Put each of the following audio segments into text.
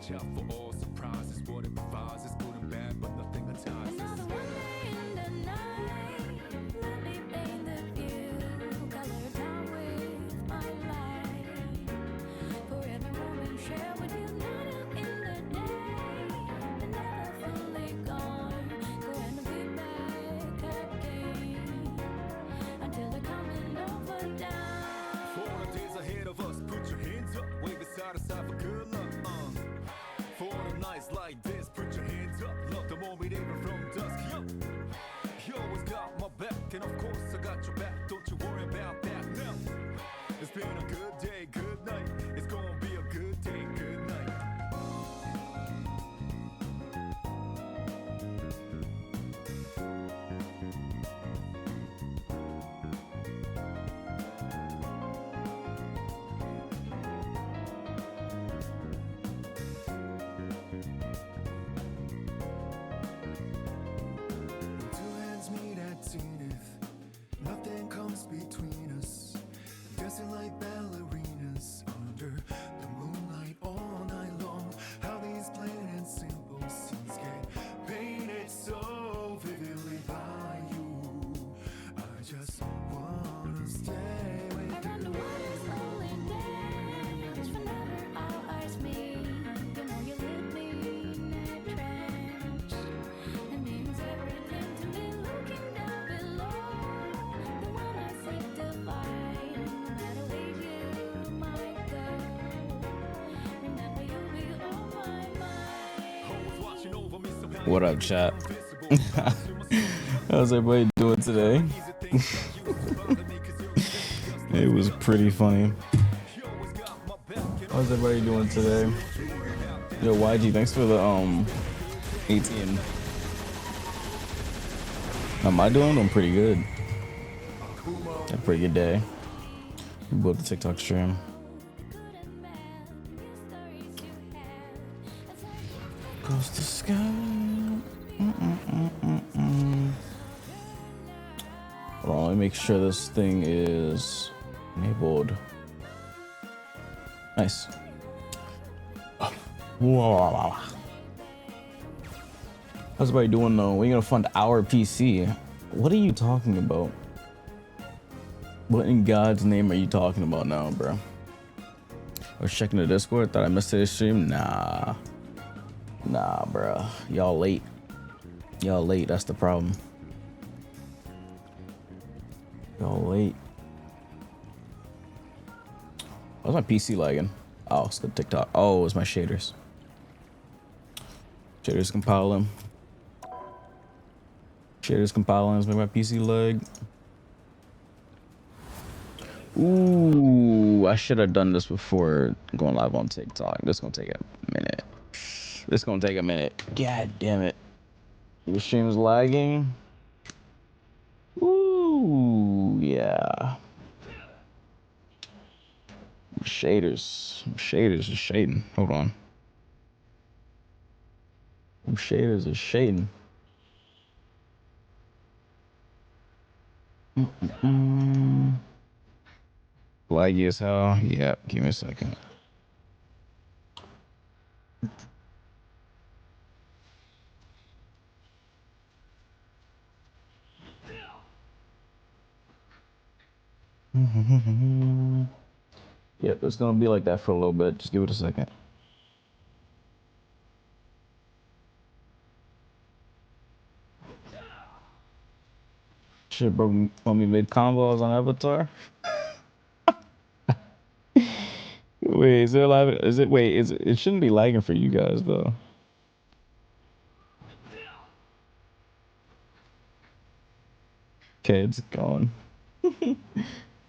watch out for all surprises. What it provides is good and bad, but nothing entices. Another one day in the night, let me paint the view, color down with my light. For every moment shared with you, not out in the day, but never fully gone. Go and be back again until the coming over down. For all the days ahead of us, put your hands up, wave it side to side for good luck. For all the nights like this, put your hands up, love the moment even from dusk. Yo, you always got my back, and of course I got your back. Don't you worry about that now. It's been a good day, good night. It's gonna be a good day, good night. When two hands meet at zenith, nothing comes between us. Dancing like ballerinas under the moonlight all night long. How these plain and simple scenes get painted so vividly by you. I just wanna stay with Around the you. world is only dance, whenever our eyes meet. The more you lead me in a trance, it means everything to me. Looking down below, the one I seek to find, no matter where you might go. Remember, you'll be on my mind. Always watching over me, so What up, chat? How's everybody doing today? It was pretty funny. How's everybody doing today? Yo, YG, thanks for the 18. How am I doing? I'm pretty good. Had a pretty good day. We built the TikTok stream. Goes to sky. Hold on, let me make sure this thing is enabled. Nice. How's everybody doing though? We're gonna fund our PC. What are you talking about? What in God's name are you talking about now, bro? I was checking the Discord. Thought I missed today's stream. Nah, bro. Y'all late. Y'all late. That's the problem. Y'all late. Why's my PC lagging? Oh, it's the TikTok. Oh, it's my shaders. Shaders compiling. Shaders compiling is making my PC lag. Ooh, I should have done this before going live on TikTok. This is gonna take a minute. God damn it. Your stream's lagging. Ooh, yeah. Shaders are shading. Hold on. Shaders are shading. Laggy as hell. Yeah, give me a second. Yep, it's gonna be like that for a little bit. Just give it a second. Shit, bro, want me mid combos on Avatar? Wait, is it live? Is it? Wait, is it? It shouldn't be lagging for you guys though. Okay, it's gone.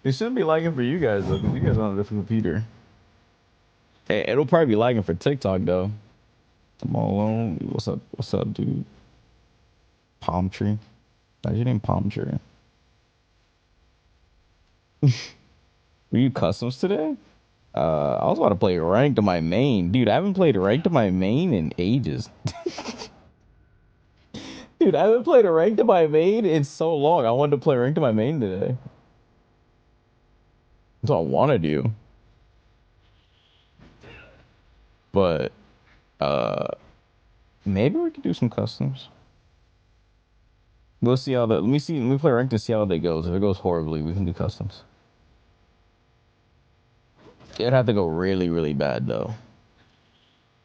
It shouldn't be lagging for you guys though, because you guys are on a different computer. Hey, it'll probably be lagging for TikTok though. I'm all alone. What's up? What's up, dude? Palm tree. Why's your name Palm Tree? Were you customs today? I was about to play ranked to my main. Dude, I haven't played ranked to my main in ages. Dude, I haven't played a ranked to my main in so long. I wanted to play ranked to my main today. That's what I want to do. But Uh, maybe we could do some customs. We'll see how that. Let me see. Let me play ranked and see how that goes. If it goes horribly, we can do customs. It'd have to go really, really bad though.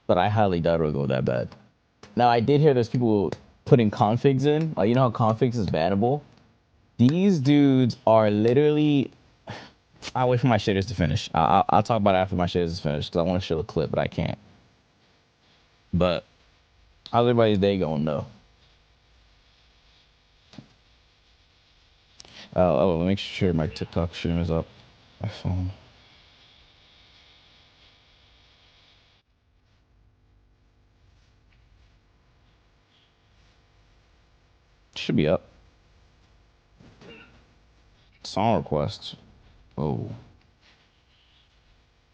But I highly doubt it'll go that bad. Now I did hear there's people putting configs in. Like, you know how configs is bannable? These dudes are literally. I'll wait for my shaders to finish. I'll talk about it after my shaders is finished because I want to show a clip, but I can't. But how's everybody's day going though? Oh, let me make sure my TikTok stream is up. My phone. Should be up. Song requests. Whoa.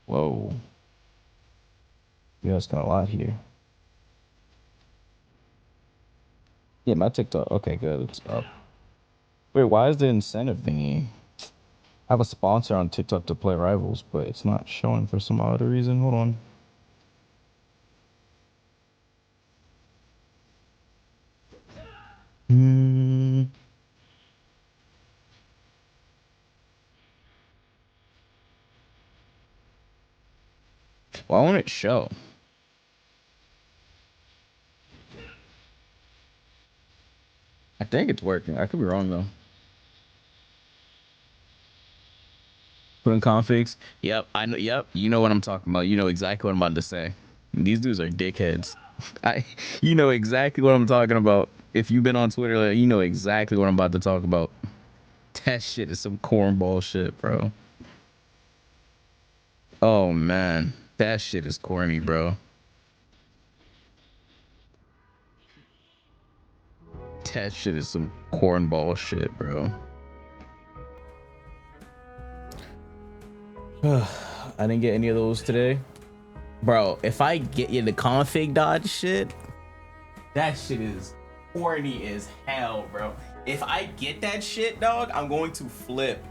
Whoa. Yeah, it's got a lot here. Yeah, my TikTok. Okay, good. It's up. Wait, why is the incentive thingy? I have a sponsor on TikTok to play Rivals, but it's not showing for some odd reason. Hold on. Why won't it show? I think it's working. I could be wrong though. Put in configs. Yep, I know. Yep, you know what I'm talking about. You know exactly what I'm about to say. These dudes are dickheads. You know exactly what I'm talking about. If you've been on Twitter, like, you know exactly what I'm about to talk about. That shit is some cornball shit, bro. Oh man, that shit is corny, bro. That shit is some cornball shit, bro. I didn't get any of those today. Bro, if I get you the config dodge shit, that shit is corny as hell, bro. If I get that shit, dog, I'm going to flip.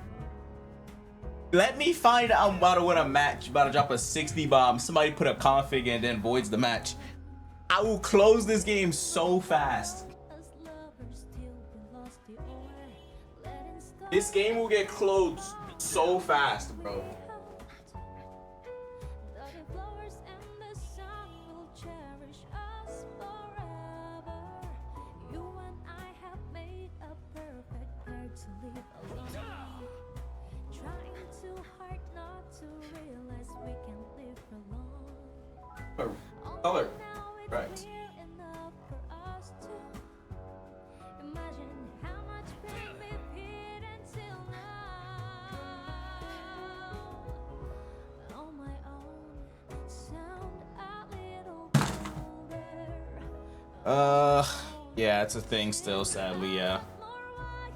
Let me find out I'm about to win a match, about to drop a 60 bomb. Somebody put a config and then voids the match. I will close this game so fast. This game will get closed so fast, bro. Color. Right. Yeah, it's a thing still, sadly, yeah.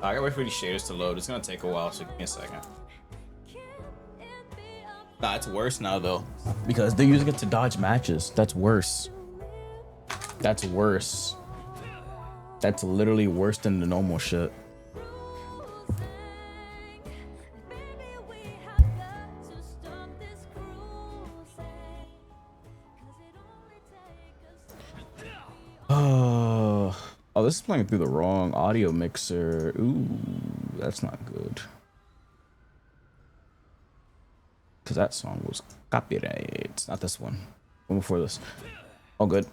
I gotta wait for these shaders to load. It's gonna take a while, so give me a second. Nah, it's worse now though, because they're using it to dodge matches. That's worse. That's worse. That's literally worse than the normal shit. Oh, this is playing through the wrong audio mixer. Ooh, that's not good. Because that song was copyrighted. It's not this one. One before this. All good.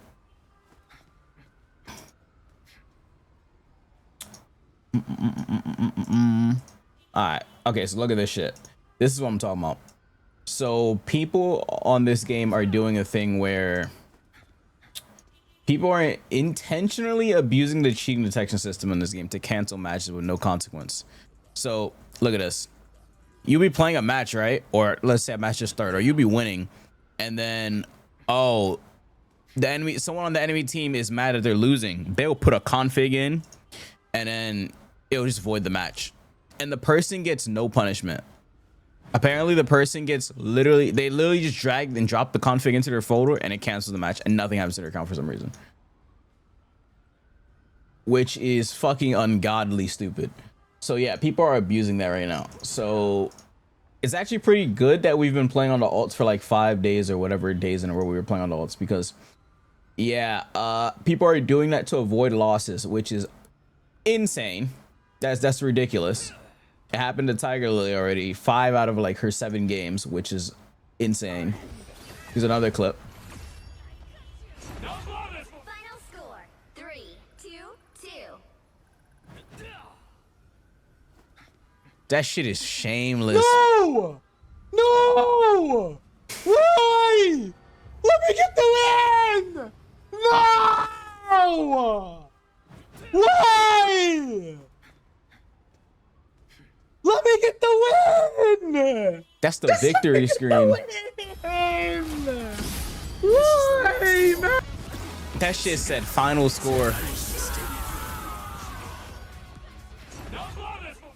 Alright. Okay, so look at this shit. This is what I'm talking about. So people on this game are doing a thing where people are intentionally abusing the cheating detection system in this game to cancel matches with no consequence. So look at this. You'll be playing a match, right? Or let's say a match just started, or you'll be winning, and then someone on the enemy team is mad that they're losing. They'll put a config in, and then it'll just void the match, and the person gets no punishment. Apparently, the person gets literally just dragged and dropped the config into their folder, and it cancels the match, and nothing happens to their account for some reason, which is fucking ungodly stupid. So yeah, people are abusing that right now. So it's actually pretty good that we've been playing on the alts for like 5 days or whatever days in a row we were playing on the alts, because Yeah, people are doing that to avoid losses, which is insane. That's ridiculous. It happened to Tiger Lily already. 5 out of like her 7 games, which is insane. Here's another clip. Final score 3-2-2. That shit is shameless. No! No! Why? Let me get the win! No! Why? Let me get the win! That's the victory screen. Why, man? That shit said final score.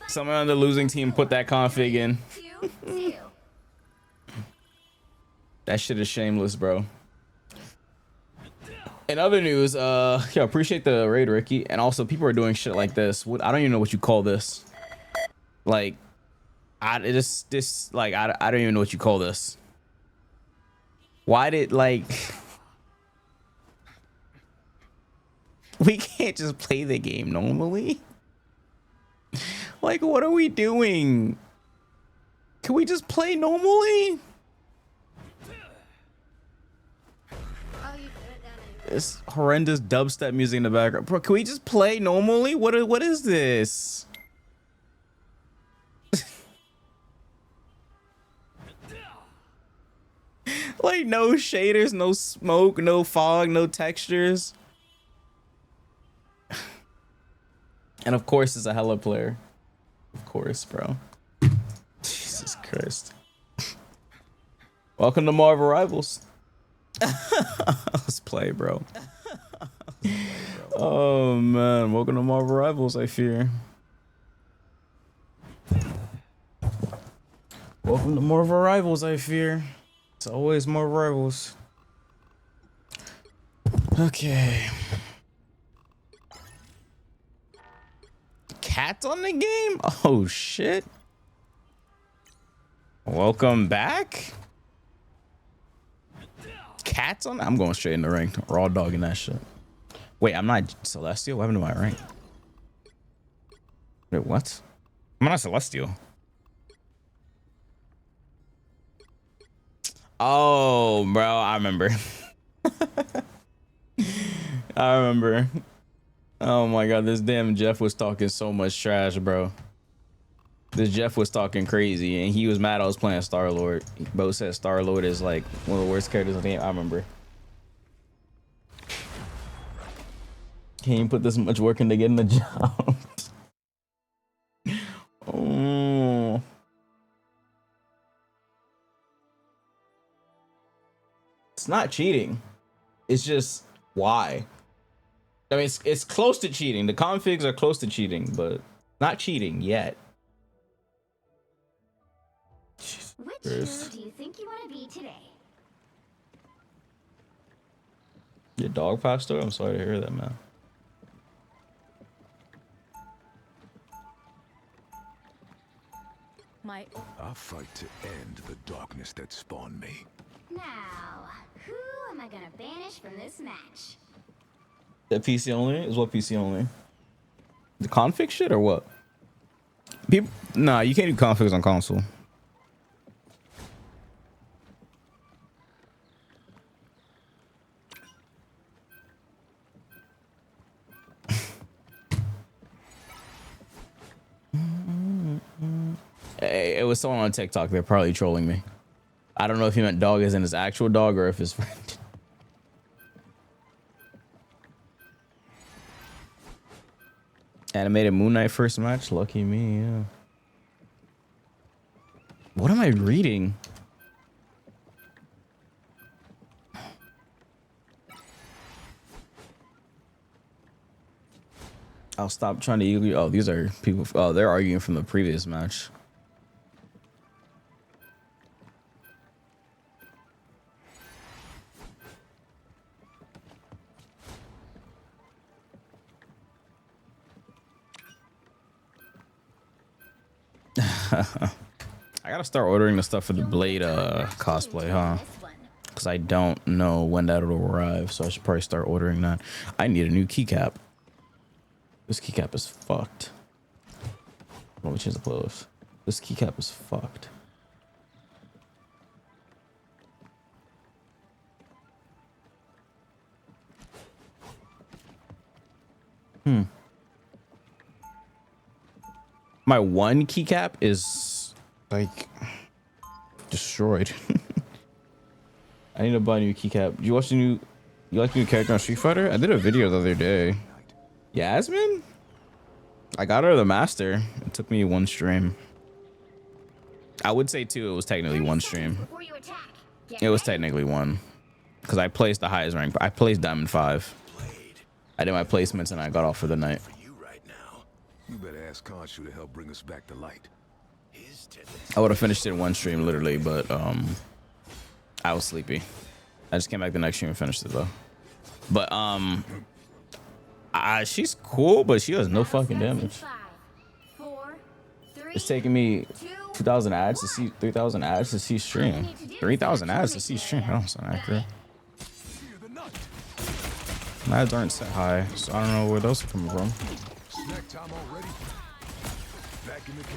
Someone on the losing team put that config in. 2-2. That shit is shameless, bro. In other news, yeah, appreciate the raid, Ricky. And also, people are doing shit like this. What, I don't even know what you call this. Like, I don't even know what you call this. Why did, like, we can't just play the game normally? Like, what are we doing? Can we just play normally? This horrendous dubstep music in the background. Bro, can we just play normally? What is this? Like, no shaders, no smoke, no fog, no textures. And of course, it's a hella player. Of course, bro. Jesus Christ. Welcome to Marvel Rivals. Let's play, bro. Oh, man. Welcome to Marvel Rivals, I fear. Welcome to Marvel Rivals, I fear. It's always more rivals. Okay. Cats on the game? Oh shit. Welcome back. Cats on? I'm going straight in the ring. Raw dogging that shit. Wait, I'm not Celestial? What happened to my rank? Wait, what? I'm not Celestial. Oh, bro, I remember. I remember. Oh my god, this damn Jeff was talking so much trash, bro. This Jeff was talking crazy, and he was mad I was playing Star-Lord. Bo said Star-Lord is like one of the worst characters in the game. I remember. Can't even put this much work into getting the job. Oh. It's not cheating. It's just why. I mean, it's close to cheating. The configs are close to cheating, but not cheating yet. Which hero do you think you want to be today? Your dog passed away? I'm sorry to hear that, man. I fight to end the darkness that spawned me. Now, who am I gonna banish from this match? That PC only is what PC only. The config shit or what? People, nah, you can't do configs on console. Hey, it was someone on TikTok. They're probably trolling me. I don't know if he meant dog as in his actual dog or if his friend. Animated Moon Knight first match. Lucky me, yeah. What am I reading? I'll stop trying to use. Oh, these are people. Oh, they're arguing from the previous match. I gotta start ordering the stuff for the Blade cosplay, huh? because I don't know when that'll arrive. So I should probably start ordering that. I need a new keycap. This keycap is fucked. Let me change the playlist. This keycap is fucked. My one keycap is like destroyed. I need to buy a new keycap. Do you watch the new? You like the new character on Street Fighter? I did a video the other day. Yasmin? I got her the master. It took me one stream. I would say two. It was technically one stream. It was technically one, because I placed the highest rank. I placed Diamond 5. I did my placements and I got off for the night. You better ask Khonshu to help bring us back to light. I would have finished it in one stream literally, but I was sleepy. I just came back the next stream and finished it though. But she's cool, but she does no fucking damage. It's taking me 2,000 ads to see 3,000 ads to see stream. 3,000 ads to see stream. That don't sound accurate. My ads aren't set high, so I don't know where those are coming from. Snack time already. Back in the game.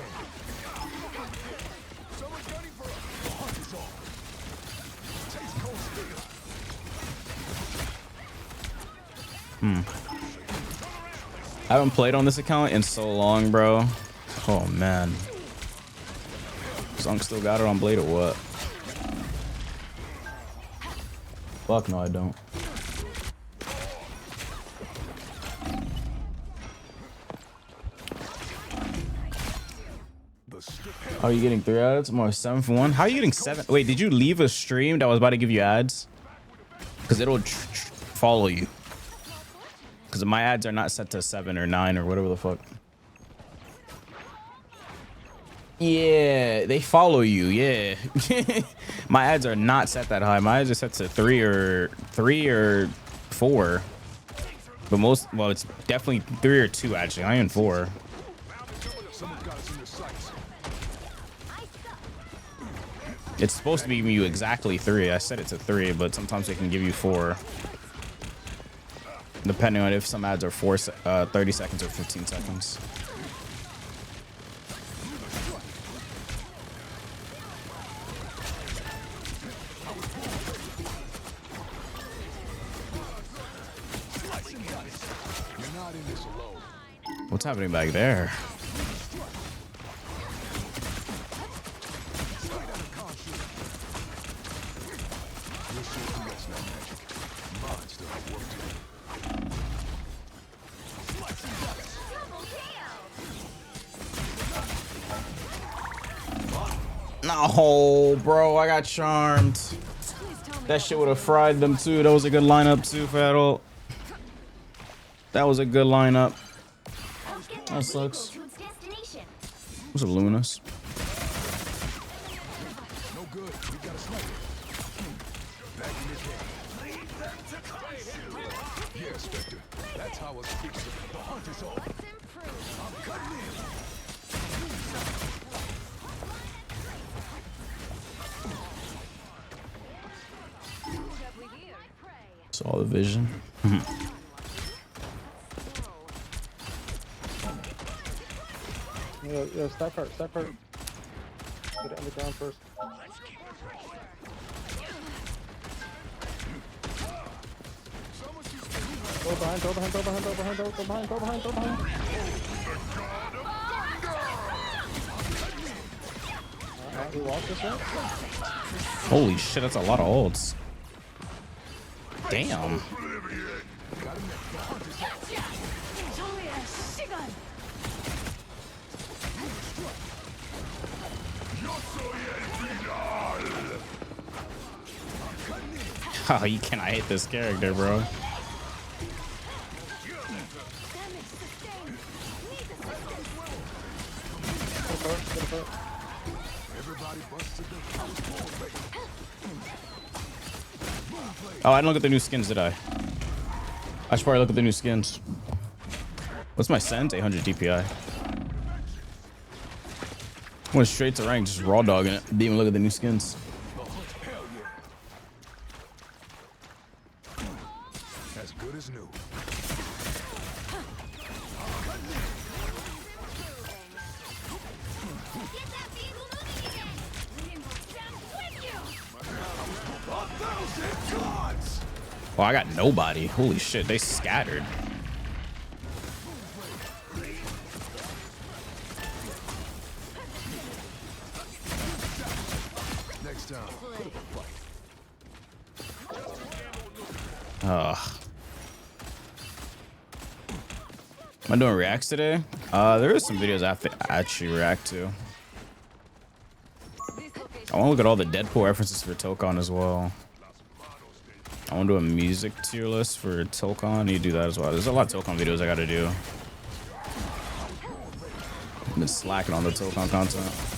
Someone's gunning for us. The hunt is on. Taste cold steel. I haven't played on this account in so long, bro. Oh man. Zunk still got it on Blade or what? Fuck no, I don't. How are you getting 3 ads? I'm on 7 for 1. How are you getting 7? Wait, did you leave a stream that was about to give you ads? Because it'll follow you. Because my ads are not set to 7 or 9 or whatever the fuck. Yeah, they follow you. Yeah. My ads are not set that high. My ads are set to 3 or 4. But most, well, it's definitely 3 or 2 actually. I am 4. It's supposed to be giving you exactly 3. I set it to 3, but sometimes it can give you 4. Depending on if some ads are 30 seconds or 15 seconds. What's happening back there? No, bro, I got charmed. That shit would have fried them too. That was a good lineup too, Fatal. That was a good lineup. That sucks. Who's a Lunas? No good. We got a sniper. Back in the game. Yeah, Spectre. That's how it's fixed. The hunt is on. I'm cutting in. Saw the vision. Yeah, step hurt, step hurt. Get it on the ground first. Go behind, go behind, go behind, go behind, go behind, go behind, go behind. We walk this way? Holy shit, that's a lot of ults. Damn. Oh, you cannot hate this character, bro. Oh, I didn't look at the new skins, did I? I should probably look at the new skins. What's my sense? 800 DPI. Went straight to rank, just raw dogging it. Didn't even look at the new skins. As good as new. Get that vehicle moving again! We will stand with you! Oh, I got nobody. Holy shit, they scattered. Next time. Ugh. Am I doing reacts today? There is some videos I have to actually react to. I want to look at all the Deadpool references for Tokon as well. I want to do a music tier list for Tokon. I need to do that as well. There's a lot of Tokon videos I got to do. I've been slacking on the Tokon content.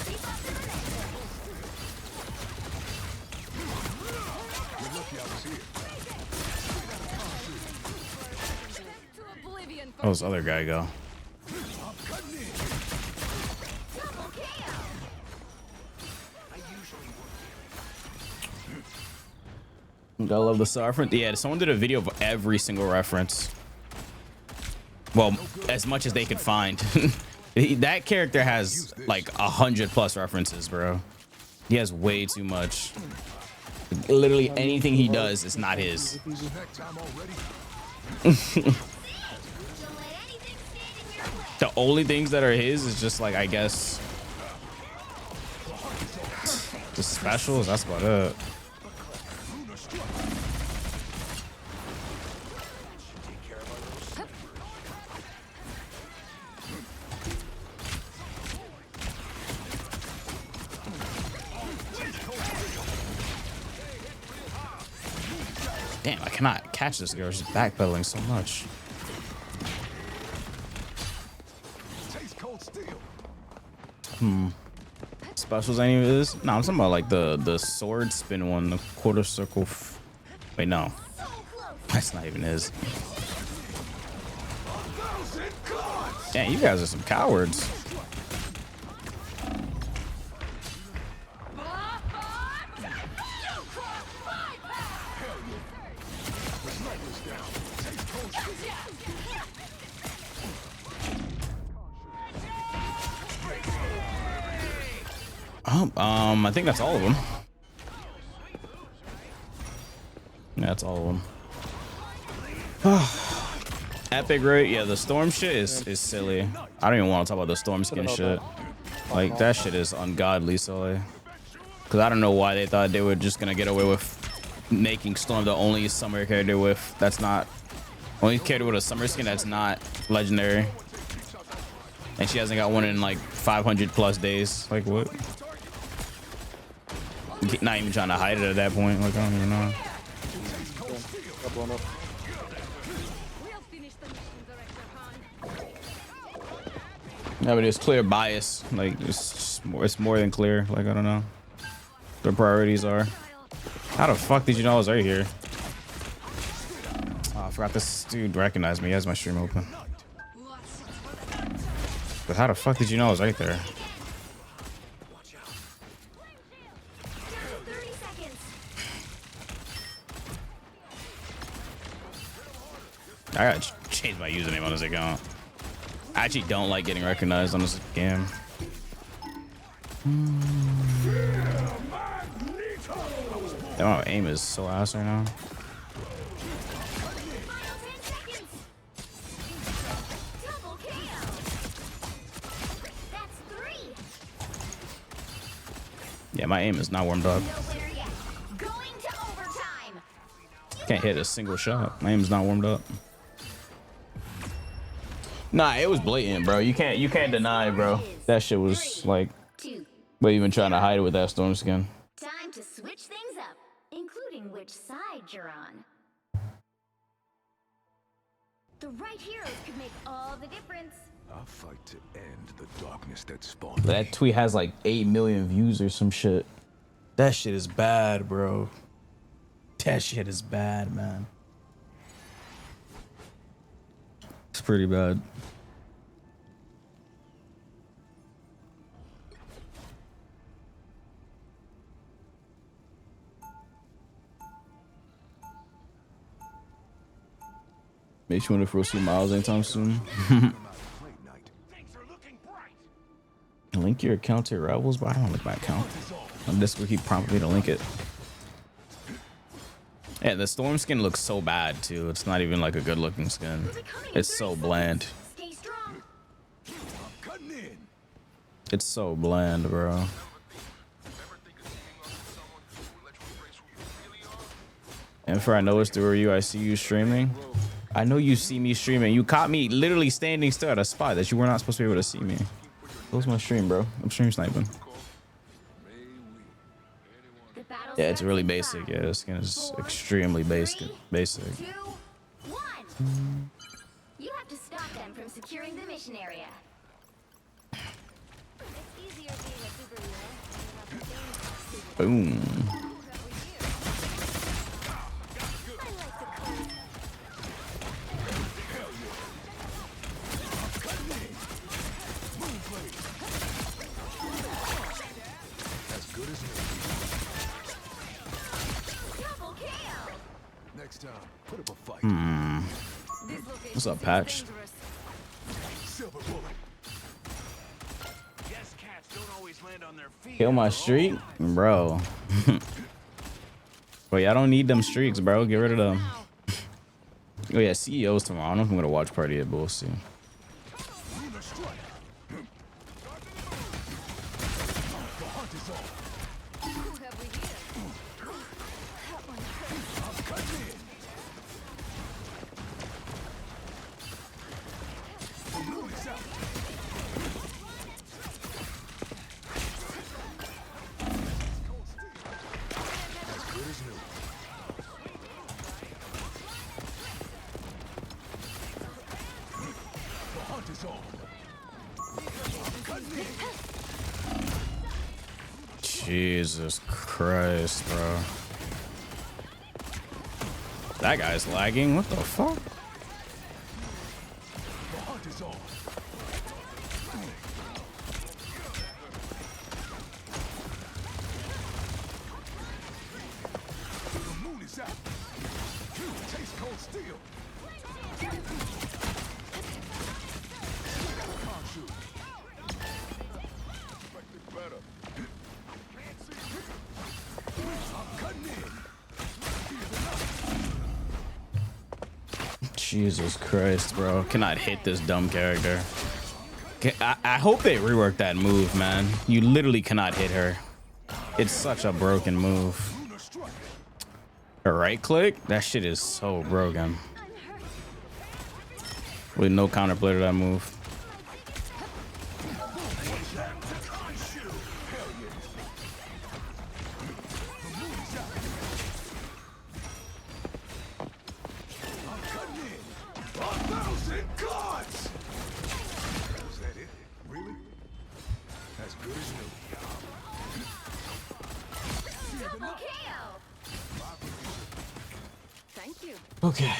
Oh, this other guy go. Gotta love the star reference. Yeah, someone did a video of every single reference. Well, as much as they could find. That character has like 100+ references, bro. He has way too much. Literally anything he does is not his. The only things that are his is just like, I guess, the specials. That's about it. Damn, I cannot catch this girl. She's backpedaling so much. Specials ain't even this? No, I'm talking about like the sword spin one, the quarter circle. Wait, no. That's not even his. Damn, you guys are some cowards. I think that's all of them. Yeah, that's all of them. Epic, right? Yeah, the storm shit is silly. I don't even want to talk about the storm skin shit. Like, that shit is ungodly silly. Because I don't know why they thought they were just gonna get away with making Storm the only summer character with that's not only character with a summer skin that's not legendary. And she hasn't got one in like 500+ days. Like, what? Not even trying to hide it at that point. Like, I don't even know. Yeah, but it's clear bias. Like, it's more than clear. Like, I don't know. Their priorities are. How the fuck did you know I was right here? Oh, I forgot this dude recognized me. He has my stream open. But how the fuck did you know I was right there? I gotta change my username on this account. I actually don't like getting recognized on this game. That aim is so ass right now. Yeah, my aim is not warmed up. Can't hit a single shot. My aim's not warmed up. Nah, it was blatant, bro. You can't deny, bro. That shit was like, but even trying to hide it with that storm skin. Time to switch things up, including which side you're on. The right heroes could make all the difference. I'll fight to end the darkness that spawned. That tweet has like 8 million views or some shit. That shit is bad, bro. That shit is bad, man. It's pretty bad. Makes you wonder if we'll see Miles anytime soon. Link your account to your rivals, but I don't link my account. And this will keep prompting me to link it. Yeah, the storm skin looks so bad too. It's not even like a good looking skin. It's so bland. It's so bland, bro. And for I know it's through you, I see you streaming. I know you see me streaming. You caught me literally standing still at a spot that you were not supposed to be able to see me. Close my stream, bro. I'm stream sniping. Yeah, it's really basic. Yeah, this skin is extremely basic. You have to stop them from securing the mission area. It's easier being a superhero. Boom. What's up, Patch? Kill my streak? Bro. Bro, y'all don't need them streaks, bro. Get rid of them. Oh, yeah, CEO's tomorrow. I don't know if I'm going to watch party it, but we'll see. Jesus Christ, bro. That guy's lagging. What the fuck? Jesus Christ, bro. Cannot hit this dumb character. I hope they rework that move, man. You literally cannot hit her. It's such a broken move. A right click? That shit is so broken. With no counterplay to that move. Okay.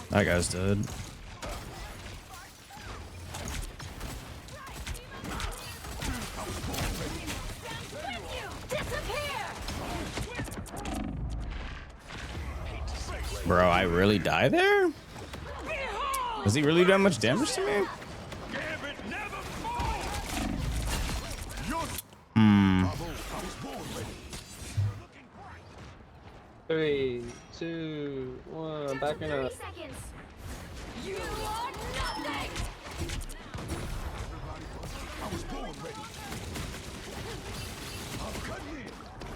That guy's dead. Bro, I really die there? Does he really do that much damage to me? Hmm. 3, 2, 1, backing up. You are nothing.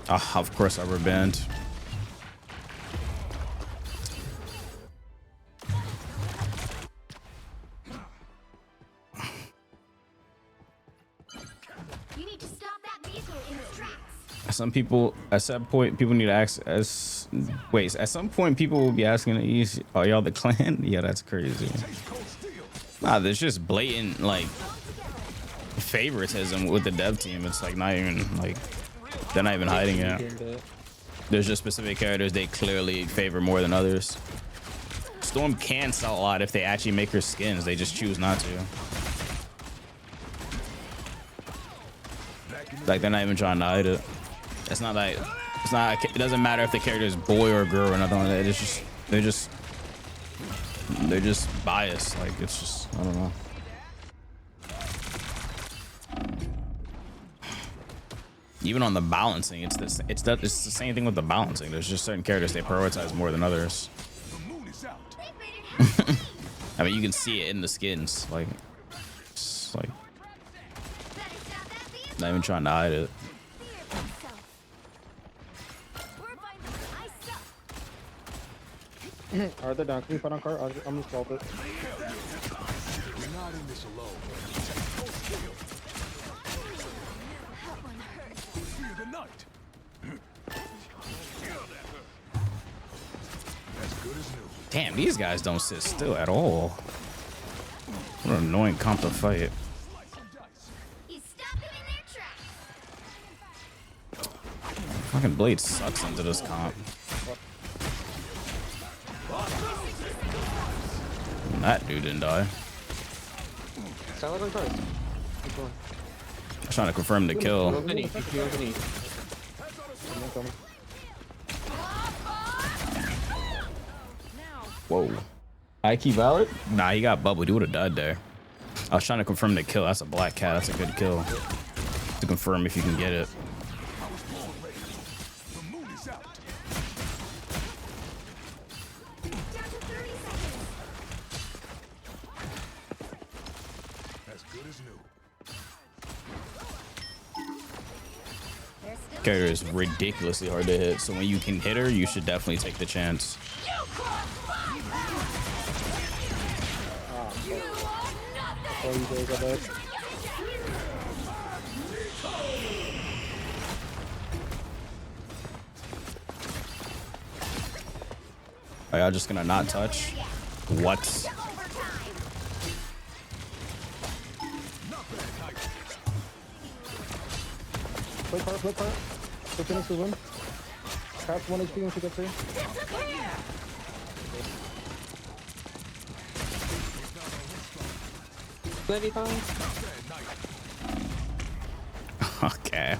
Ah, of course I were banned. Some people at some point people need to ask us wait at some point people will be asking are y'all the clan? Yeah, that's crazy. Nah, there's just blatant like favoritism with the dev team. It's like not even like they're not even hiding it. There's just specific characters they clearly favor more than others. Storm can sell a lot if they actually make her skins. They just choose not to. Like they're not even trying to hide it. It's not like it doesn't matter if the character is boy or girl or nothing like that. It's just they're just biased. Like it's just I don't know. Even on the balancing, it's the same thing with the balancing. There's just certain characters they prioritize more than others. I mean, you can see it in the skins. Like, it's like not even trying to hide it. Are they down? Can you fight on cart? I'm gonna solve it. We're not in this alone. Fear the night. As good as new. Damn, these guys don't sit still at all. What an annoying comp to fight. You stopped them in their tracks. Fucking Blade sucks into this comp. And that dude didn't die. Salad on cart. I'm trying to confirm the kill. Whoa. IQ valid? Nah, he got bubbled. He would have died there. I was trying to confirm the kill. That's a black cat. That's a good kill. To confirm if you can get it. The moon is out. Down to 30 seconds. As good as new. There's still Character is ridiculously hard to hit. So when you can hit her, you should definitely take the chance. Oh, you guys are bad. Are y'all just gonna not touch? What? Play cart. Play finish the win. Catch 1 HP when she gets here. Okay.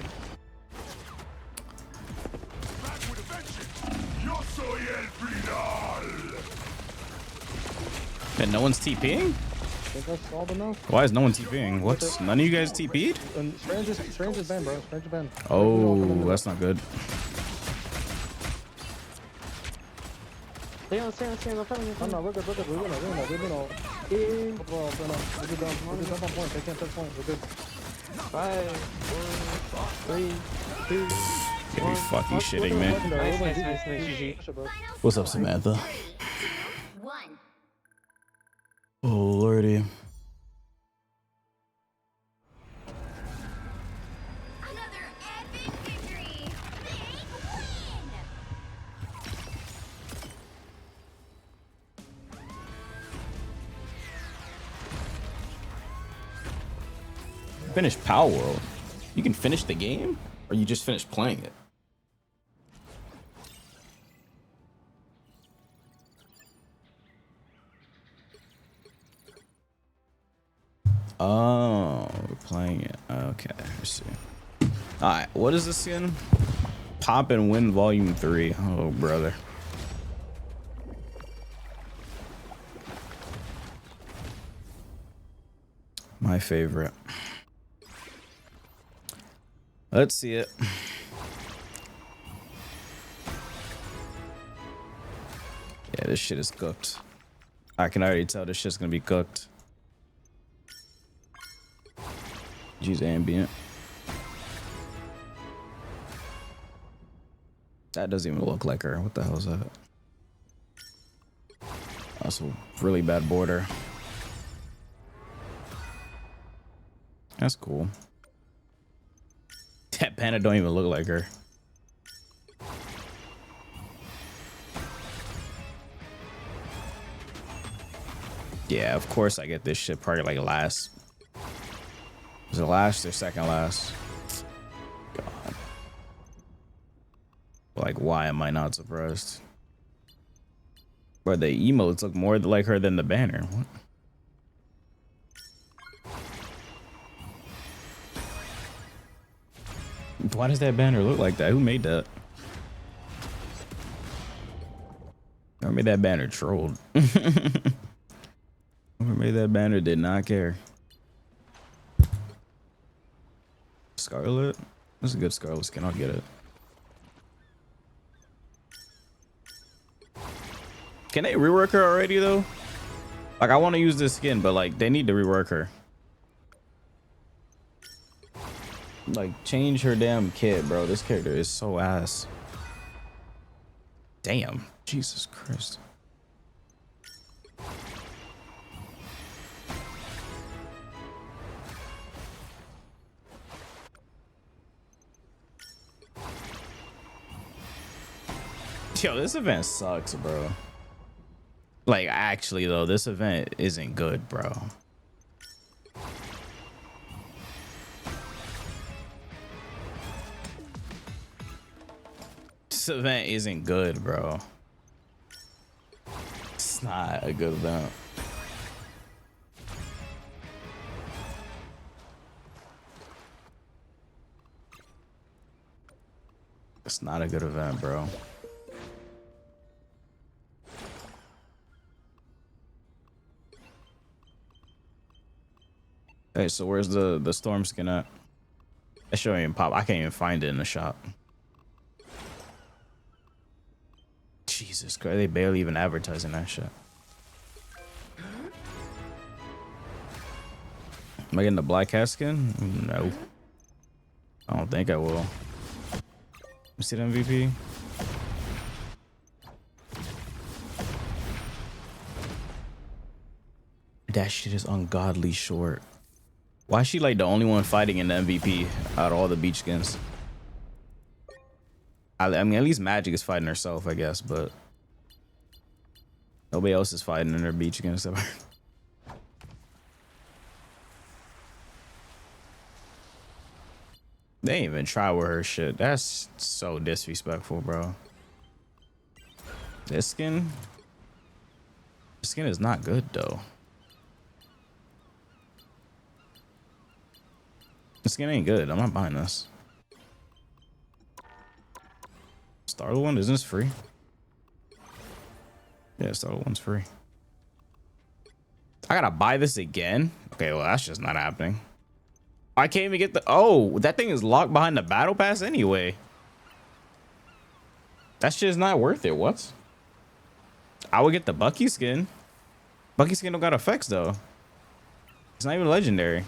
Back with a vengeance. Yo soy el final. And no one's TPing? I think that's all enough. Why is no one TPing? What's none of you guys TP'd? And Strange is banned, bro. Strange is banned. Oh, that's not good. I'm not. We're good. We're good. Jump on point. They can't touch point. We're good. 5, 4, 3, 2. Can't be fucking shitting me. Nice. GG. What's up, Samantha? 1. Oh, lordy. Another epic victory. Big win. Finish Power World. You can finish the game, or you just finish playing it. Oh, we're playing it. Okay, let's see. All right, what is this again? Pop and Win Volume 3. Oh, brother. My favorite. Let's see it. Yeah, this shit is cooked. I can already tell this shit's gonna be cooked. Use ambient. That doesn't even look like her. What the hell is that? That's a really bad border. That's cool. That panda don't even look like her. Yeah, of course I get this shit probably like last. Was it last or second last? God. Like like, why am I not surprised? Bro, the emotes look more like her than the banner. What? Why does that banner look like that? Who made that? Whoever made that banner trolled. Whoever made that banner did not care. Scarlet? That's a good Scarlet skin. I'll get it. Can they rework her already though? Like, I want to use this skin, but like, they need to rework her. Like, change her damn kit, bro. This character is so ass. Damn. Jesus Christ. Yo, this event sucks, bro. Like, actually, though, this event isn't good, bro. This event isn't good, bro. It's not a good event. It's not a good event, bro. Hey, so where's the storm skin at? That shouldn't even pop. I can't even find it in the shop. Jesus Christ, they barely even advertising that shit. Am I getting the black hat skin? No. I don't think I will. You see the MVP? That shit is ungodly short. Why is she like the only one fighting in the MVP out of all the beach skins? I mean, at least Magic is fighting herself, I guess, but nobody else is fighting in her beach skins except her. They ain't even try with her shit. That's so disrespectful, bro. This skin is not good though. This skin ain't good. I'm not buying this. Starter one, isn't this free? Yeah, Starter one's free. I gotta buy this again? Okay, well, that's just not happening. I can't even get the... Oh, that thing is locked behind the battle pass anyway. That's just not worth it. What? I would get the Bucky skin. Bucky skin don't got effects, though. It's not even legendary.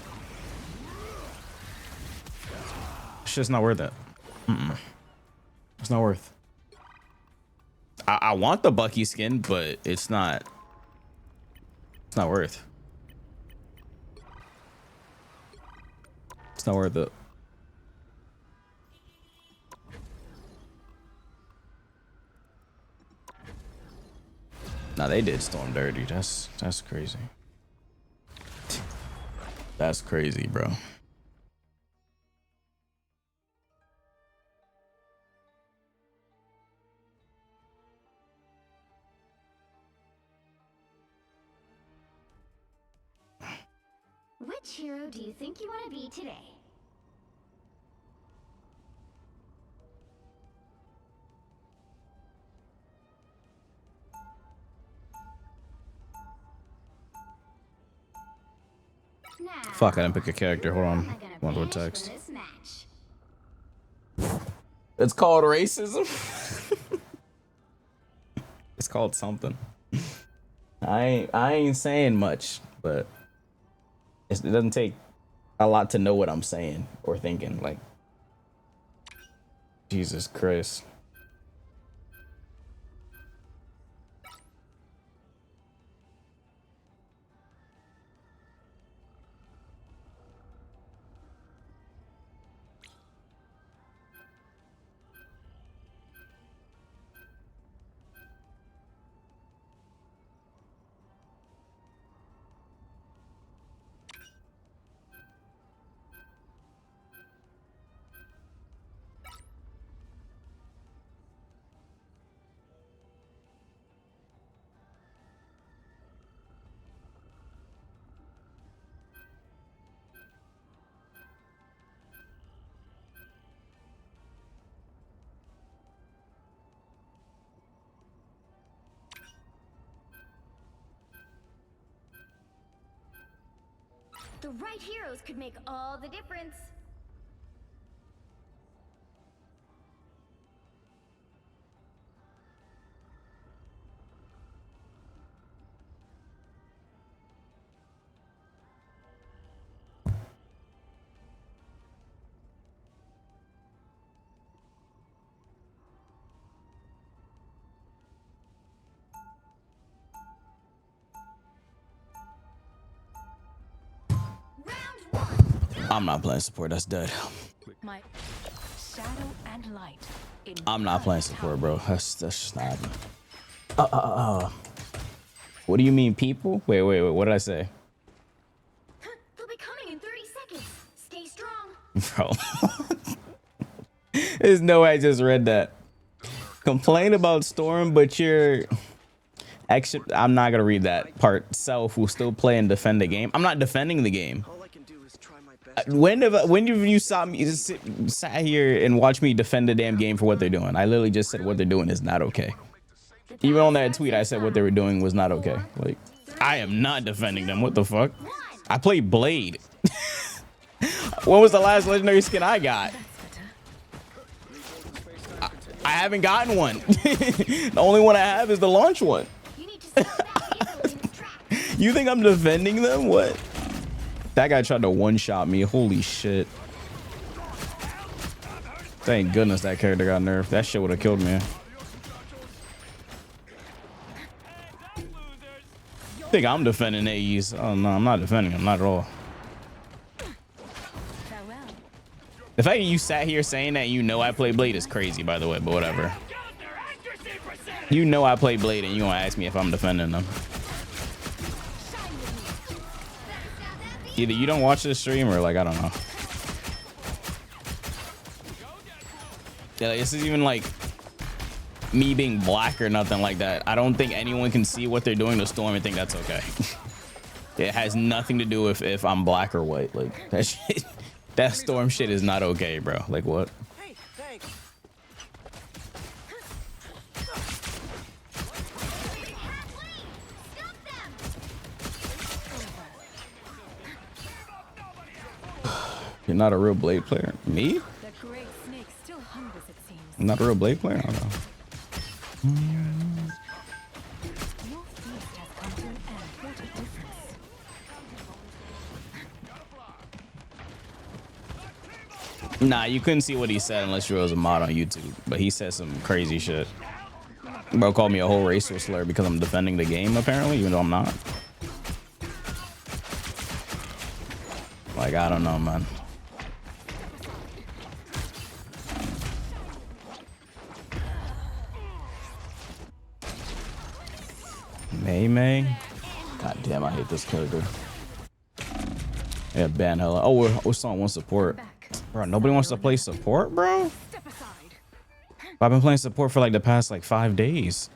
It's just not worth it. It's not worth. I want the Bucky skin, but it's not worth. It's not worth it. Nah, they did Storm dirty. That's crazy. That's crazy, bro. Which hero do you think you want to be today? Now, Fuck, I didn't pick a character. Hold who am on. I gonna One more banish for text. this match? It's called racism. It's called something. I ain't saying much, but it doesn't take a lot to know what I'm saying or thinking. Like, Jesus Christ. The right heroes could make all the difference. I'm not playing support. That's dead. My shadow and light. I'm not playing support, bro. That's just not happening. What do you mean, people? Wait. What did I say? They'll be coming in 30 seconds. Stay strong. Bro. There's no way I just read that. Complain about Storm, but you're... Actually, I'm not gonna read that part. Self will still play and defend the game. I'm not defending the game. When have you saw me just sat here and watch me defend the damn game for what they're doing? I literally just said what they're doing is not okay. Even on that tweet, I said what they were doing was not okay. Like, I am not defending them. What the fuck? I play Blade. When was the last legendary skin I got? I haven't gotten one. The only one I have is the launch one. You think I'm defending them? What? That guy tried to one-shot me. Holy shit. Thank goodness that character got nerfed. That shit would have killed me. Think I'm defending AEs. Oh no, I'm not defending them. Not at all. The fact that you sat here saying that you know I play Blade is crazy, by the way, but whatever. You know I play Blade and you gonna ask me if I'm defending them. Either you don't watch this stream or like, I don't know. Yeah, like, this is even like me being black or nothing like that. I don't think anyone can see what they're doing to Storm and think that's okay. It has nothing to do with if I'm black or white. Like that shit, that Storm shit is not okay, bro. Like what? Hey, thanks. You're not a real Blade player. Me? The great snake still hungers, it seems. I'm not a real Blade player. I don't know. Your feast has come to an end. What a difference. Nah, you couldn't see what he said unless you was a mod on YouTube. But he said some crazy shit. Bro called me a whole racial slur because I'm defending the game, apparently, even though I'm not. Like, I don't know, man. May. God damn, I hate this character. Yeah, ban hella. Oh, we're still on one support. Bro, nobody wants to play support, bro? I've been playing support for like the past like 5 days.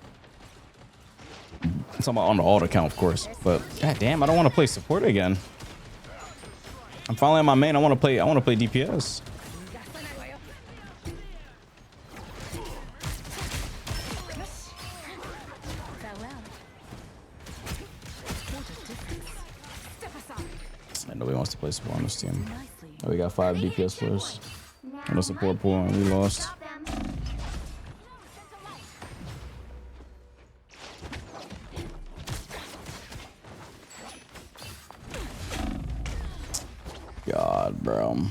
I'm talking about on the alt account, of course. But god damn, I don't want to play support again. I'm finally on my main. I want to play DPS. And nobody wants to play support on this team. Oh, we got 5 DPS players in the support pool and we lost. God, bro.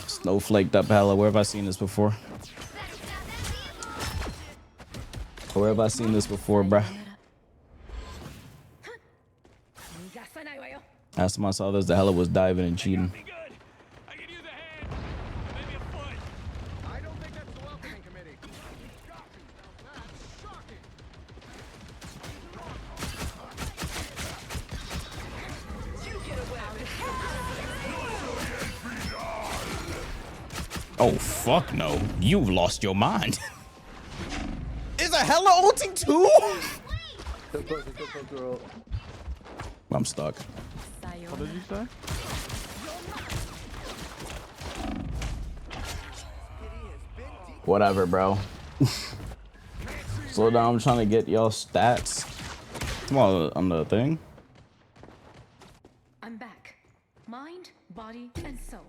Snowflaked up hella. Where have I seen this before? Where have I seen this before, bruh? Last time I saw this, the hella was diving and cheating. Oh, fuck no. You've lost your mind. Is a hella ulting too? I'm stuck. What did you say? Whatever, bro. Slow down. I'm trying to get y'all stats. Come on the thing. body and soul.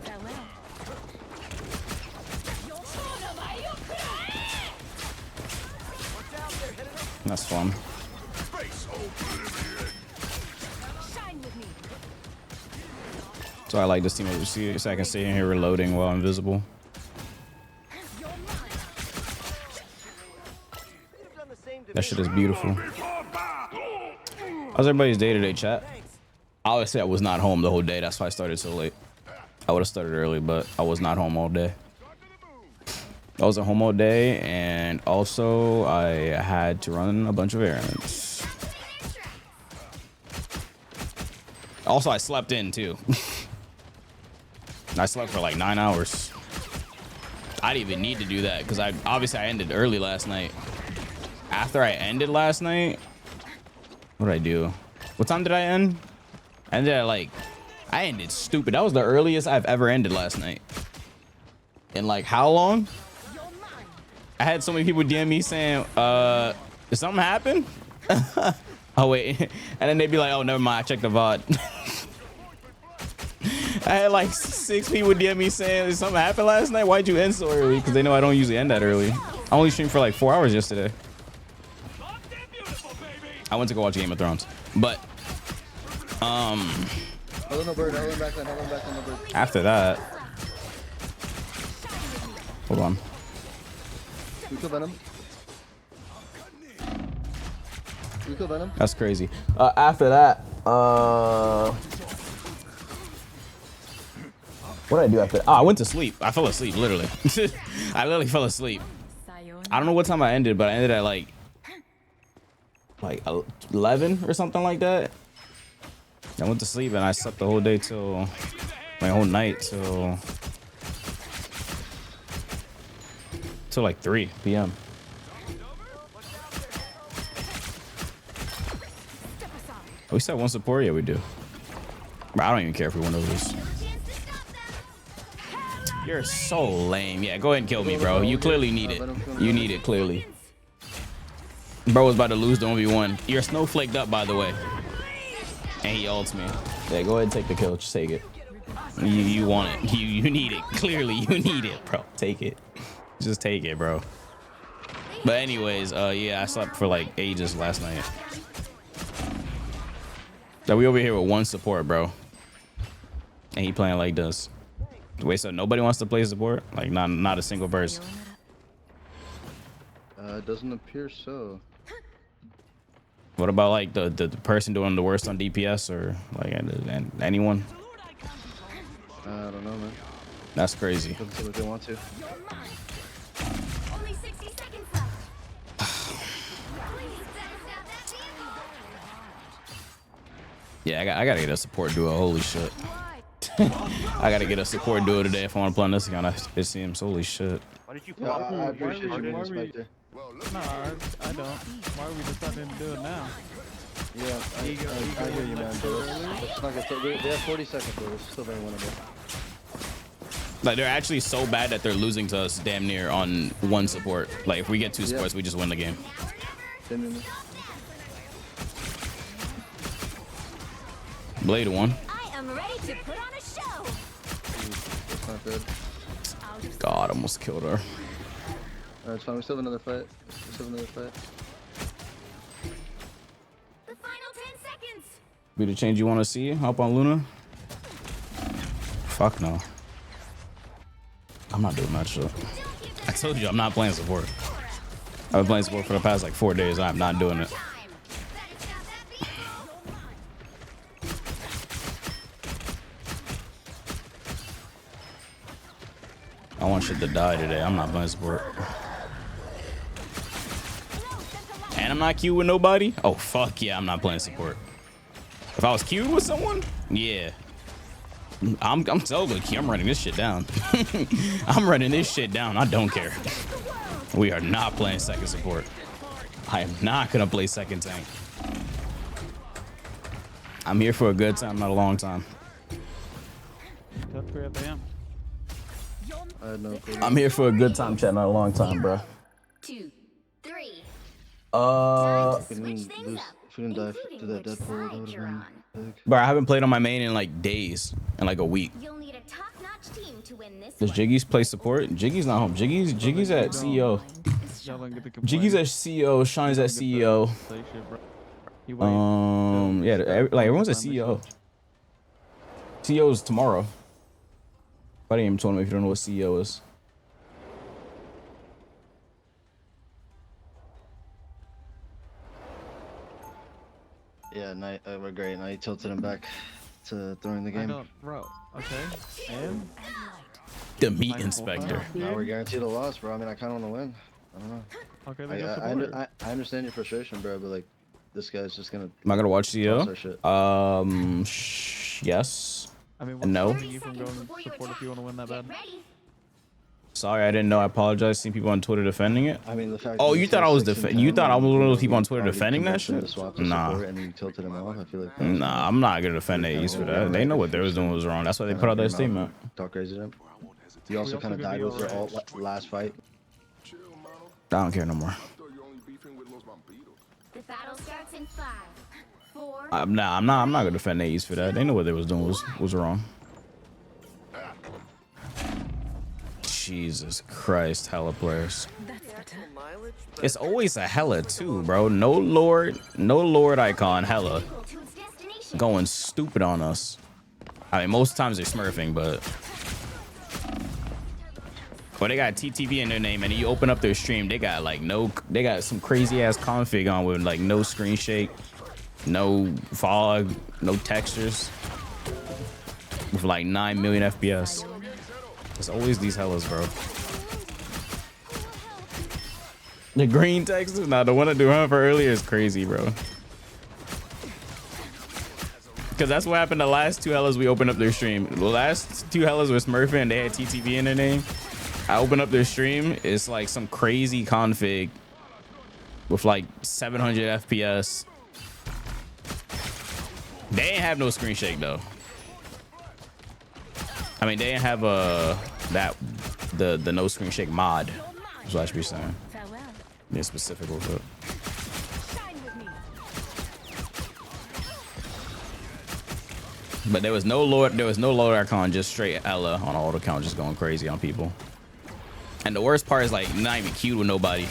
Farewell. That's fun. Shine with me. So I like this team over here, so I can stay in here reloading while invisible. That shit is beautiful. How's everybody's day-to-day, chat? Obviously, I was not home the whole day. That's why I started so late. I would have started early, but I was not home all day. I wasn't home all day, and also I had to run a bunch of errands. Also, I slept in too. I slept for like 9 hours. I didn't even need to do that because I ended early last night. After I ended last night, what did I do? What time did I end? I ended at like, I ended stupid. That was the earliest I've ever ended last night. In like how long? I had so many people DM me saying, did something happen? Oh wait, and then they'd be like, oh never mind, I checked the VOD. I had like 6 people DM me saying, did something happen last night? Why'd you end so early? Because they know I don't usually end that early. I only streamed for like 4 hours yesterday. I went to go watch Game of Thrones, but after that, hold on. We kill Venom. We kill Venom. That's crazy. After that, what did I do after that? Oh, I went to sleep. I fell asleep, literally. I literally fell asleep. I don't know what time I ended, but I ended at like 11 or something like that. I went to sleep and I slept the whole day till my whole night till like 3 p.m. We still have one support? Yeah, we do. Bro, I don't even care if we win over this. You're so lame. Yeah, go ahead and kill me, bro. You clearly need it. You need it, clearly. Bro was about to lose the 1v1. You're snowflaked up, by the way. And he ults me. Yeah, go ahead and take the kill. Just take it. You want it. You need it. Clearly, you need it, bro. Take it. Just take it, bro. But anyways, yeah, I slept for like ages last night. So we over here with one support, bro. And he playing like this. Wait, so nobody wants to play support? Like not a single person? It doesn't appear so. What about like the person doing the worst on DPS or like anyone? I don't know, man. That's crazy. Doesn't seem like they want to. Only 60 seconds left. Please, Yeah, I gotta get a support duo. Holy shit. I gotta get a support duo today if I want to play on this account. It seems holy shit. Why did you Yeah, pop? I appreciate you getting Spectre. No, I don't. Why are we deciding to do it now? Yeah, I hear you, man. It's not gonna they have 40 seconds, though. It's still very winnable. Like they're actually so bad that they're losing to us damn near on one support. Like if we get 2 supports, we just win the game. Blade 1. I am ready to put on a show. That's not good. God, almost killed her. Alright, it's fine. We still have another fight. The final 10 seconds. Be the change you want to see? Hop on Luna? Fuck no. I'm not doing that shit. I told you I'm not playing support. I've been playing support for the past like 4 days. I'm not doing it. I want shit to die today. I'm not playing support. And I'm not queued with nobody? Oh, fuck yeah, I'm not playing support. If I was queued with someone, yeah. I'm so good. I'm running this shit down. I'm running this shit down. I don't care. We are not playing second support. I am not gonna play second tank. I'm here for a good time, not a long time. Till 3 a.m. I had no clue. I'm here for a good time chat, not a long time, bro. 2, 3. If we didn't dive to that Deadpool, that would have been big. Bro, I haven't played on my main in like days, in like a week. You'll need a top-notch team to win this Does one. Jiggy's play support? Jiggy's not home. Jiggy's at CEO. Y'all don't get to complain. Jiggy's at CEO. Sean's at CEO. Say shit, bro. You wait. Yeah, like everyone's at CEO. CEO is tomorrow. I didn't even told him if you don't know what CEO is. Yeah, night. We're great. Now you tilted him back to throwing the I game. don't, bro. Okay. And The meat inspector. Now we're guaranteed a loss, bro. I mean, I kind of want to win. I don't know. okay, then go support it. I understand your frustration, bro, but like, this guy's just gonna. Am I gonna watch toss our CEO? shit. Yes. I mean, No. what's stopping you from going to support if you want to win that bad? Ready? Sorry, I didn't know. I apologize. Seen people on Twitter defending it. I mean, the fact. Oh, that you this thought I guy's was 6 and defending? You 10 thought I was and one of you those people on Twitter already defending that convinced him shit? to swap to Nah. support and you tilted him off. I feel like. Nah, I'm not gonna defend the East for that. They know what they was doing was wrong. That's why they put out that statement. Talk crazy to him. You also kind of died with your ult last fight. I don't care no more. The battle starts in 5, 4. I'm not gonna defend the East for that. They know what they was doing was wrong. Jesus Christ, hella players. It's always a hella too, bro. No lord icon, hella To its destination. going stupid on us. I mean, most times they're smurfing, but they got TTV in their name, and you open up their stream, they got like they got some crazy ass config on with like no screen shake, no fog, no textures, with like 9 million FPS. It's always these hellas, bro. The green textures, nah, the one I do for earlier is crazy, bro. Because that's what happened the last 2 hellas we opened up their stream. The last 2 hellas were smurfing and they had TTV in their name. I open up their stream, it's like some crazy config with like 700 FPS. They ain't have no screen shake though. I mean, they didn't have the no screen shake mod. Is what I should be saying. Being specific with it. But there was no lord icon, just straight Ella on all the count, just going crazy on people. And the worst part is like not even queued with nobody.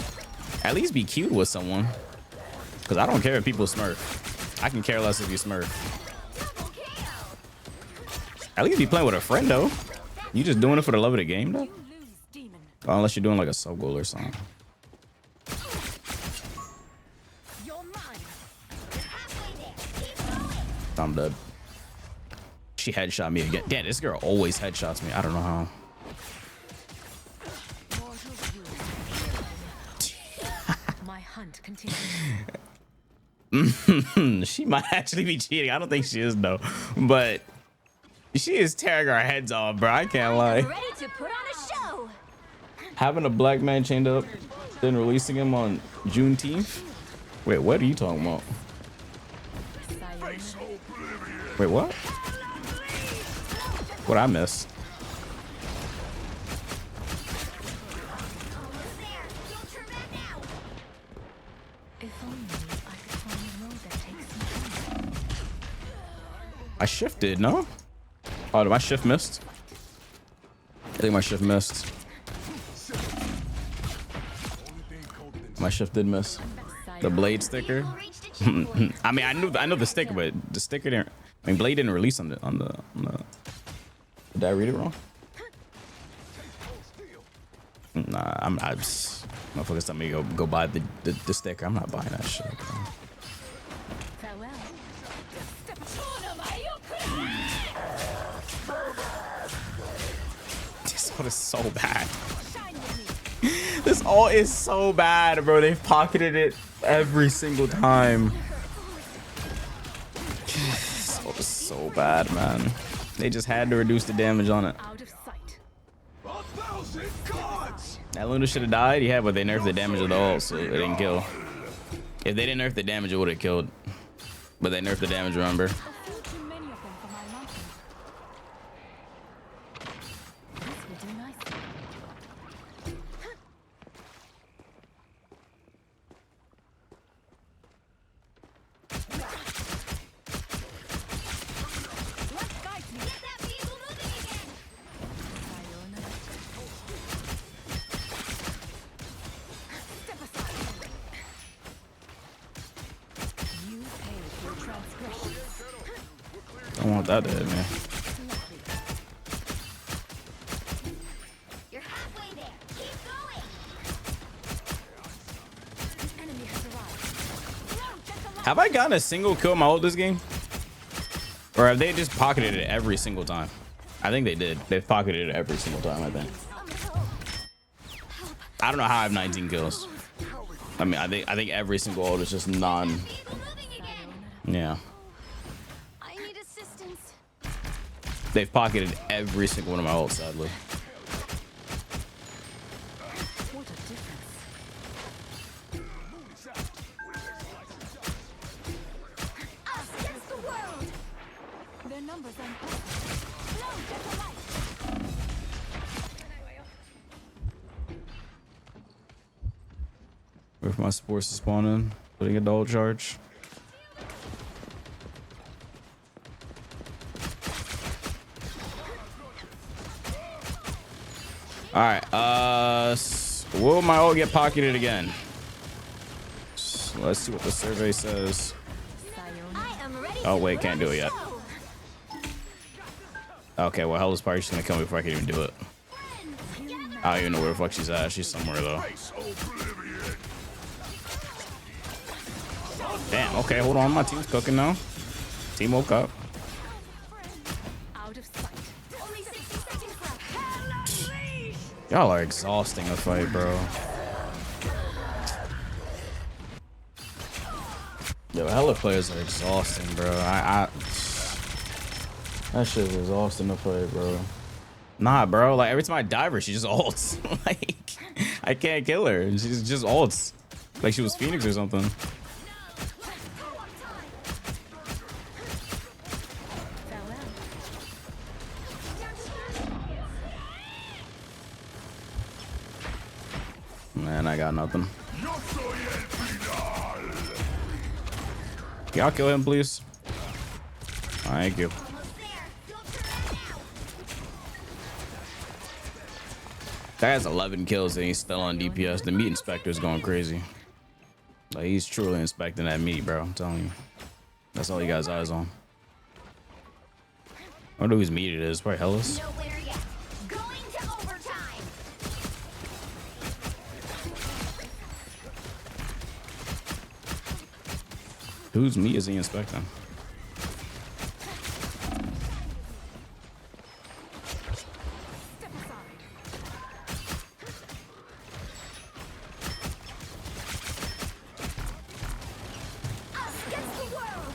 At least be queued with someone. Cause I don't care if people smurf. I can care less if you smurf. At least be playing with a friend though. You just doing it for the love of the game though? Oh, unless you're doing like a sub goal or something. I'm dead. She headshot me again. Damn, this girl always headshots me. I don't know how. My hunt continues. She might actually be cheating. I don't think she is though, but she is tearing our heads off, bro. I can't lie. Ready to put on a show. Having a black man chained up, then releasing him on Juneteenth. Wait, what are you talking about? Wait, what? What I miss? If only I could find a road that takes me home. I shifted, no? Oh, did my shift missed? I think my shift missed. My shift did miss. The blade sticker. I mean, I know the sticker, but the sticker didn't. I mean, blade didn't release on the. Did I read it wrong? Nah, I'm. Motherfuckers tell me go buy the sticker. I'm not buying that shit. Bro. Farewell. This all is so bad. This all is so bad, bro. They've pocketed it every single time. This all is so bad, man. They just had to reduce the damage on it. Out of sight. That Luna should have died. Yeah, but they nerfed the damage of the ult, so it didn't kill. If they didn't nerf the damage, it would have killed. But they nerfed the damage, remember? A few too many of them for my liking. This will do nicely. want that to hit me. You're halfway there. Keep going. Enemy has arrived. Have I gotten a single kill in my ult this game? Or have they just pocketed it every single time? I think they did. They've pocketed it every single time, I think. I don't know how I have 19 kills. I mean, I think every single ult is just non. People moving again. Yeah. I need assistance. They've pocketed every single one of my ults, sadly. What a difference. Us against the world. Their numbers are impressive. Blow, get the light. Wait for my sports to spawn in. Putting a double charge. All right. Will my ult get pocketed again? So let's see what the survey says. I am ready. Oh wait, can't do it yet. Okay, well, Hella's probably just gonna kill me before I can even do it. I don't even know where the fuck she's at. She's somewhere though. Damn. Okay, hold on. My team's cooking now. Team woke up. Out of sight. Only 60 seconds left. Y'all are exhausting the fight, bro. Yo, Hella players are exhausting, bro. That shit is exhausting to play, bro. Nah, bro. Like every time I dive her, she just ults. Like I can't kill her. She's just ults. Like she was Phoenix or something. Man, I got nothing. Y'all kill him, please. Thank you. That has 11 kills and he's still on DPS. The meat inspector's going crazy. Like he's truly inspecting that meat, bro. I'm telling you. That's all he got his eyes on. I wonder whose meat it is. Probably Hella's. Nowhere yet. Going to overtime. Whose meat is he inspecting? Step aside. Us against the world.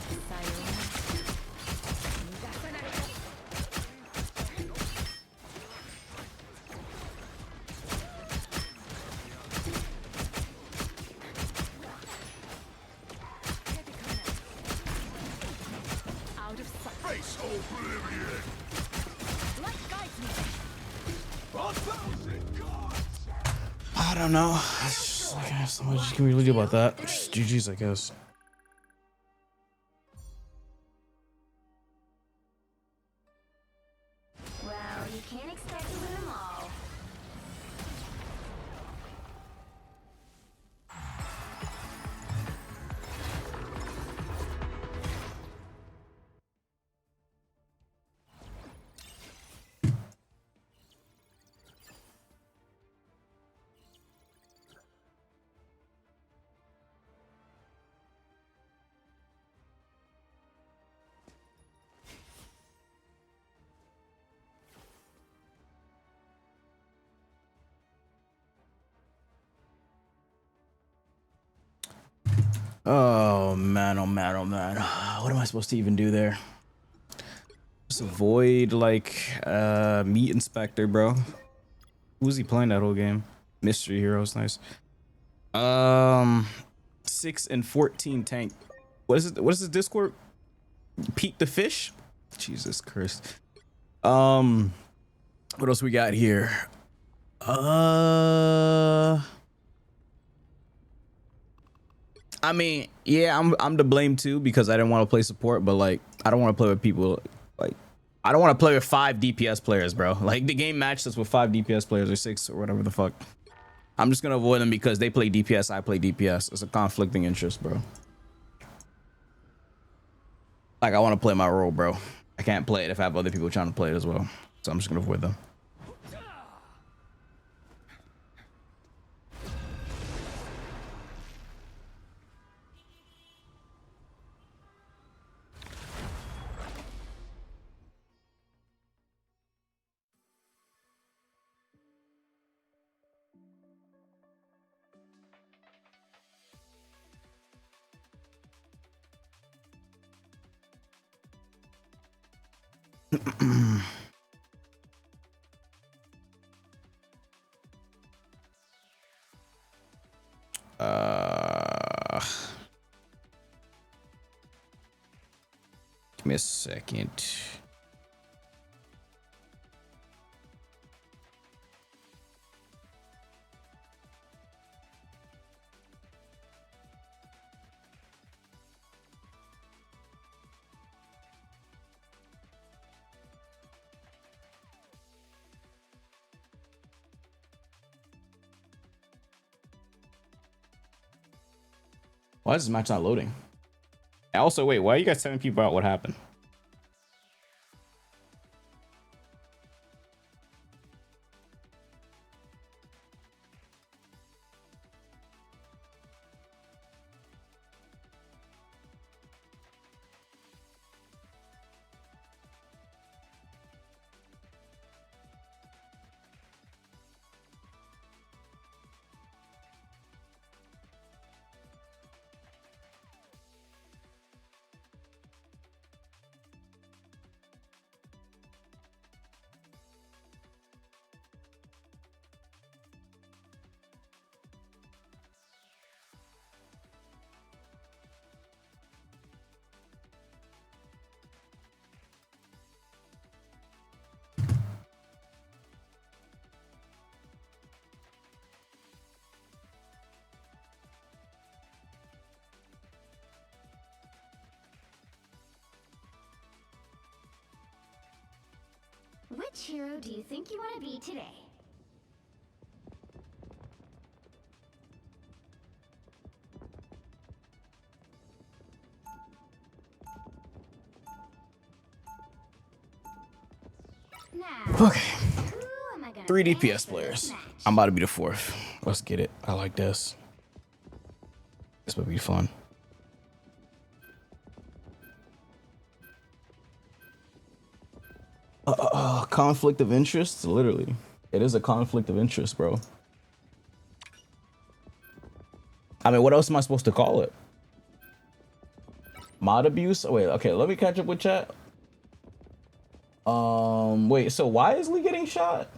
Out of sight. Face oblivion. Light guides me. I don't know. It's just like, there's so much you can really do about that. Just GG's, I guess. Well, you can't expect to win them all. Oh man, oh man, oh man. What am I supposed to even do there? Just avoid like meat inspector, bro. Who's he playing that whole game? Mystery heroes, nice. 6 and 14 tank. What is it? What is this Discord? Pete the fish? Jesus Christ. What else we got here? I mean, yeah, I'm to blame too because I didn't want to play support, but like I don't want to play with people like I don't want to play with 5 DPS players, bro. Like the game matched us with 5 DPS players or 6 or whatever the fuck. I'm just gonna avoid them because they play DPS, I play DPS. It's a conflicting interest, bro. Like I want to play my role, bro. I can't play it if I have other people trying to play it as well. So I'm just gonna avoid them. Give me a second. Why is this match not loading? Also, wait, why are you guys telling people out what happened? Which hero do you think you want to be today? Now, Okay. who am I gonna 3 pick DPS for players. this match? I'm about to be the 4th. Let's get it. I like this. This would be fun. Conflict of interest? Literally. It is a conflict of interest, bro. I mean, what else am I supposed to call it? Mod abuse? Oh, wait, okay, let me catch up with chat. Wait, so why is Lee getting shot?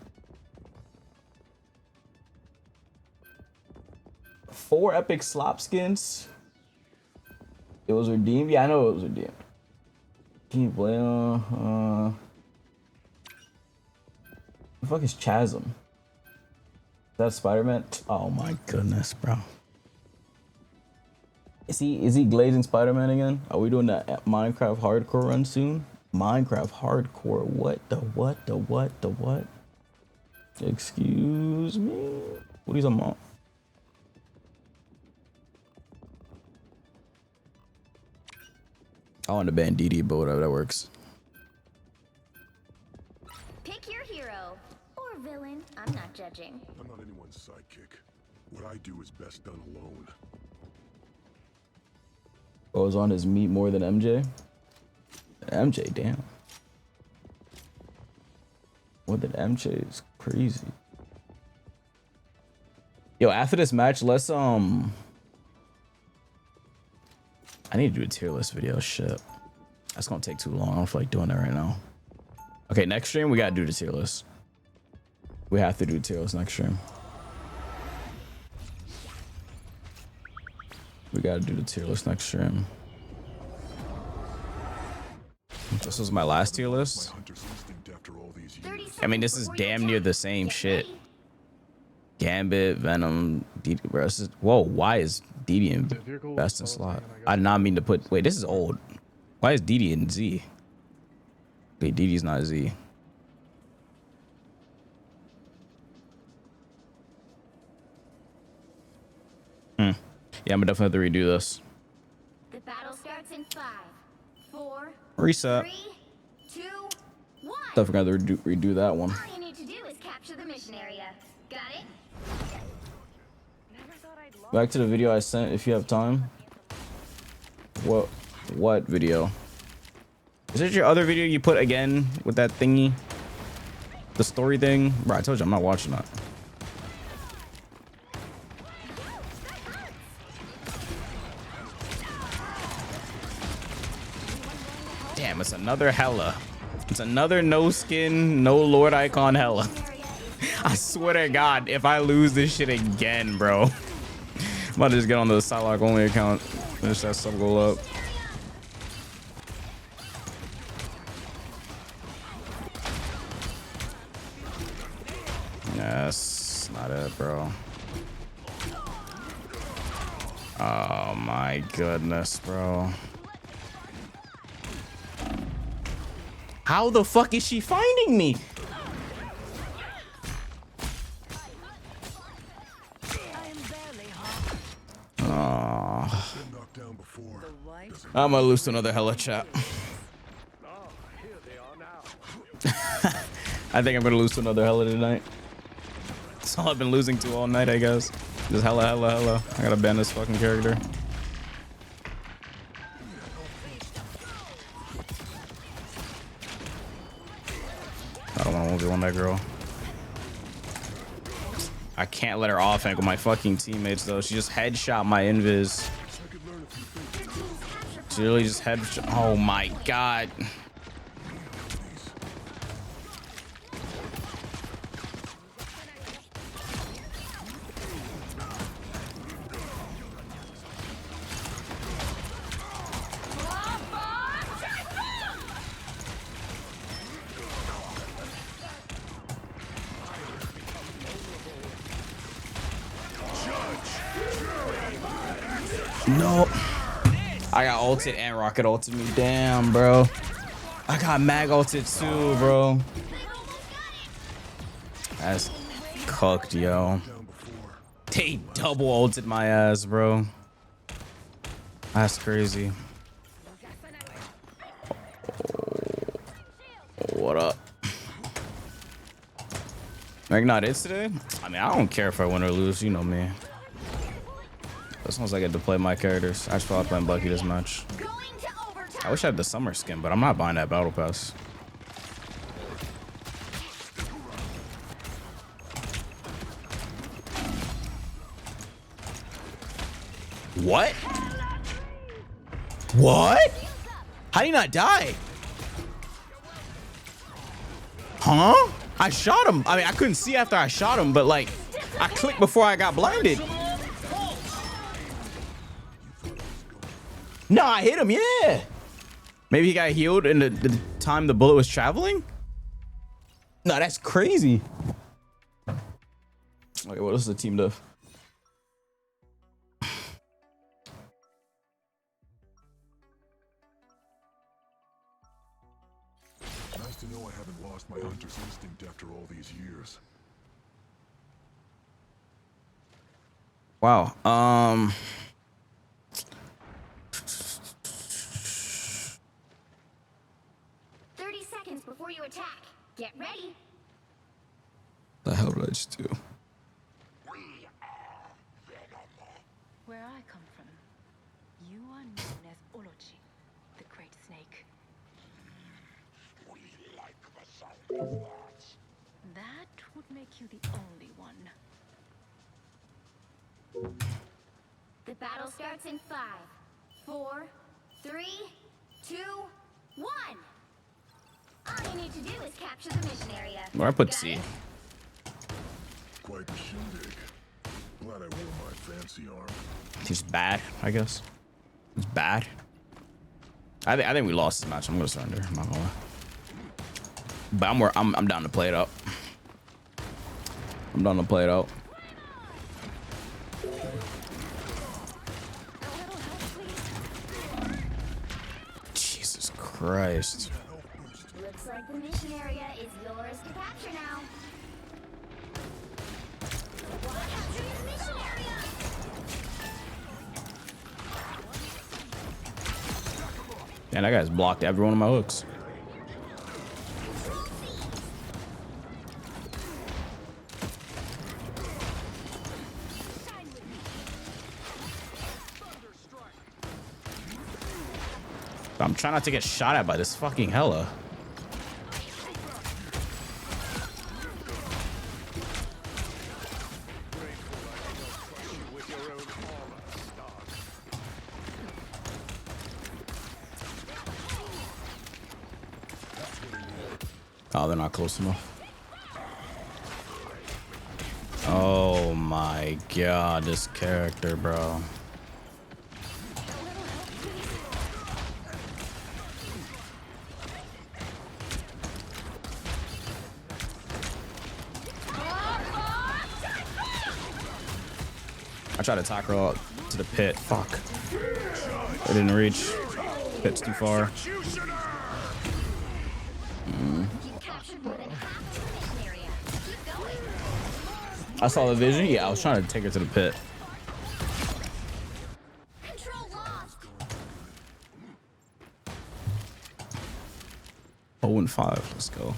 4 epic slop skins. It was redeemed. Yeah, I know it was redeemed. Can you blame? The fuck is Chasm? Is that Spider-Man? Oh my goodness, bro. Is he glazing Spider-Man again? Are we doing that Minecraft hardcore run soon? Minecraft hardcore? What the what? Excuse me? What are you talking about? I want to ban DD, but whatever, that works. Pick your hero or villain. I'm not judging. I'm not anyone's sidekick. What I do is best done alone. Goes on his meat more than MJ? MJ, damn. More than MJ is crazy. Yo, after this match, let's I need to do a tier list video. Shit, that's gonna take too long. I don't feel like doing that right now. Okay, next stream we gotta do the tier list. We have to do tier list next stream. We gotta do the tier list next stream. This was my last tier list. I mean, this is damn near the same shit. Gambit, Venom, DD, bro. This is, whoa, why is DD in best in slot? I did not mean to put, wait, this is old. Why is DD in Z? Okay, DD's not Z. Yeah, I'm gonna definitely have to redo this. The battle starts in 5, 4, Reset. 3, Definitely gotta redo that one. All you need to do is capture the mission area. Got it? Back to the video I sent if you have time. What video? Is it your other video you put again with that thingy? The story thing? Bro, I told you I'm not watching that. Damn, it's another Hella. It's another no skin, no Lord Icon Hella. I swear to God, if I lose this shit again, bro. I'm about to just get on the Psylocke only account. Finish that sub goal up. Yes, not it, bro. Oh my goodness, bro. How the fuck is she finding me? Oh. I'm gonna lose to another Hella chat. I think I'm gonna lose to another Hella tonight. That's all I've been losing to all night, I guess. Just Hella. I gotta ban this fucking character. I don't want to 1v1 that girl. I can't let her off with my fucking teammates though. She just headshot my invis. She really just headshot. Oh my god. No. I got ulted and rocket ulted me. Damn, bro. I got mag ulted too, bro. That's cooked, yo. They double ulted my ass, bro. That's crazy. Oh, what up? Like, not it today? I mean, I don't care if I win or lose. You know me. As long as I get to play my characters. I just feel like playing Bucky this much. I wish I had the summer skin, but I'm not buying that battle pass. What? What? How do you not die? Huh? I shot him. I mean, I couldn't see after I shot him, but like, I clicked before I got blinded. No, I hit him, yeah. Maybe he got healed in the time the bullet was traveling? No, that's crazy. Okay, what else is the team diff? Nice to know I haven't lost my hunter's instinct after all these years. Wow. 30 seconds before you attack. Get ready. The hell did I just do? Where I come from, you are known as Olochi, the great snake. That would make you the only one. The battle starts in 5, 4, 3, 2, 1. All you need to do is capture the mission area. Where I put Got C. it? Quite the shindig. Glad I wore my fancy armor. He's bad, I guess. It's bad. I think we lost this match. I'm gonna surrender. I'm not gonna lie. But I'm down to play it out. I'm down to play it out. Jesus Christ. Looks like the mission area is yours to capture now. Capture the mission area. Man, that guy's blocked every one of my hooks. Trophy I'm trying not to get shot at by this fucking hella. Oh, they're not close enough. Oh my god, this character, bro. I tried to tackle her out to the pit. Fuck. I didn't reach. Pit's too far. I saw the vision. Yeah, I was trying to take her to the pit. Control lost. 0-5. Let's go.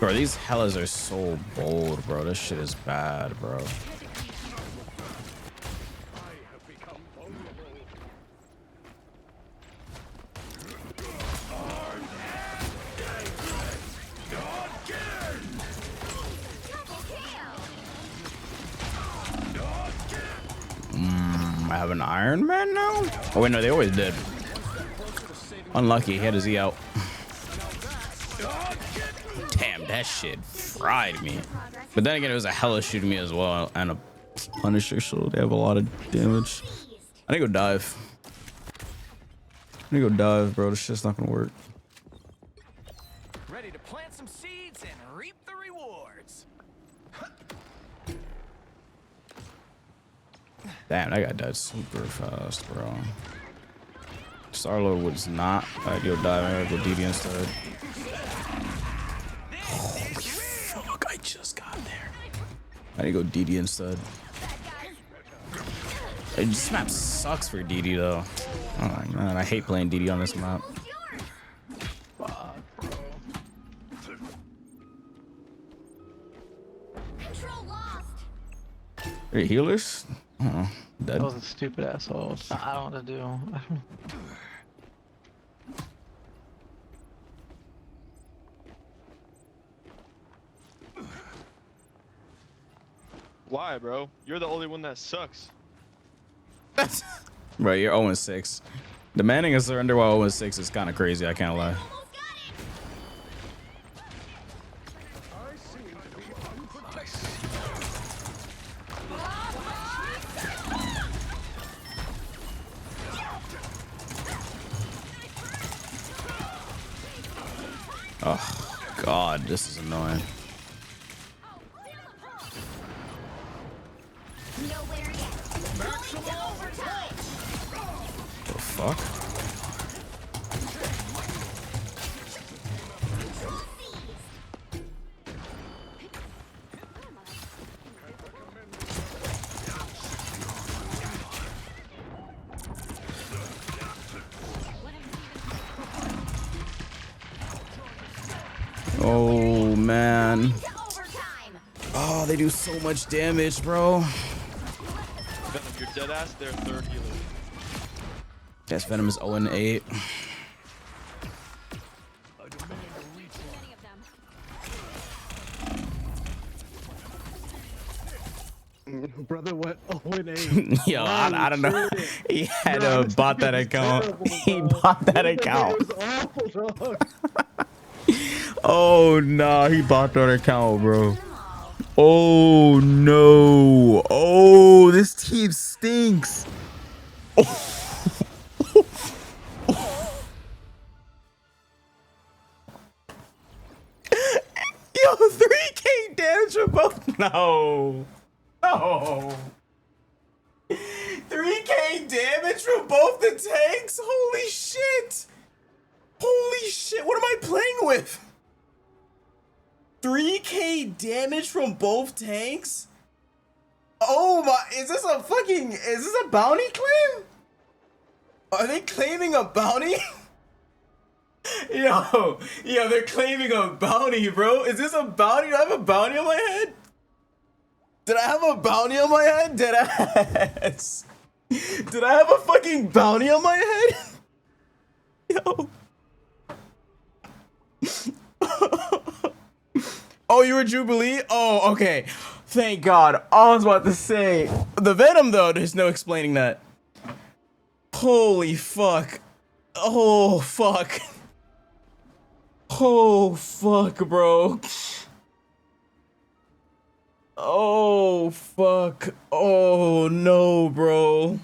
Bro, these hellas are so bold, bro. This shit is bad, bro. I have an Iron Man now? Oh wait, no, they always did. Unlucky, he had his E out. Damn, that shit fried me. But then again, it was a hella shooting me as well, and a Punisher, so they have a lot of damage. I need to go dive. I need to go dive, bro. This shit's not gonna work. Ready to plant some seeds and reap the rewards. Damn, that guy died super fast, bro. Starlord was not ideal diving. I gotta go DD instead. Holy fuck, I just got there. I need to go DD instead. This map sucks for DD though. Oh man, I hate playing DD on this map. Control lost. Hey, healers? Oh, dead. That was a stupid asshole. I don't want to do. Why, bro? You're the only one that sucks. Bro, you're 0-6. Demanding a surrender while 0-6 is kind of crazy, I can't lie. Oh, God, this is annoying. The fuck? Oh man. Oh, they do so much damage, bro. Venom, you're dead ass. They're third healer. Yes, Venom is 0-8. Brother, what? 0-8. Yo, I don't know. He had bought that account. Terrible, He bought that account. It was awful, dog. Oh no, he bought that account, bro. Oh no. Oh, this team stinks. Yo, 3K damage for both. No. No. 3K damage from both the tanks? Holy shit. Holy shit. What am I playing with? 3K damage from both tanks? Oh my, is this a bounty claim? Are they claiming a bounty? Yo, they're claiming a bounty, bro. Is this a bounty? Do I have a bounty on my head? Did I have a bounty on my head? Did I have a fucking bounty on my head? Yo. Oh, you were Jubilee? Oh, okay. Thank God. I was about to say the Venom though. There's no explaining that. Holy fuck. Oh fuck. Oh fuck, bro. Oh fuck. Oh no, bro.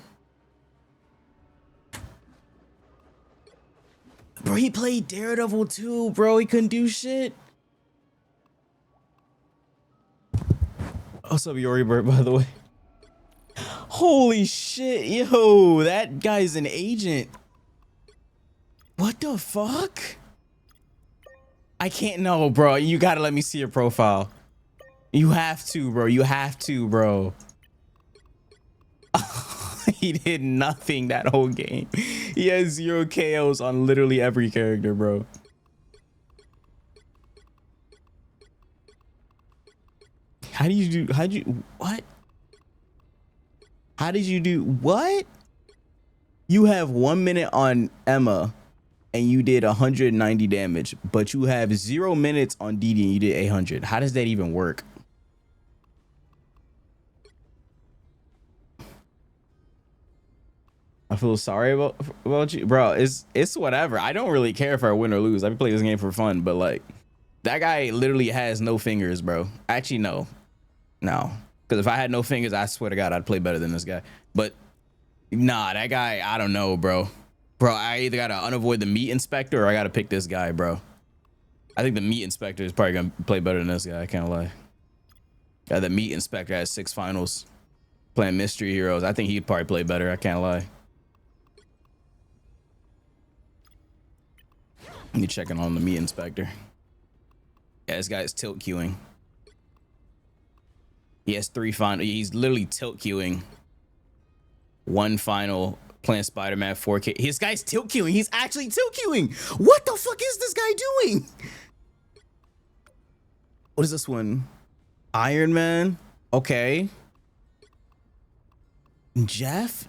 Bro, he played Daredevil too, bro. He couldn't do shit. What's up, Yori Bird, by the way? Holy shit, yo, that guy's an agent. What the fuck? I can't know, bro. You gotta let me see your profile. You have to, bro. You have to, bro. He did nothing that whole game. He has 0 KOs on literally every character, bro. How did you do? What? How did you do? What? You have 1 minute on Emma and you did 190 damage, but you have 0 minutes on DD and you did 800. How does that even work? I feel sorry about you, bro. It's whatever. I don't really care if I win or lose. I play this game for fun, but like that guy literally has no fingers, bro. Actually, no, because if I had no fingers, I swear to God, I'd play better than this guy. But nah, that guy, I don't know, bro. I either gotta unavoid the meat inspector or I gotta pick this guy, bro. I think the meat inspector is probably gonna play better than this guy. I can't lie. Yeah, the meat inspector has 6 finals playing mystery heroes. I think he'd probably play better. I can't lie. You checking on the meat inspector. Yeah, this guy's tilt queuing. He has 3 final. He's literally tilt queuing. 1 final playing Spider-Man 4K. This guy's tilt queuing. He's actually tilt queuing. What the fuck is this guy doing? What is this one? Iron Man. Okay. Jeff?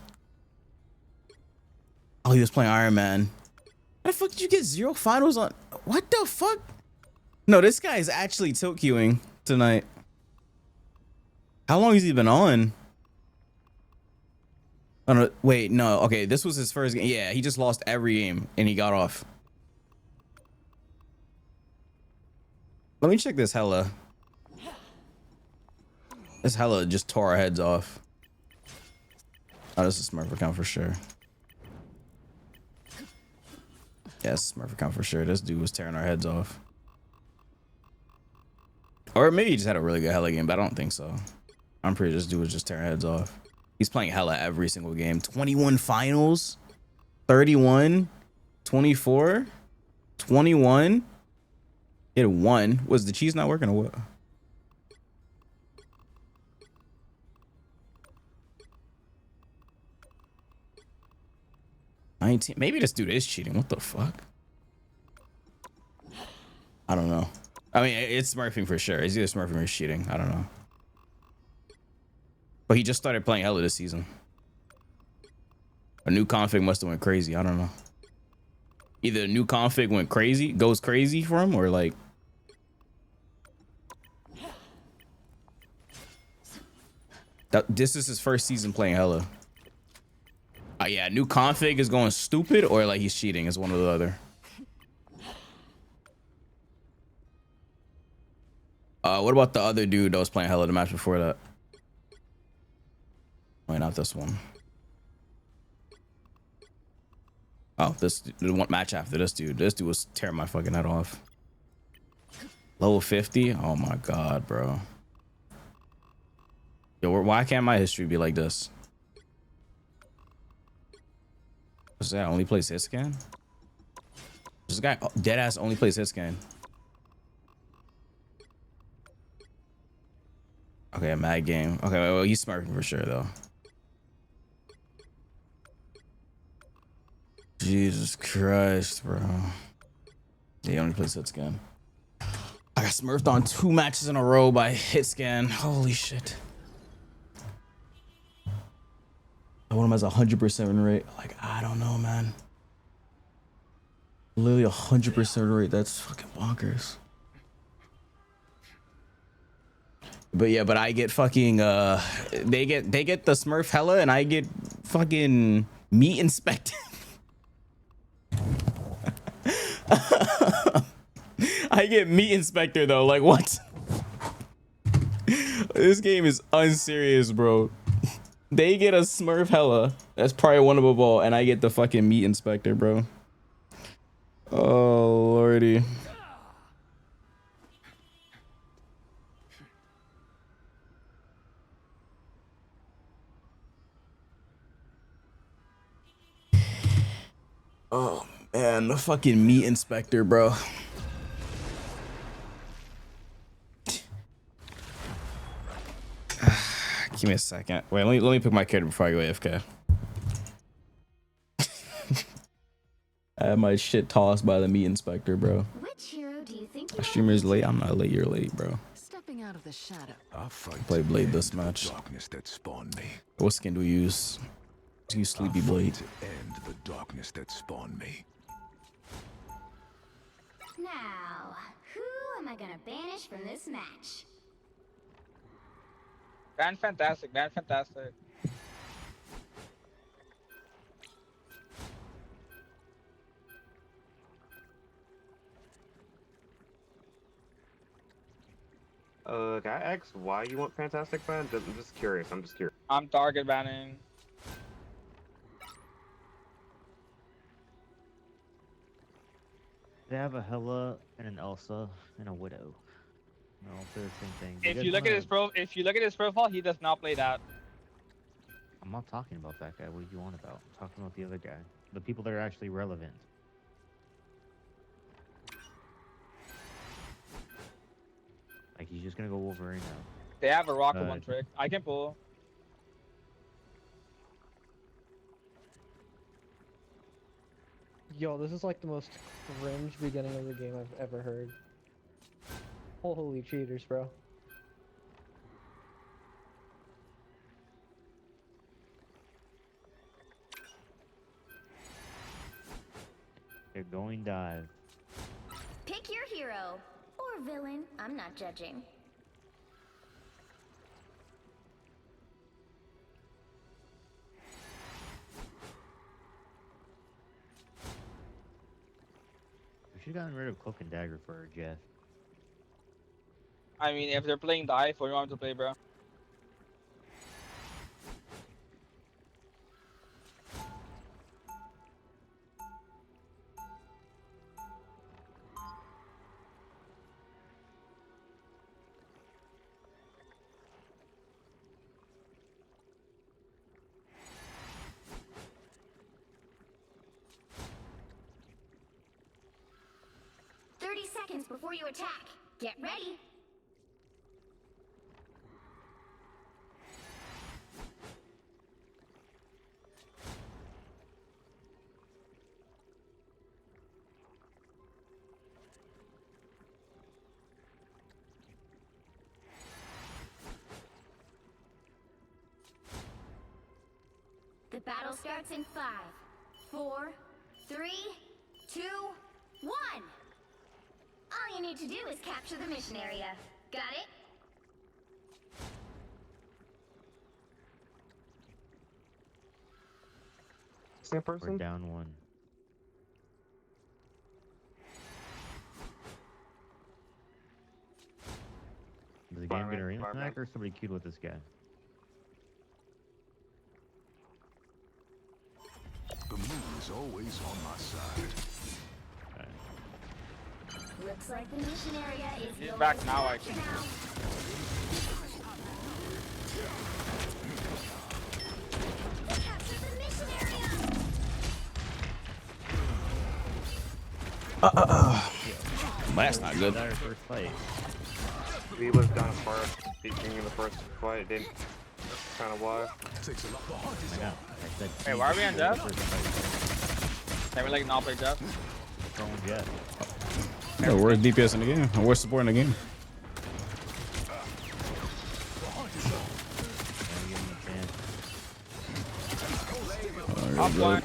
Oh, he was playing Iron Man. How the fuck did you get 0 finals on? What the fuck? No, this guy is actually tilt queuing tonight. How long has he been on? Oh, no, wait, no. Okay, this was his first game. Yeah, he just lost every game and he got off. Let me check this Hella. This Hella just tore our heads off. Oh, this is Smurf account for sure. Yes, Smurf account for sure. This dude was tearing our heads off. Or maybe he just had a really good Hella game, but I don't think so. I'm pretty sure this dude was just tearing heads off. He's playing Hella every single game. 21 finals, 31, 24, 21. Hit a 1. Was the cheese not working or what? 19. Maybe this dude is cheating. What the fuck? I don't know. I mean, it's smurfing for sure. It's either smurfing or cheating. I don't know. But he just started playing Hella this season. A new config must have went crazy. I don't know. Either a new config went crazy, goes crazy for him, or like... This is his first season playing Hella. Yeah, new config is going stupid, or like he's cheating. Is one or the other. What about the other dude that was playing Hella the match before that? Wait, not this one. Oh, the one match after this dude. This dude was tearing my fucking head off. Level 50? Oh my god, bro. Yo, why can't my history be like this? What's that? Only plays hit scan? This guy deadass only plays hit scan. Okay, a mad game. Okay, well, he's smurfing for sure though. Jesus Christ, bro. They only plays hit scan. I got smurfed on 2 matches in a row by hit scan. Holy shit. One of them has 100% win rate. Like, I don't know, man. Literally 100% rate. That's fucking bonkers. But yeah, but I get fucking they get the smurf hella and I get fucking meat inspected. I get meat inspector though. Like what? This game is unserious, bro. They get a smurf hella. That's probably one of them all, and I get the fucking meat inspector, bro. Oh lordy. Oh man, the fucking meat inspector, bro. Give me a second. Wait, let me pick my character before I go AFK. I had my shit tossed by the meat inspector, bro. Which hero do you think My streamer's late. I'm not late. You're late, bro. Stepping out of the shadow. I'll fight Play to Blade end this the match. darkness that spawned me. What skin do we use? Let's use Sleepy I'll Blade. fight to end the darkness that spawned me. Now, who am I gonna banish from this match? Ban fantastic, ban fantastic. Can I ask why you want fantastic ban? I'm just curious. I'm target banning. They have a Hela and an Elsa and a Widow. No, they're the same thing. If you look at his profile, he does not play that. I'm not talking about that guy. What are you on about? I'm talking about the other guy. The people that are actually relevant. Like, he's just gonna go over right now. They have a rocket one trick. I can pull. Yo, this is like the most cringe beginning of the game I've ever heard. Holy cheaters, bro. They're going dive. Pick your hero or villain. I'm not judging. We should have gotten rid of Cloak and Dagger for Jeff. I mean, if they're playing dive, what do you want them to play, bro? Before you attack, get ready. The battle starts in 5, 4, 3, 2, 1. All you need to do is capture the mission area. Got it? Same person? We're down 1. Is the game gonna arena smack or somebody queued with this guy? The moon is always on my side. Looks like the mission area is He's back now, I think. Capture the mission area. That's not good. First fight. He was down first, speaking in the first fight. Didn't kind of why. Hey, why are we on Jeff? Can we like not play Jeff? Throwing Jeff. The worst DPS in the game. The worst support in the game. Up one.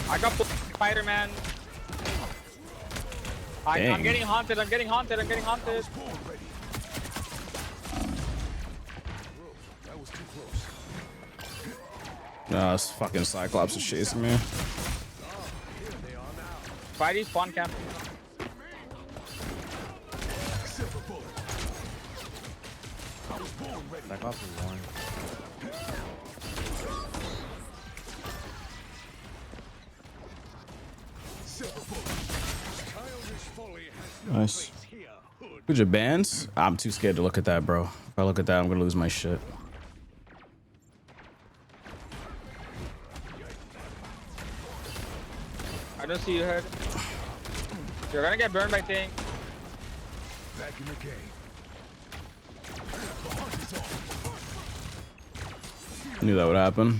I got Spider-Man. I'm getting haunted. I'm getting haunted. I'm getting haunted. Nah, this fucking Cyclops is chasing me. Spidey spawn camp. Cyclops is one. Nice. Who's your bands? I'm too scared to look at that, bro. If I look at that, I'm gonna lose my shit. I don't see you, Head. You're gonna get burned by Ting. Back in the game. Knew that would happen.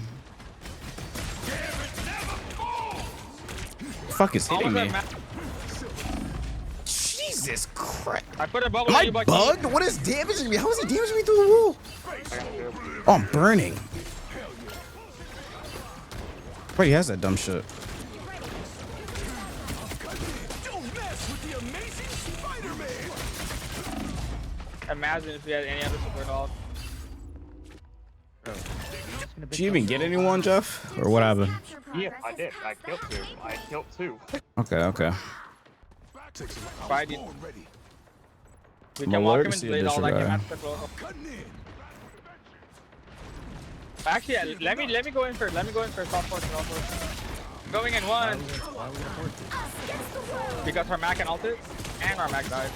Fuck is hitting me? Jesus Christ. I put a bubble Am on I you, bugged? What is damaging me? How is he damaging me through the wall? Oh, I'm burning. Wait, he has that dumb shit. Don't mess with the amazing Spider-Man. Imagine if we had any other super dog. Did you even get anyone, Jeff? Or what happened? Yeah, I did. I killed two. I killed two. Okay, okay. Spidey. We I'm can walk alert him to and see play a all that game disregard. after close. Actually, let me go in first. Let me go in first. Off force, off force. Going in one. Because our Mac can ult it, and our Mac died.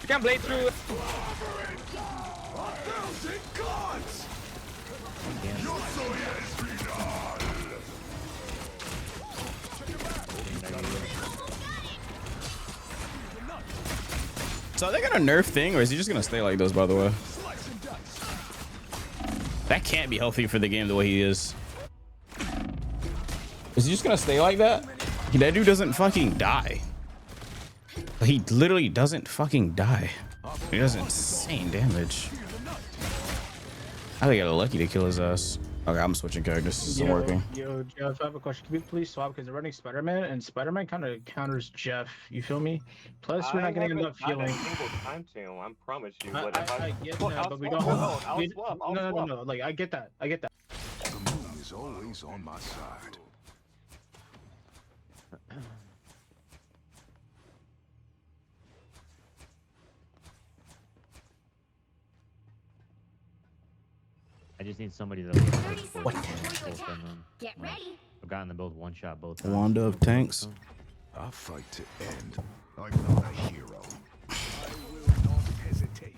You can blade through. So are they gonna nerf thing, or is he just gonna stay like this, by the way? That can't be healthy for the game the way he is. Is he just gonna stay like that? That dude doesn't fucking die. He literally doesn't fucking die. He does insane damage. I think I got lucky to kill his ass. Okay, I'm switching characters. This isn't working. Yo, Jeff, I have a question. Can we please swap? Because they're running Spider-Man, and Spider-Man kind of counters Jeff. You feel me? Plus, we're not getting enough healing. Time channel, I promise you. But I get that, but we don't. No. Like, I get that. I get that. The moon is always on my side. I just need somebody to what? Get ready. I've gotten them both one shot both times. Wanda of tanks. I'll fight to end. I'm not a hero. I will not hesitate.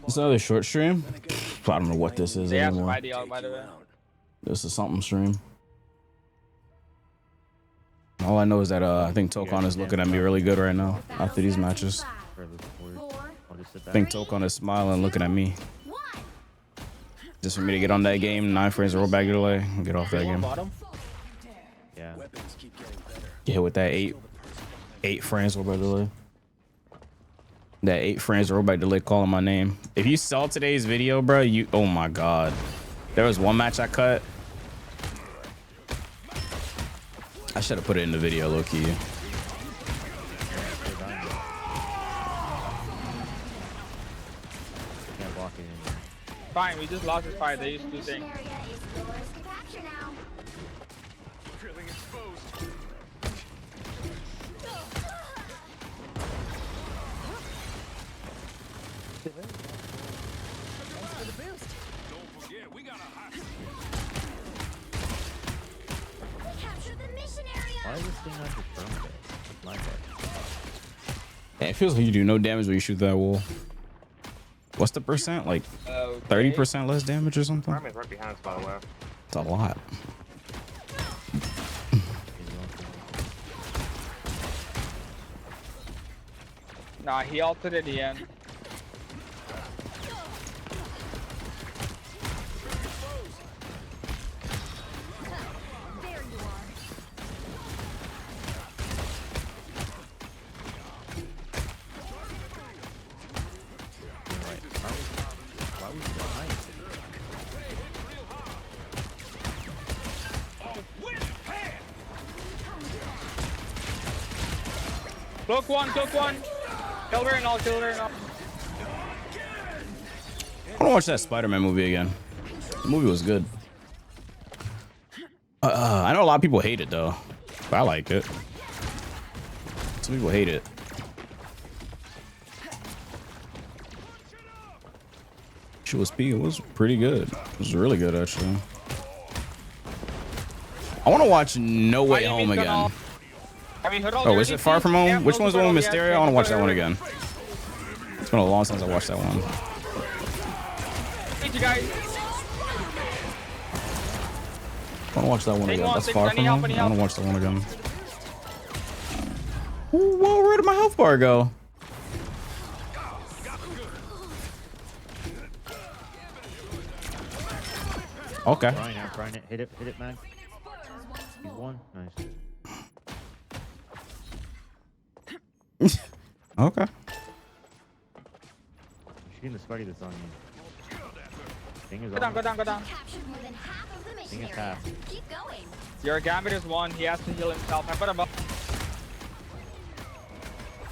It's another short stream. I don't know what this is They have anymore. Spidey out, by the way. This is something stream. All I know is that I think Tokon is looking at me really good right now after these matches. I think Tokon is smiling, looking at me. Just for me to get on that game, 9 frames rollback delay, and get off that game. Yeah. Yeah, with that 8 frames rollback delay. That 8 frames rollback delay calling my name. If you saw today's video, bro, oh my god. There was one match I cut. I should have put it in the video, low key. Fine, we just lost this fight. They used to think. Feeling exposed. Don't forget, we got a hot. Capture the mission area. Why is this thing not confirmed? That's my question. Yeah, it feels like you do no damage when you shoot that wall. What's the percent? Like 30% less damage or something? Armin's right behind us, by the way. It's a lot. Nah, he ulted at the end. Cloak one. Kill her and all. I want to watch that Spider-Man movie again. The movie was good. I know a lot of people hate it though, but I like it. Some people hate it. She was peak. It was pretty good. It was really good actually. I want to watch No Way Home again. Oh, is it Far From Home? Which one's the one with Mysterio? I want to watch that one again. It's been a long time since I watched that one. Thank you guys. I want to watch that one again. That's Far From Home. I want to watch that one again. Whoa, where did my health bar go? Okay. Brian it. Hit it, man. He's one. Nice. Okay. Shooting the Spidey that's on you. Thing is Go down. Thing is half. Keep going. Your Gambit is one. He has to heal himself. I put him up.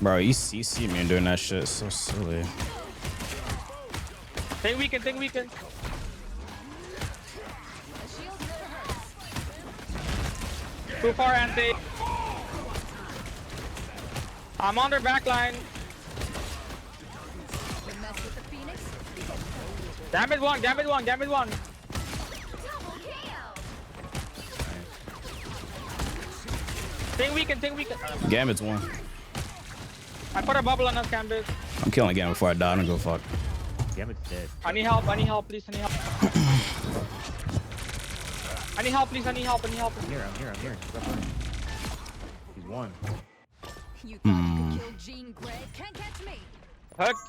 Bro, you see me doing that shit. It's so silly. Take weekend. Too far, anti. I'm on their back line. Damage one. Take weekend. Gambit's one. I put a bubble on us, Gambit. I'm killing Gambit before I die. I don't go fuck. Gambit's dead. I need help, please. I need help. I'm here. He's one.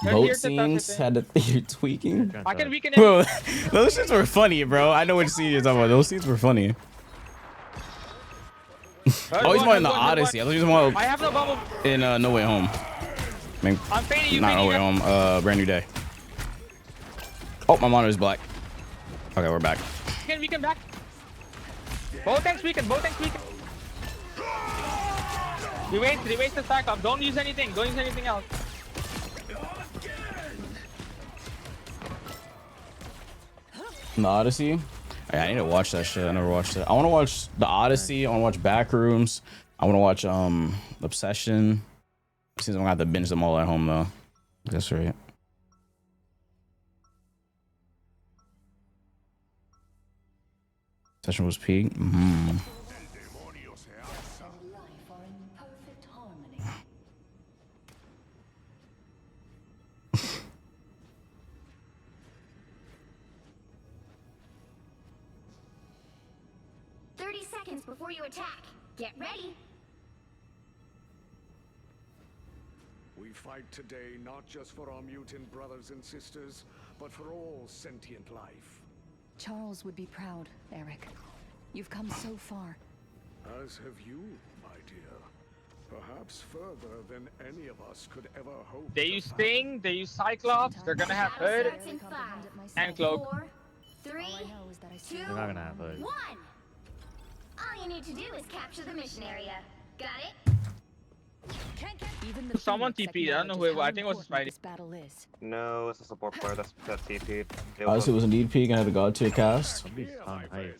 Boat scenes had the theater tweaking. I can weaken Bro, him. those scenes were funny, bro. I know which scene you're talking about. Those scenes were funny. Oh, he's more in the Odyssey. I thought he was more I have no bubble. in No Way Home. I mean, I'm fading you. not No Way Home. Brand New Day. Oh, my monitor's black. Okay, we're back. We can back. Both tanks weaken. They waste the stack up. Don't use anything else. In the Odyssey? Yeah, I need to watch that shit. I never watched it. I want to watch the Odyssey. I want to watch Backrooms. I want to watch Obsession. Seems I'm gonna have to binge them all at home though. That's right. Obsession was peak. Mm-hmm. 30 seconds before you attack. Get ready. We fight today not just for our mutant brothers and sisters, but for all sentient life. Charles would be proud, Eric. You've come so far. As have you, my dear. Perhaps further than any of us could ever hope. They use Sting, they use Cyclops, they're gonna have Hood and Cloak. 4, 3, 2, They're not gonna have Hood. 1. All you need to do is capture the mission area. Got it? Someone TP. I don't know who. I think it was Spidey. No, it's a support player that's TP. Odyssey was indeed peak and had a god tier cast.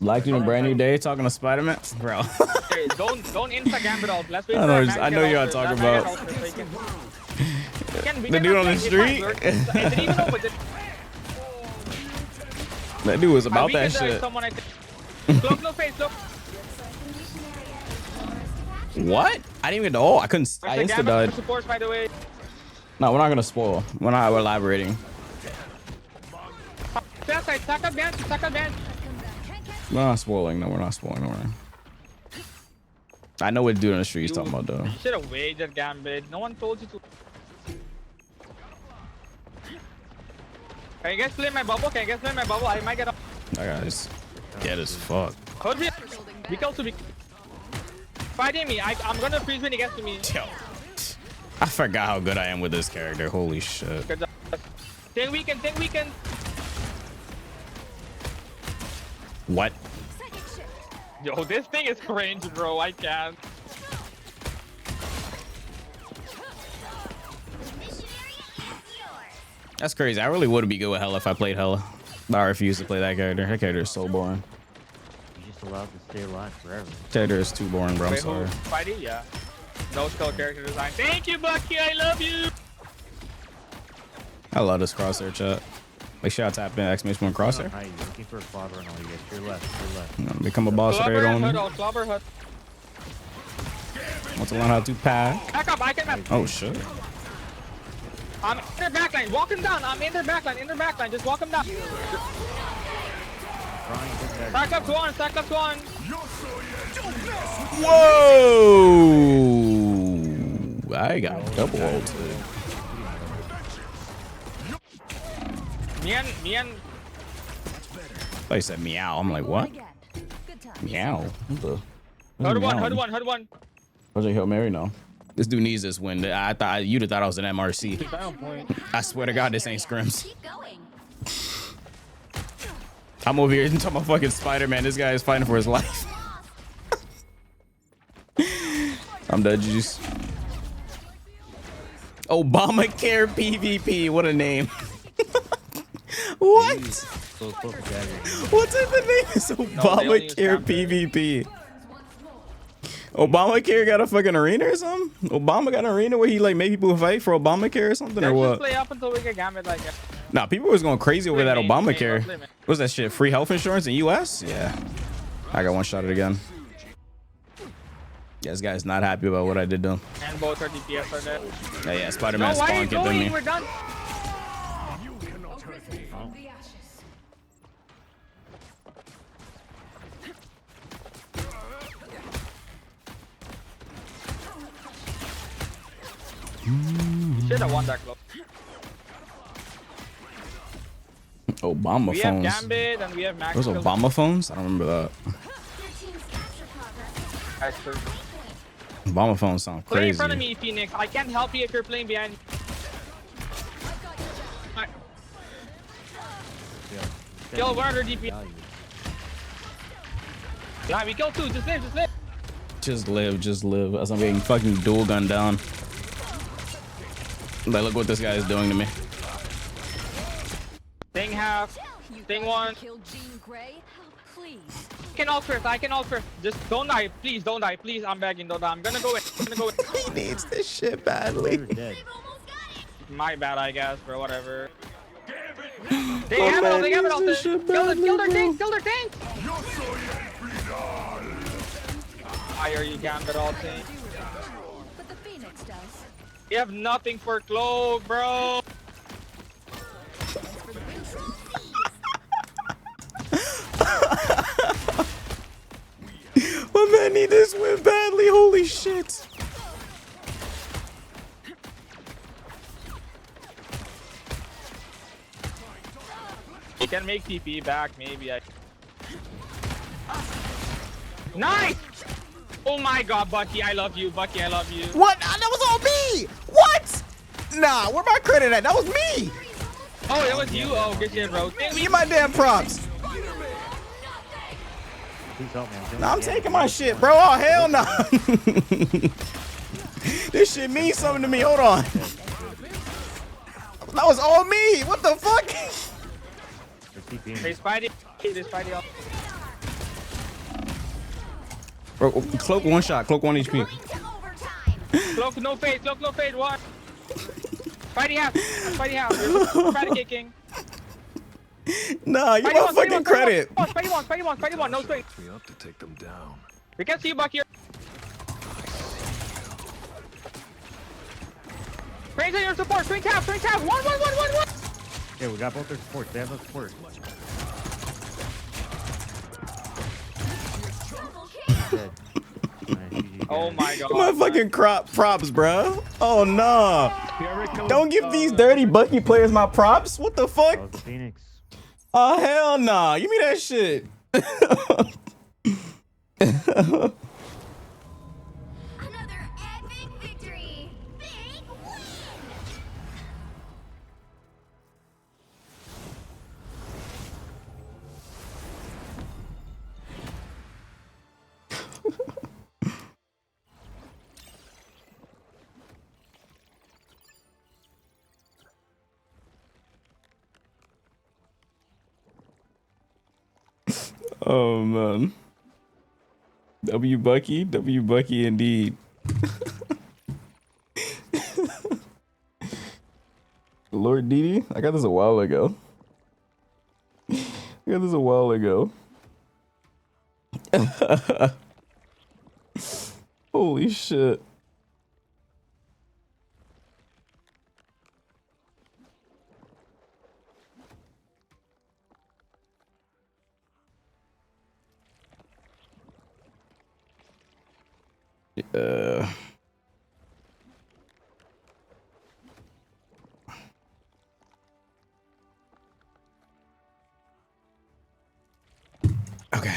Like doing Brand New Day talking to Spider-Man, bro. Hey, don't insta Gambit out. Let's wait for I know you're not talking about the dude on the street. That dude was about that shit. Look, no face, look. What? I didn't even know. I couldn't. I insta died. Supports, by the way. No, we're not gonna spoil. We're not elaborating. We're not spoiling. No, we're not spoiling. No, I know what dude on the street he's talking about though. You should have waited, Gambit. No one told you to. Can you guys play my bubble? I might get up. That guy's dead as fuck. Be close to me. Fighting me. I'm gonna freeze when he gets to me. Yo, I forgot how good I am with this character. Holy shit. Good job. Take weekend. What? Yo, this thing is cringe, bro. I can't. That's crazy. I really would be good with Hella if I played Hella. But I refuse to play that character. That character is so boring. You're just allowed to stay alive forever. Character is too boring, bro. I'm Wait, sorry. Spidey? Yeah. No skill character design. Thank you, Bucky. I love you. I love this crosshair chat. Make sure I tap in exclamation point crosshair. Hi, you're looking for a clobber and all you get. To your left, to your left. Become a boss Clobber right on hood, me. oh, clobber hood. Want to learn how to pass. Back up, I can map. Oh shit. I'm in their backline. Walk him down. I'm in their backline. In their backline. Just walk him down. Stack up to one. Stack up to one. Whoa! I got double ulted. Me and. I said meow. I'm like, what? Meow. What the? HUD one. Project Hail Mary, no. This dude needs this win. I thought you'd have thought I was an MRC. I swear to God, this ain't scrims. I'm over here talking about fucking Spider-Man. This guy is fighting for his life. I'm dead, juice. Obamacare PvP. What a name. What? What's in the name? It's Obamacare PvP. Obamacare got a fucking arena or something? Obama got an arena where he like made people fight for Obamacare or something, or Let's what? just play up until we get Gambit like that. Nah, people was going crazy over that Obamacare. Play, man. What's that shit? Free health insurance in US? Yeah. I got one shot at it again. Yeah, this guy's not happy about what I did to him. And both our DPS are dead. Yeah, Spider-Man No, why are spawn you kicked me. going? We're done. You should have won that close. Obama We phones. have Gambit and we have Max. Those Obama phones? I don't remember that. Obama phones sound Play in front of crazy. me, Phoenix. I can't help you if you're playing behind. Kill one other DP. Yeah, we kill two. Just live, just live. Just live. As I'm getting fucking dual gun down. Like, look what this guy is doing to me. Thing half. Thing one. I can ult first. I can ult first. Just don't die. Please don't die. Please, I'm begging. Don't die. I'm gonna go in. He needs this shit badly. My bad, I guess, bro. Whatever. They have it all. They have it all. Kill their tank. Kill their tank. Why are you Gambit all tank? But the Phoenix does. You have nothing for cloak, bro. My man need this win badly. Holy shit. You can make TP back, maybe. Nice! Oh my god, Bucky, I love you. Bucky, I love you. What? That was all me. What? Nah, where my credit at? That was me. Oh, it was you. Oh, good shit, bro. Give me my damn props. Nah, I'm taking my shit, bro. Oh, hell no. This shit means something to me. Hold on. That was all me. What the fuck? Hey, Spidey. Hey, Spidey. Bro, cloak one shot. Cloak 1 HP. Cloak no fade. Cloak no fade. What? Spidey half. Spidey half. You're Spidey kicking. Nah, you my fucking credit. Spidey one. No swing. We have to take them down. We can see you, Bucky. Sprays on your support. Swing tap. One. Yeah, we got both their supports. They have no support. Oh my god. My fucking props, bro. Oh no. Don't give these dirty Bucky players my props. What the fuck? Phoenix. Oh hell no. Give me that shit. Another epic victory. Big win. Oh man. W Bucky indeed. Lord Didi, I got this a while ago. Holy shit. Okay.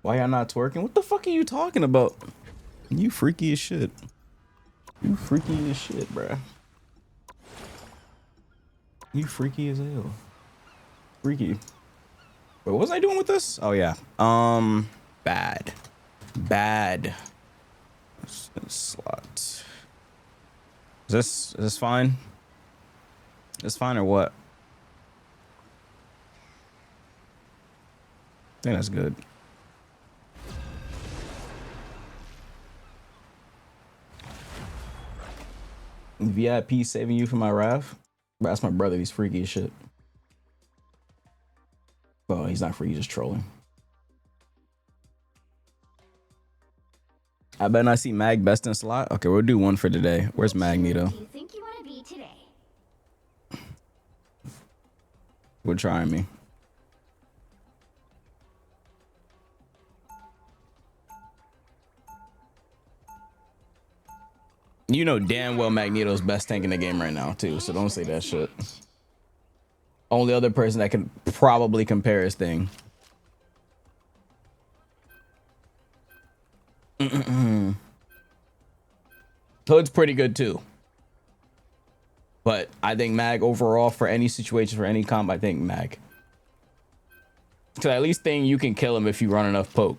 Why y'all not twerking? What the fuck are you talking about? You freaky as shit. You freaky as shit, bruh. You freaky as hell. Freaky. Wait, what was I doing with this? Oh yeah. Bad. Slot. Is this fine? Is this fine or what? I think that's good. VIP saving you from my wrath? Bro, that's my brother. He's freaky as shit. Well, he's not freaky, he's just trolling. I bet not see Mag best in slot. Okay, we'll do one for today. Where's Magneto? Do you think you want to be today? We're trying me. You know damn well Magneto's best tank in the game right now too, so don't say that shit. Only other person that can probably compare his thing. Hood's pretty good too. But I think Mag overall for any situation, for any comp, I think Mag. Cause at least thing you can kill him if you run enough poke.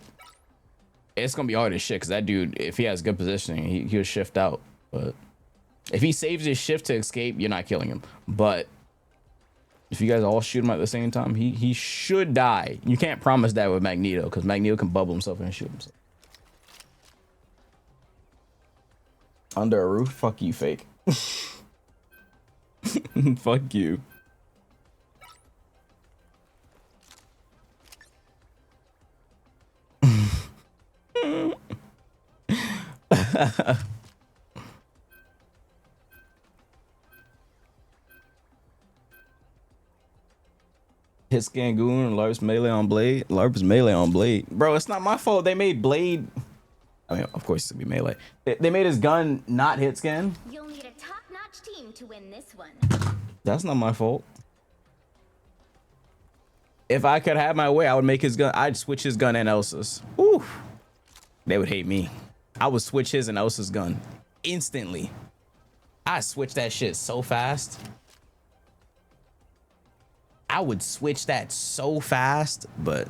It's gonna be hard as shit because that dude, if he has good positioning, he'll shift out. But if he saves his shift to escape, you're not killing him. But if you guys all shoot him at the same time, he should die. You can't promise that with Magneto because Magneto can bubble himself and shoot himself. Under a roof? Fuck you, fake. Fuck you. Hit Scangoon and LARP's melee on Blade. LARP's melee on Blade. Bro, it's not my fault. They made Blade. I mean, of course it's gonna be melee. They made his gun not hit scan. You'll need a top-notch team to win this one. That's not my fault. If I could have my way, I would make his gun. I'd switch his gun and Elsa's. Ooh. They would hate me. I would switch his and Elsa's gun instantly. I switch that shit so fast. I would switch that so fast, but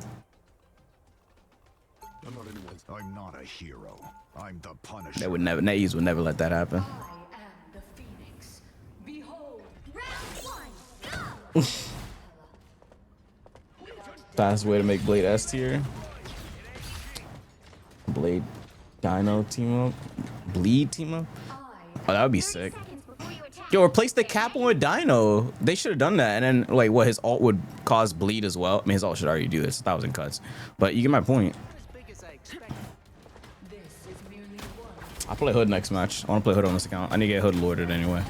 I'm not a hero. I'm the Punisher. they would never. Nays would never let that happen. Fast way to make Blade S tier. Blade Dino team up. Bleed team up. Oh, that would be sick. Yo, replace the Cap with Dino. They should have done that. And then, like, what, his ult would cause bleed as well. I mean, his ult should already do this. 1,000 cuts. But you get my point. I'll play Hood next match. I want to play Hood on this account. I need to get Hood Lorded anyway.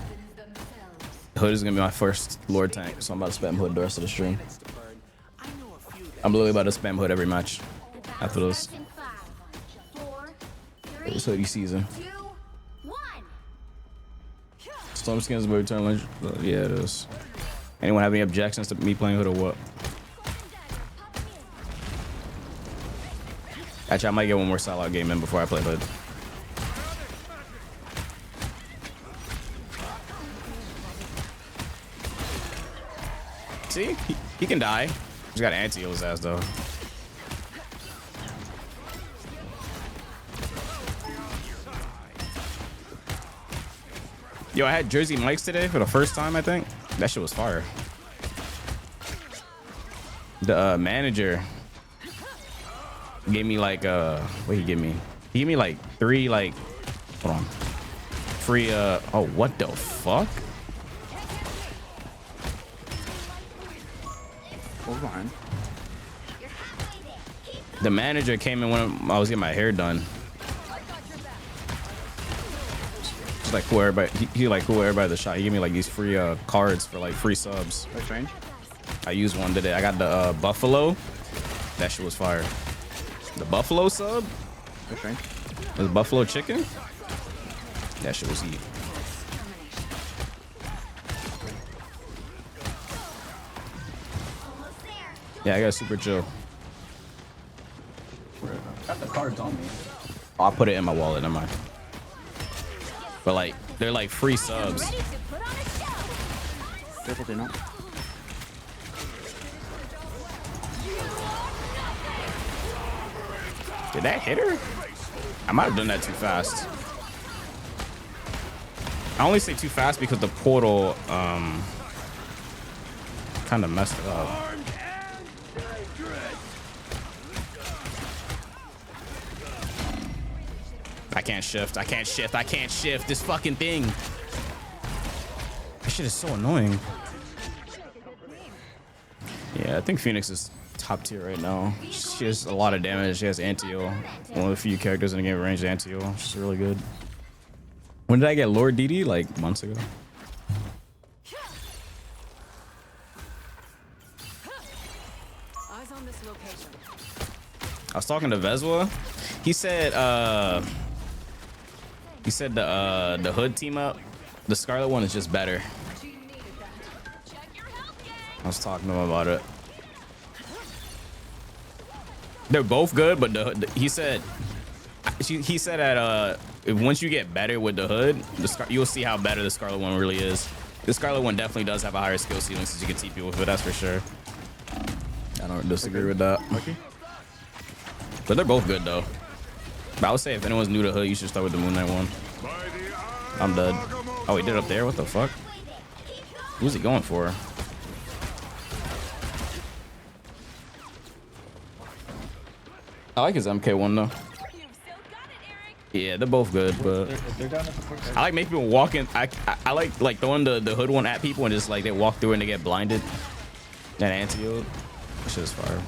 Hood is going to be my first Lord tank. So I'm about to spam Hood the rest of the stream. I'm literally about to spam Hood every match after this. It's Hoodie season. Storm skins will return lunch. Yeah, it is. Anyone have any objections to me playing Hood or what? Actually, I might get one more solo game in before I play Hood. See? He can die. He's got an anti-heal his ass though. Yo, I had Jersey Mike's today for the first time, I think. That shit was fire. The manager gave me like what he give me? He gave me like 3 like hold on. Free oh what the fuck? Hold on. The manager came in when I was getting my hair done. Just like cool everybody. He like cool everybody at the shop. He gave me like these free cards for like free subs. That's strange. I used one today. I got the buffalo. That shit was fire. The buffalo sub. That's strange. The buffalo chicken. That shit was heat. Yeah, I got super chill. Got the cards on me. I'll put it in my wallet. Never mind. But like, they're like free subs. Careful, they know. Did that hit her? I might have done that too fast. I only say too fast because the portal kind of messed it up. I can't shift. I can't shift. I can't shift this fucking thing. This shit is so annoying. Yeah, I think Phoenix is top tier right now. She has a lot of damage. She has anti-heal. One of the few characters in the game with ranged anti-heal. She's really good. When did I get Lord DD? Like months ago. Eyes on this location. I was talking to Vezwa. He said the hood team up. The Scarlet one is just better. I was talking to him about it. They're both good, but he said that if once you get better with the hood, you'll see how better the Scarlet one really is. The Scarlet one definitely does have a higher skill ceiling since you can TP with it, that's for sure. I don't disagree with that. Okay. But they're both good though. But I would say if anyone's new to hood, you should start with the Moon Knight one. I'm dead. Oh, he did up there? What the fuck? Who's he going for? I like his MK1 though. Yeah, they're both good, but I like making people walk in. I like throwing the hood one at people and just like they walk through and they get blinded. That anti-heal. That shit is fire.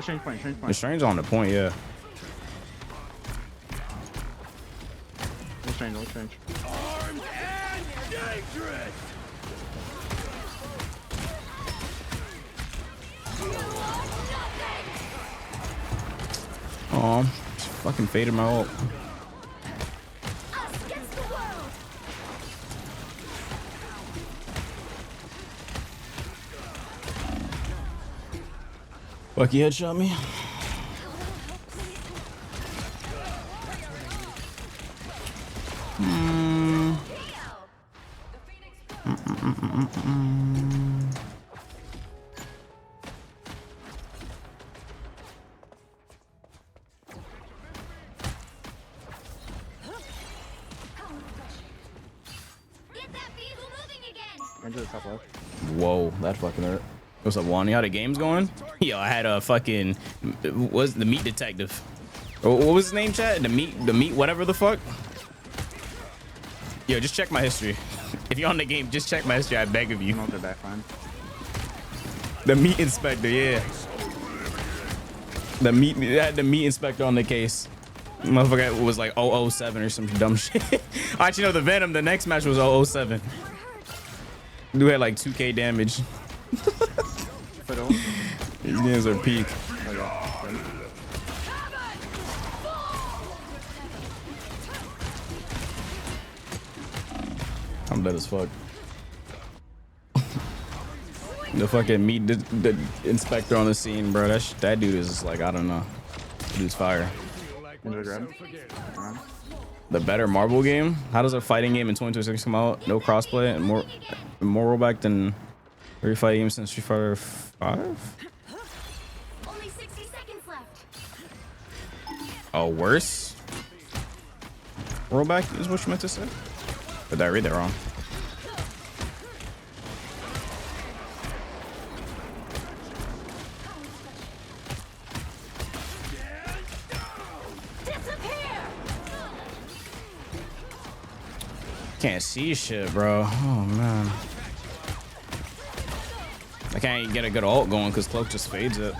Change point, change point. The strange on the point, yeah. No change, no change. Armed and dangerous. Aw, fucking faded my ult. Bucky headshot me. Whoa, that fucking hurt. What's up, Wani? How the game's going? Yo, I had a fucking was the meat detective. What was his name, chat? The meat, whatever the fuck. Yo, just check my history. If you're on the game, just check my history. I beg of you. The meat inspector, yeah. The meat inspector on the case. Motherfucker was like 007 or some dumb shit. Actually, no, the Venom. The next match was 007. Dude had like 2k damage. These games are peak. I'm dead as fuck. The fucking meat the inspector on the scene, bro. That dude is just like, I don't know. Dude's fire. The better Marvel game? How does a fighting game in 2026 come out? No crossplay and more rollback than every fighting game since Street Fighter 5? Only 60 Oh, worse? Rollback is what you meant to say? Or did I read that wrong? Can't see shit, bro. Oh, man. I can't even get a good ult going because Cloak just fades it.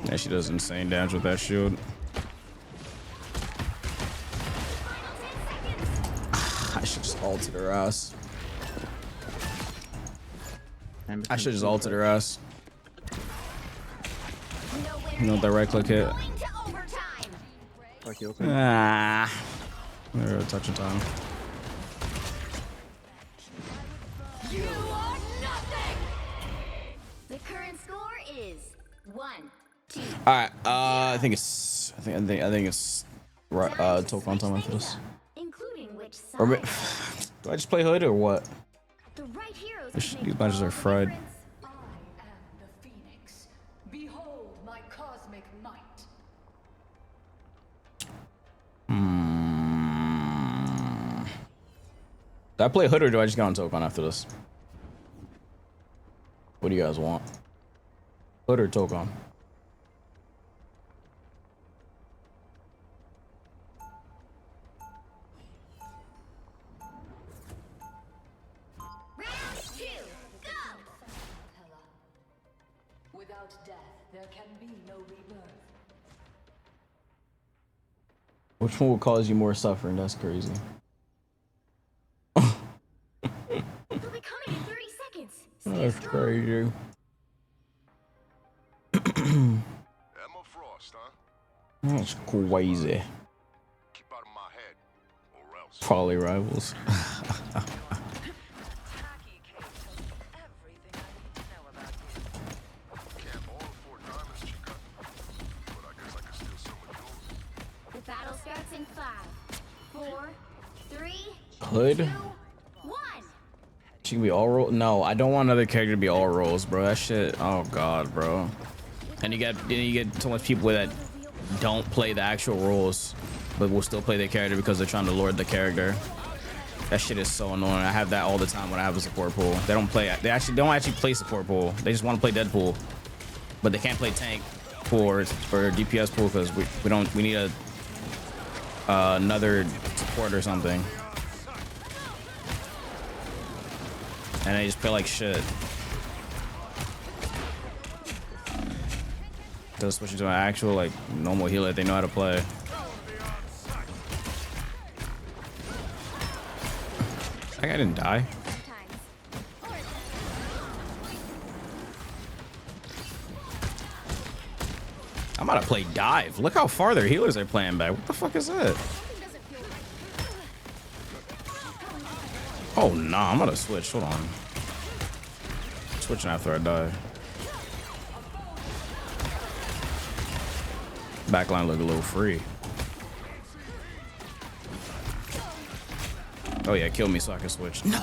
Yeah, she does insane damage with that shield. I should just ulted her ass. I should just ulted her ass. You know what that right click hit? Ah. They're touching time. You are nothing. The current score is 1-2. All right. I think it's right. Tokon time for this. Including which side. Or do I just play Hood or what? The right heroes These matches are fried. I am the Phoenix. Behold my cosmic might. Do I play Hood or do I just go on Tokon after this? What do you guys want? Hood or Tokon? Round 2, go! Without death, there can be no rebirth. Which one will cause you more suffering? That's crazy. They'll be coming in 30 seconds. That's crazy. Emma Frost, huh? That's crazy. Keep out of my head, or else. Probably rivals. The battle starts in 5, 4, 3, Hood? 2, 1. She can be all roll. No, I don't want another character to be all rolls, bro. That shit. Oh god, bro. And you get so much people that don't play the actual roles, but will still play their character because they're trying to lord the character. That shit is so annoying. I have that all the time when I have a support pool. They don't don't actually play support pool. They just want to play Deadpool, but they can't play tank pool or DPS pool because we need a another support or something. And they just play like shit. They'll switch into an actual like normal healer they know how to play. That guy didn't die. I'm about to play dive. Look how far their healers are playing back. What the fuck is that? Oh nah, I'm gonna switch. Hold on. Switching after I die. Backline look a little free. Oh yeah, kill me so I can switch. No!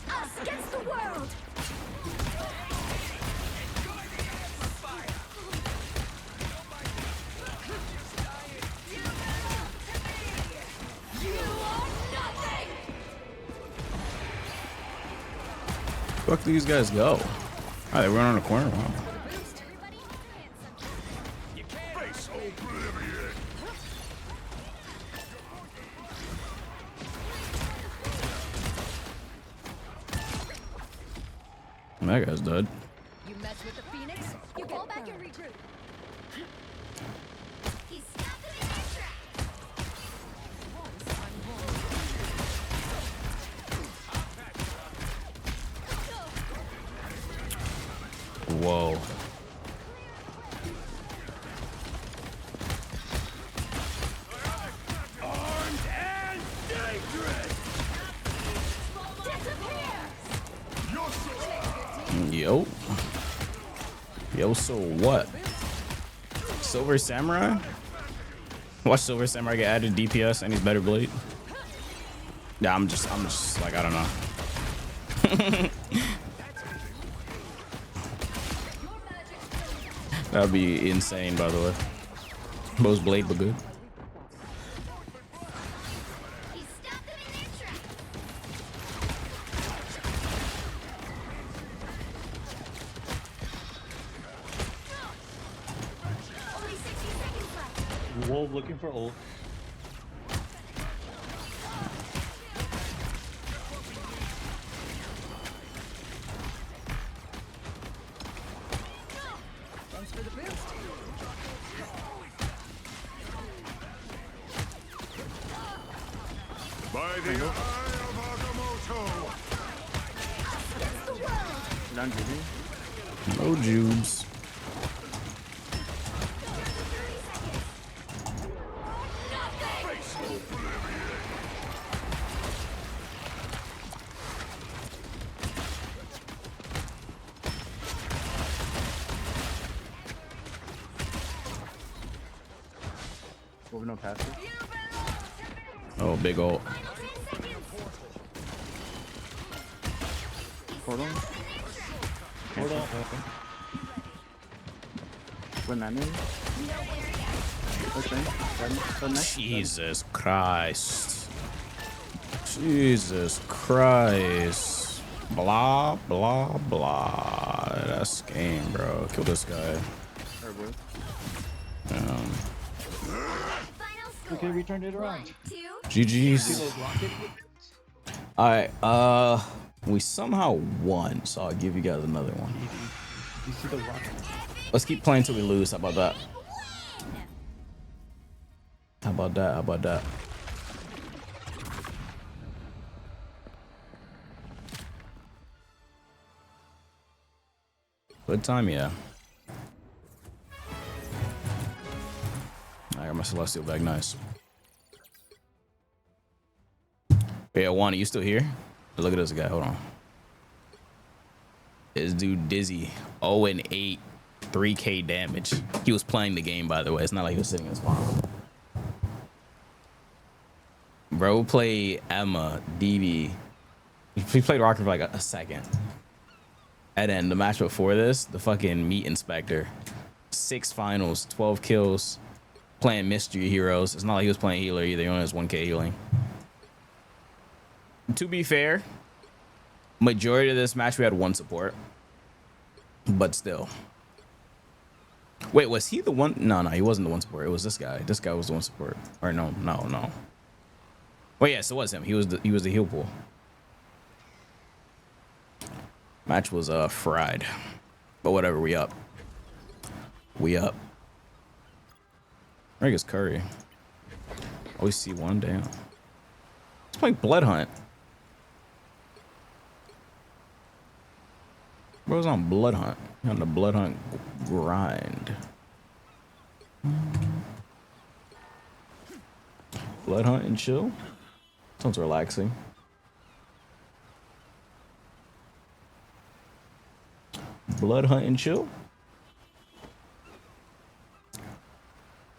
Us against the world. You are nothing. Fuck these guys go. Oh, they went on a corner. Wow. That guy's dead. You mess with the Phoenix, you fall back and regroup. He's stopped them in their tracks. Whoa. Armed and dangerous. Disappear. Yo. Yo, so what? Silver Samurai? Watch Silver Samurai get added DPS and he's better blade. Yeah, I'm just like, I don't know. That'd be insane, by the way. Bro's blade but good. Wolf looking for ult. Thanks for the boost. By the eye of Agamotto. None to No jubes. Wolf no passive. Oh, big ult. Hold on. Hold on. When that is? Okay. Jesus Christ. Jesus Christ. Blah, blah, blah. That's game, bro. Kill this guy. Okay, we turned it around. GG's. Alright, we somehow won, so I'll give you guys another one. You see the rocket? Let's keep playing till we lose. How about that? How about that? How about that? Good time, yeah. I got my Celestial back, nice. Yeah, Juan, are you still here? Look at this guy, hold on. This dude Dizzy, 0-8, 3k damage. He was playing the game, by the way. It's not like he was sitting in his farm. Bro played Emma, DB. He played Rocket for like a second. And then the match before this, the fucking meat inspector. 6 finals, 12 kills, playing mystery heroes. It's not like he was playing healer either. He only has 1k healing. To be fair, majority of this match we had 1 support. But still. Wait, was he the one? No, he wasn't the 1 support. It was this guy. This guy was the 1 support. Or no. Well, yes, it was him. He was the heal pool. Match was fried. But whatever, we up. We up. I think it's Curry. Always see one, damn. He's playing Blood Hunt. Bro's on Blood Hunt. On the Blood Hunt grind. Blood Hunt and chill. Sounds relaxing. Blood Hunt and chill.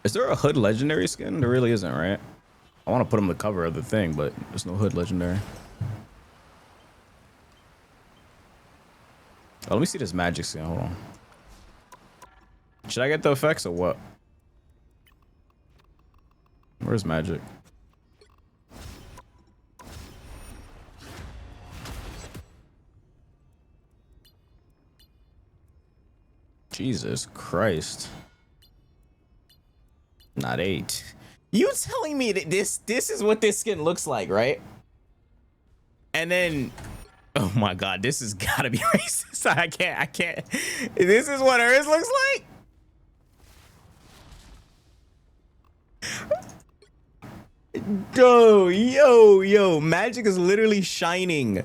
Is there a Hood legendary skin? There really isn't, right? I want to put him the cover of the thing, but there's no Hood legendary. Oh, let me see this magic skin. Hold on. Should I get the effects or what? Where's magic? Jesus Christ. Not 8. You telling me that this is what this skin looks like, right? And then, oh my God, this has gotta be racist. I can't. This is what hers looks like? Yo, magic is literally shining.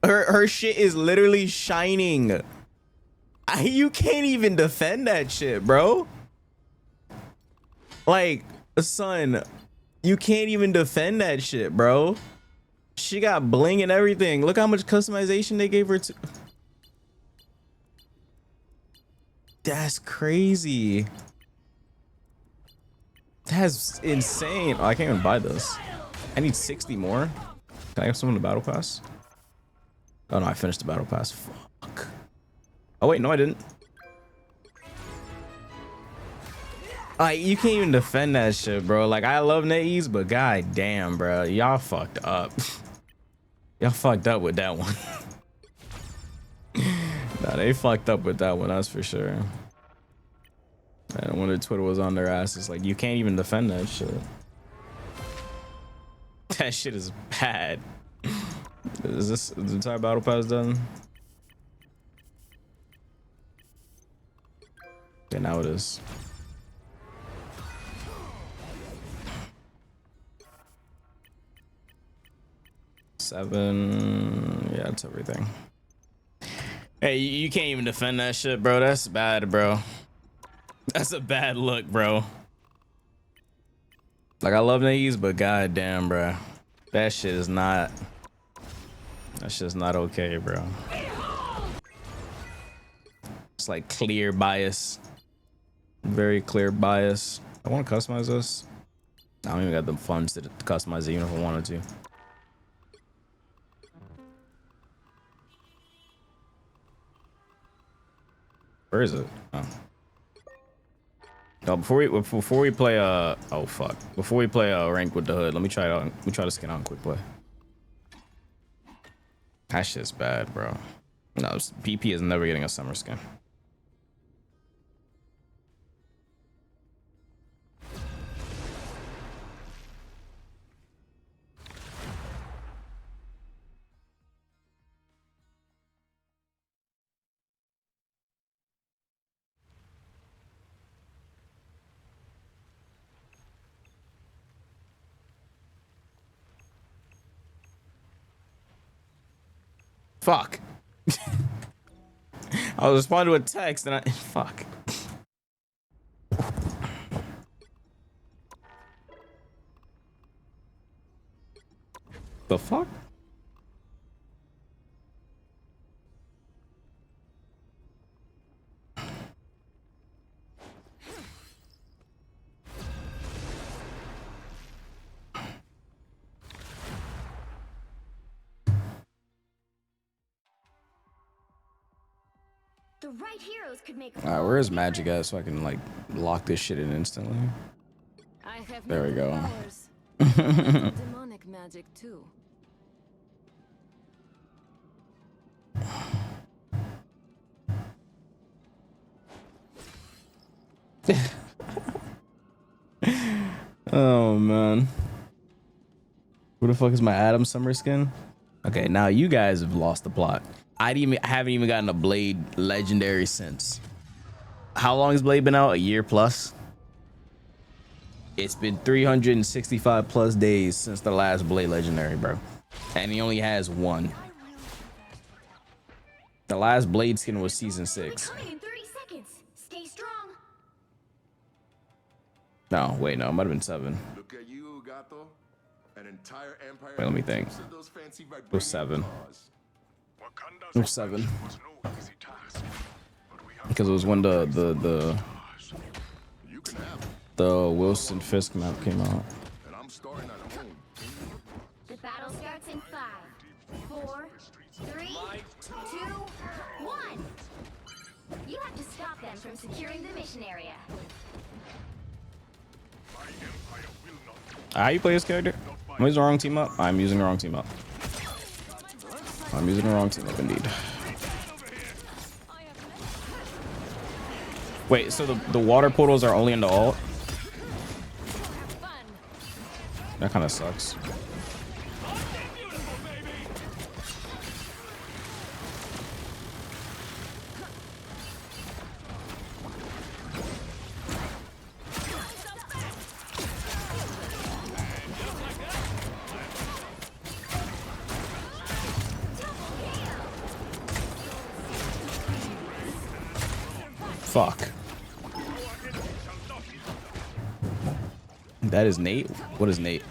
Her shit is literally shining. You can't even defend that shit, bro. Like, son, you can't even defend that shit, bro. She got bling and everything. Look how much customization they gave her to. That's crazy. That's insane. Oh, I can't even buy this. I need 60 more. Can I have some in the battle pass? Oh no, I finished the battle pass. Fuck. Oh wait, no I didn't. You can't even defend that shit, bro. Like, I love Nae's, but god damn, bro. Y'all fucked up. Y'all fucked up with that one. Nah, they fucked up with that one, that's for sure. And when the Twitter was on their asses, like, you can't even defend that shit. That shit is bad. Is this the entire battle pass done? Okay, now it is. Seven. Yeah, that's everything. Hey, you can't even defend that shit, bro. That's bad, bro. That's a bad look, bro. Like, I love Nae's, but goddamn, bro. That shit is not. That's just not okay, bro. It's like clear bias. Very clear bias. I want to customize this. I don't even got the funds to customize it even if I wanted to. Where is it? Oh. No, before we play oh fuck. Before we play rank with the hood, let me try it out. Let me try to skin out in quick play. That shit's bad, bro. No, PP is never getting a summer skin. Fuck. I was responding to a text and fuck. The fuck? The right heroes could make. Alright, where is magic at so I can like lock this shit in instantly? I have There we go. Demonic magic too. Oh man. Who the fuck is my Adam Summer skin? Okay, now you guys have lost the plot. I haven't even gotten a Blade legendary since. How long has Blade been out? A year plus? It's been 365 plus days since the last Blade legendary, bro. And he only has one. The last Blade skin was season 6. Coming in 30 seconds. Stay strong. No, wait, no, it might have been 7. Look at you, Gato. An entire empire. Wait, let me think. It was 7. It was 7. Because it was when the Wilson Fisk map came out. The battle starts in 5, 4, 3, 2, 1. You have to stop them from securing the mission area. How you play this character? Am I using the wrong team up? I'm using the wrong team up. I'm using the wrong team up indeed. Wait, so the water portals are only in the ult? That kind of sucks. Fuck. That is Nate? What is Nate?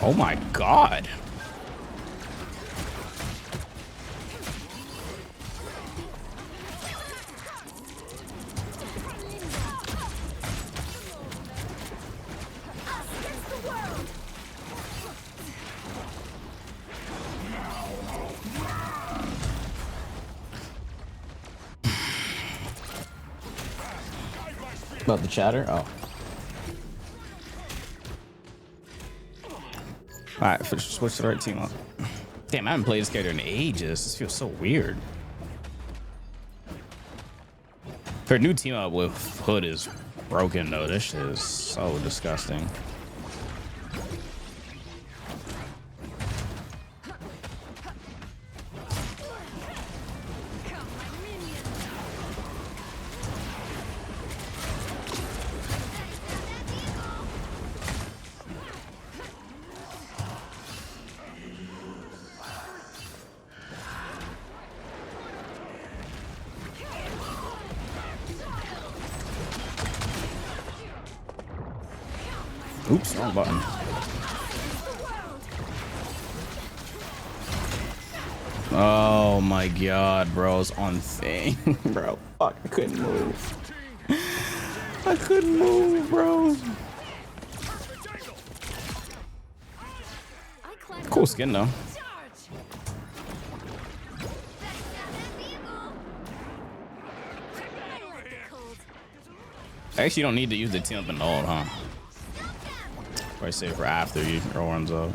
Oh my god. About the chatter? Oh. Alright, switch to the right team up. Damn, I haven't played this character in ages. This feels so weird. Her new team up with Hood is broken though. This shit is so disgusting. Oops, wrong button. Oh my god, bro, it's on thing. Bro, fuck, I couldn't move. I couldn't move, bro. Cool skin though. Actually, you don't need to use the team up and ult, huh? Probably save for after you roll runs up.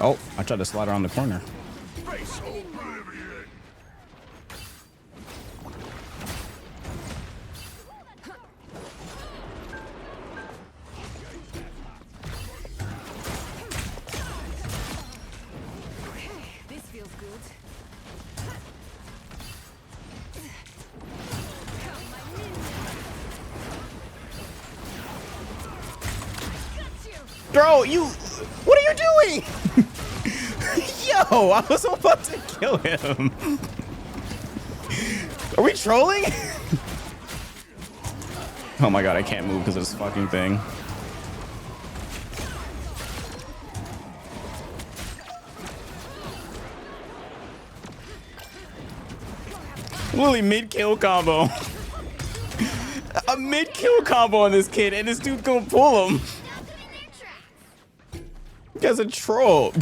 Oh, I tried to slide around the corner. Bro, what are you doing? Yo, I was about to kill him. Are we trolling? Oh my god, I can't move because of this fucking thing. Literally mid-kill combo. A mid-kill combo on this kid, and this dude gonna pull him. You guys a troll.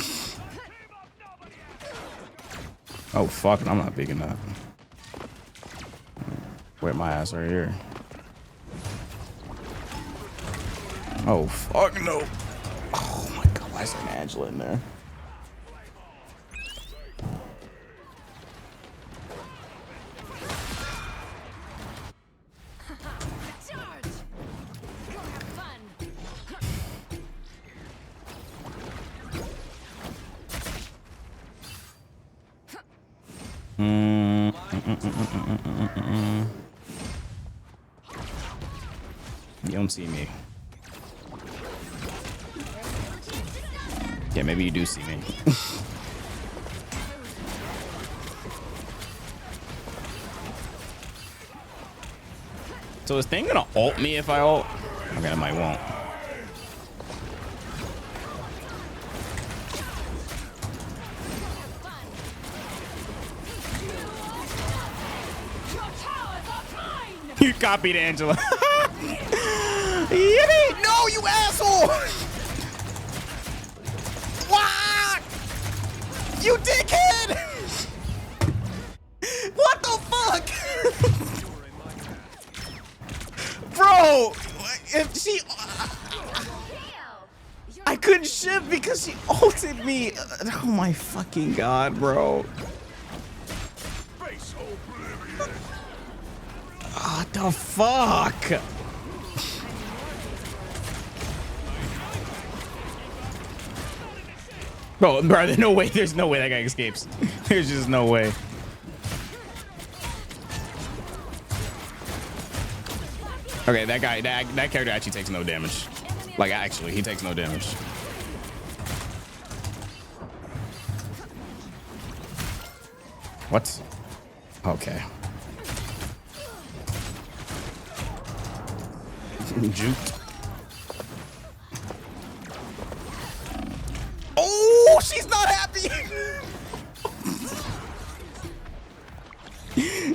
Oh fuck, I'm not big enough. Wait, my ass right here. Oh fuck no. Oh my god, why is there an Angela in there? You don't see me. Yeah, maybe you do see me. So is thing gonna ult me if I ult? Okay, it might won't. You copied Angela. Yippee! No, you asshole! What? You dickhead! What the fuck? Bro, if she... I couldn't shift because she ulted me. Oh my fucking god, bro. What the fuck? Bro, there's no way. There's no way that guy escapes. There's just no way. Okay, that guy, that character actually takes no damage. Like, actually, he takes no damage. What? Okay. Juked. Oh, she's not happy.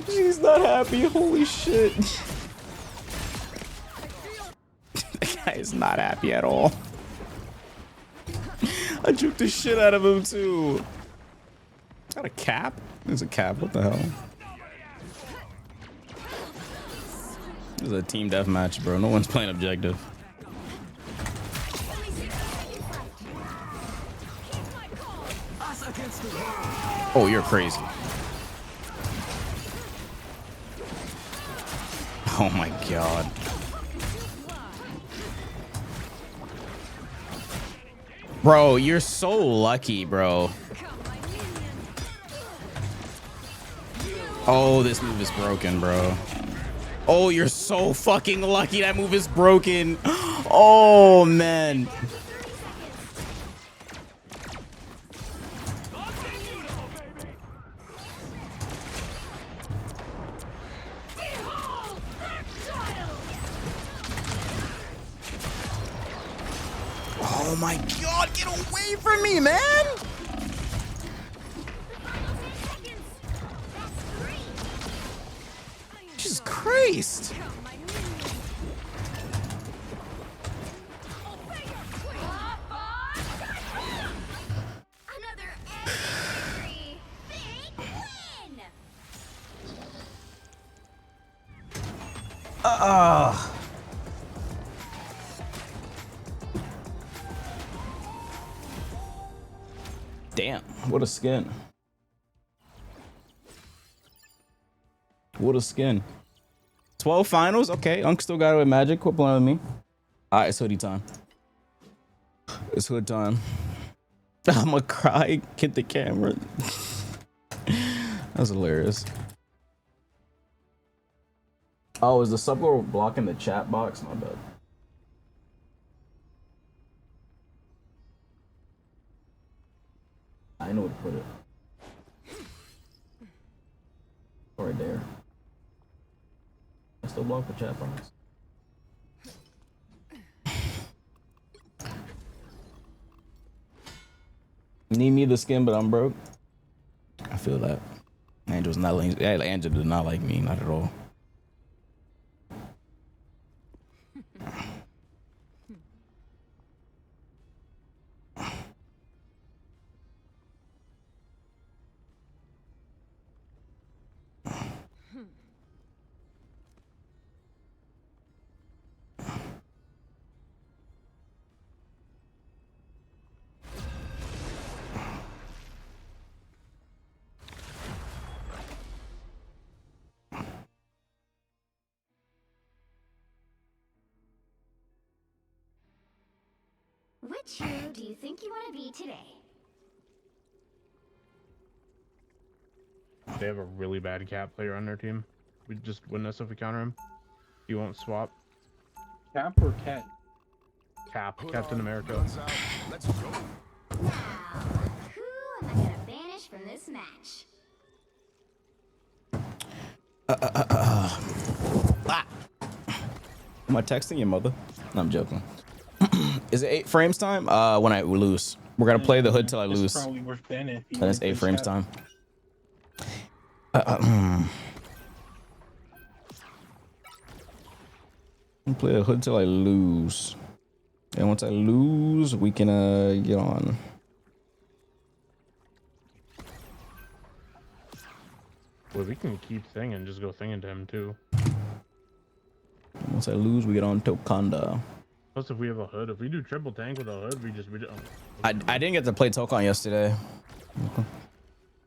She's not happy. Holy shit. That guy is not happy at all. I juked the shit out of him too. Is that a cap? There's a cap. What the hell? This is a team deathmatch, bro. No one's playing objective. Oh, you're crazy. Oh my god. Bro, you're so lucky, bro. Oh, this move is broken, bro. Oh, you're so fucking lucky that move is broken. Oh, man. Oh my god, get away from me, man! Jesus Christ! Damn, what a skin. What a skin. 12 finals? Okay, Unk still got it with Magic. Quit playing with me. Alright, it's hoodie time. It's hood time. I'ma cry. Get the camera. That's hilarious. Oh, is the subgirl blocking the chat box? My bad. I know where to put it. Right there. I still block the chat box. Need me the skin, but I'm broke. I feel that. Angel's not like, yeah, Angel did not like me, not at all. Which hero do you think you want to be today? They have a really bad Cap player on their team. We just win this if we counter him. He won't swap. Cap or Cat? Cap, Captain America. Let's go. Now, who am I gonna banish from this match? Am I texting your mother? No, I'm joking. Is it 8 frames time? When I lose. We're gonna play the hood till I lose. It's probably worth banning if you Then it's 8 frames Chat. time. I'll play the hood till I lose. And once I lose, we can get on. Well, we can keep thinging, just go thinging to him too. Once I lose, we get on Tokon. Plus, if we have a hood, if we do triple tank with a hood, we just. I didn't get to play Tokon yesterday.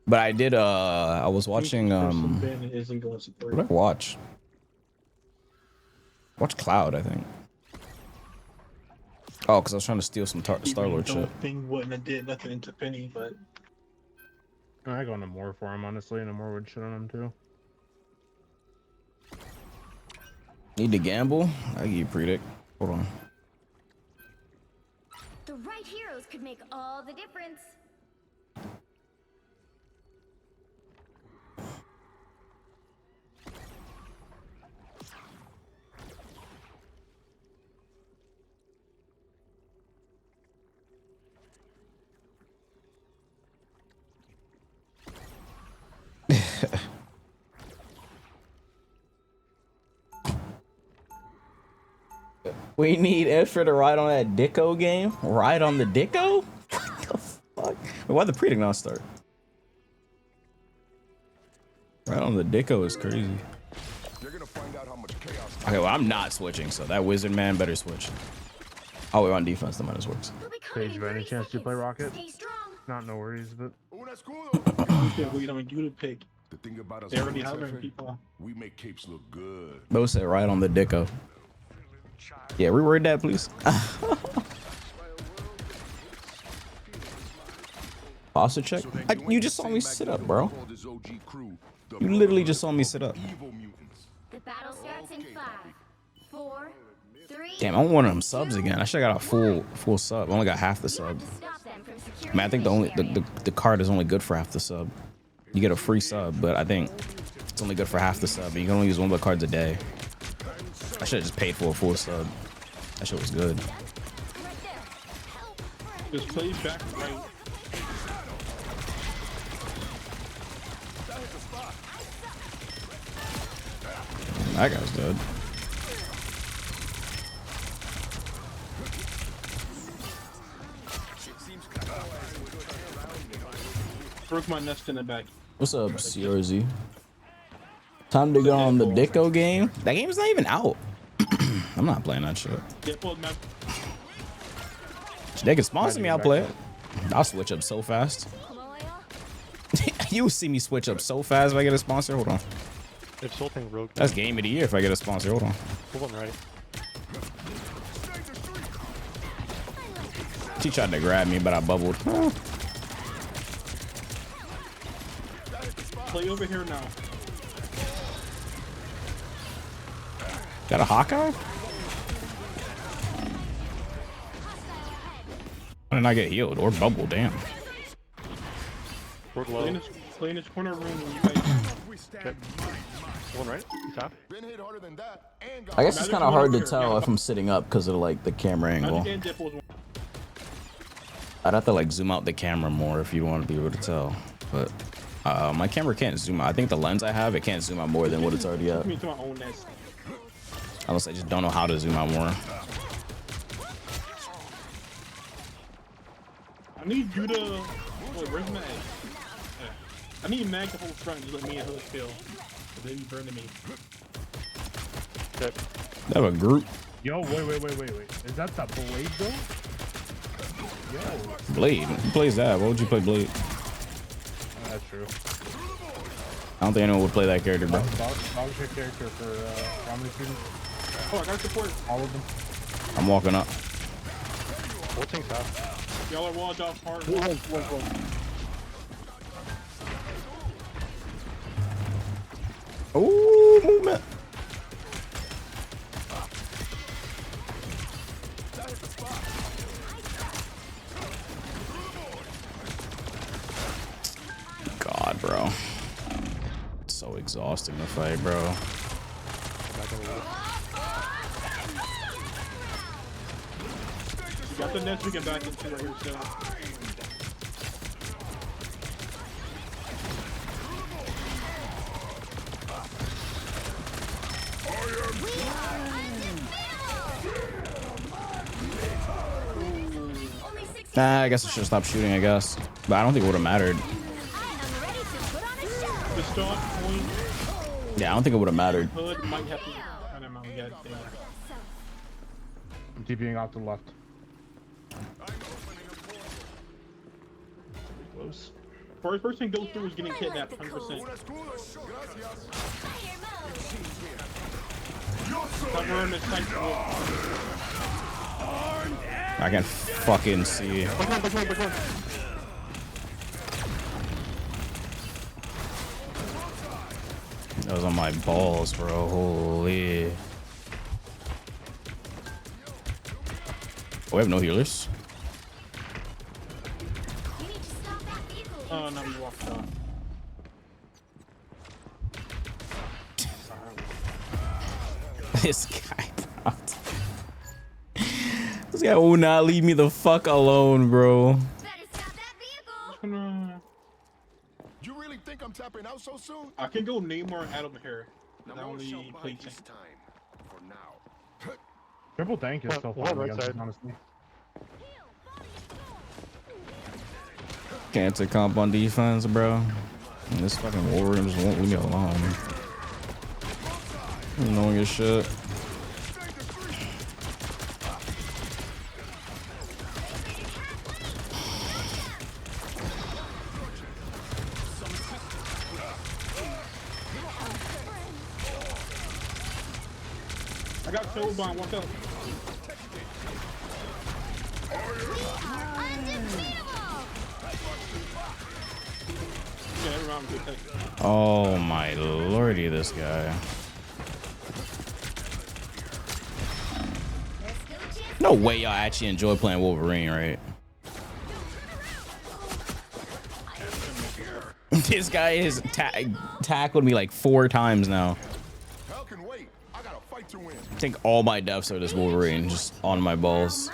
But I did, I was watching, what did I watch? Watch Cloud, I think. Oh, because I was trying to steal some Star-Lord shit. Thing wouldn't have did nothing into Penny, but I go into more for him, honestly, and more would shit on him too. Need to gamble? I give you predict. Hold on. The right heroes could make all the difference. We need Edford to ride on that Dicko game. Ride on the Dicko? What the fuck? Wait, why'd the pre not start? Ride on the Dicko is crazy. You're gonna find out how much chaos. Okay, well I'm not switching, so that wizard man better switch. Oh, we're on defense. The minus works. Paige, by any chance do you play Rocket? Not no worries, but We don't do the pick. The thing about us, They already hiring people. we make capes look good. Bo said ride on the Dicko. Yeah, reword that, please. Posture check? You just saw me sit up, bro. You literally just saw me sit up. The battle starts in 5, 4, 3. Damn, I want one of them subs again. I should have got a full sub. I only got half the sub. Man, I think the card is only good for half the sub. You get a free sub, but I think it's only good for half the sub. You can only use one of the cards a day. I should have just paid for a full sub. That shit was good. Just play back right. That guy's dead. Broke my nest in the back. What's up, CRZ? Time to go on the Dicko game. That game's not even out. I'm not playing that shit. They can sponsor me, I'll play it. I'll switch up so fast. You will see me switch up so fast if I get a sponsor. Hold on. That's game of the year if I get a sponsor. Hold on. Hold on, right. She tried to grab me, but I bubbled. Play over here now. Got a Hawkeye? Why didn't I get healed or bubble? Damn. Play in this corner room when you guys. Okay. One right. Top. I guess it's kind of hard to tell if I'm sitting up because of like the camera angle. I'd have to like zoom out the camera more if you want to be able to tell. But my camera can't zoom out. I think the lens I have, it can't zoom out more than what it's already at. Unless I just don't know how to zoom out more. I need you to. Wait, where's Mag? I need Mag to hold front and just let me and Hook kill. But then you burn to me. Okay. They have a group. Yo, wait. Is that the Blade though? Yo. Blade? Who plays that? Why would you play Blade? That's true. I don't think anyone would play that character, bro. Dog's your character for comedy students. Oh, I got support. All of them. I'm walking up. What's in top? Y'all are walled off hard. Oh, movement. God, bro. It's so exhausting to fight, bro. Got the nest we can back into right here soon. Nah, I guess I should have stopped shooting, I guess. But I don't think it would have mattered. Yeah, I don't think it would have mattered. Hood might have to. I don't know. I'm TPing off to the left. Close. First thing goes through is getting kidnapped, 100%. Cover him, it's I can fucking see. That was on my balls, bro. Holy. Oh, we have no healers. Oh no, you walked off. This guy, bro. This guy will not leave me the fuck alone, bro. You really think I'm tapping out so soon? I can go Namor and Adam here. I only play this time. For now. Triple tank is so fun, right side. honestly. Cancer comp on defense, bro. And this fucking Wolverine just won't leave me alone. Annoying as shit. I got soul bomb. Watch out. Yeah, every round we take. Oh my lordy, this guy. No way y'all actually enjoy playing Wolverine, right? This guy has tackled me like 4 times now. I think all my deaths are this Wolverine, just on my balls.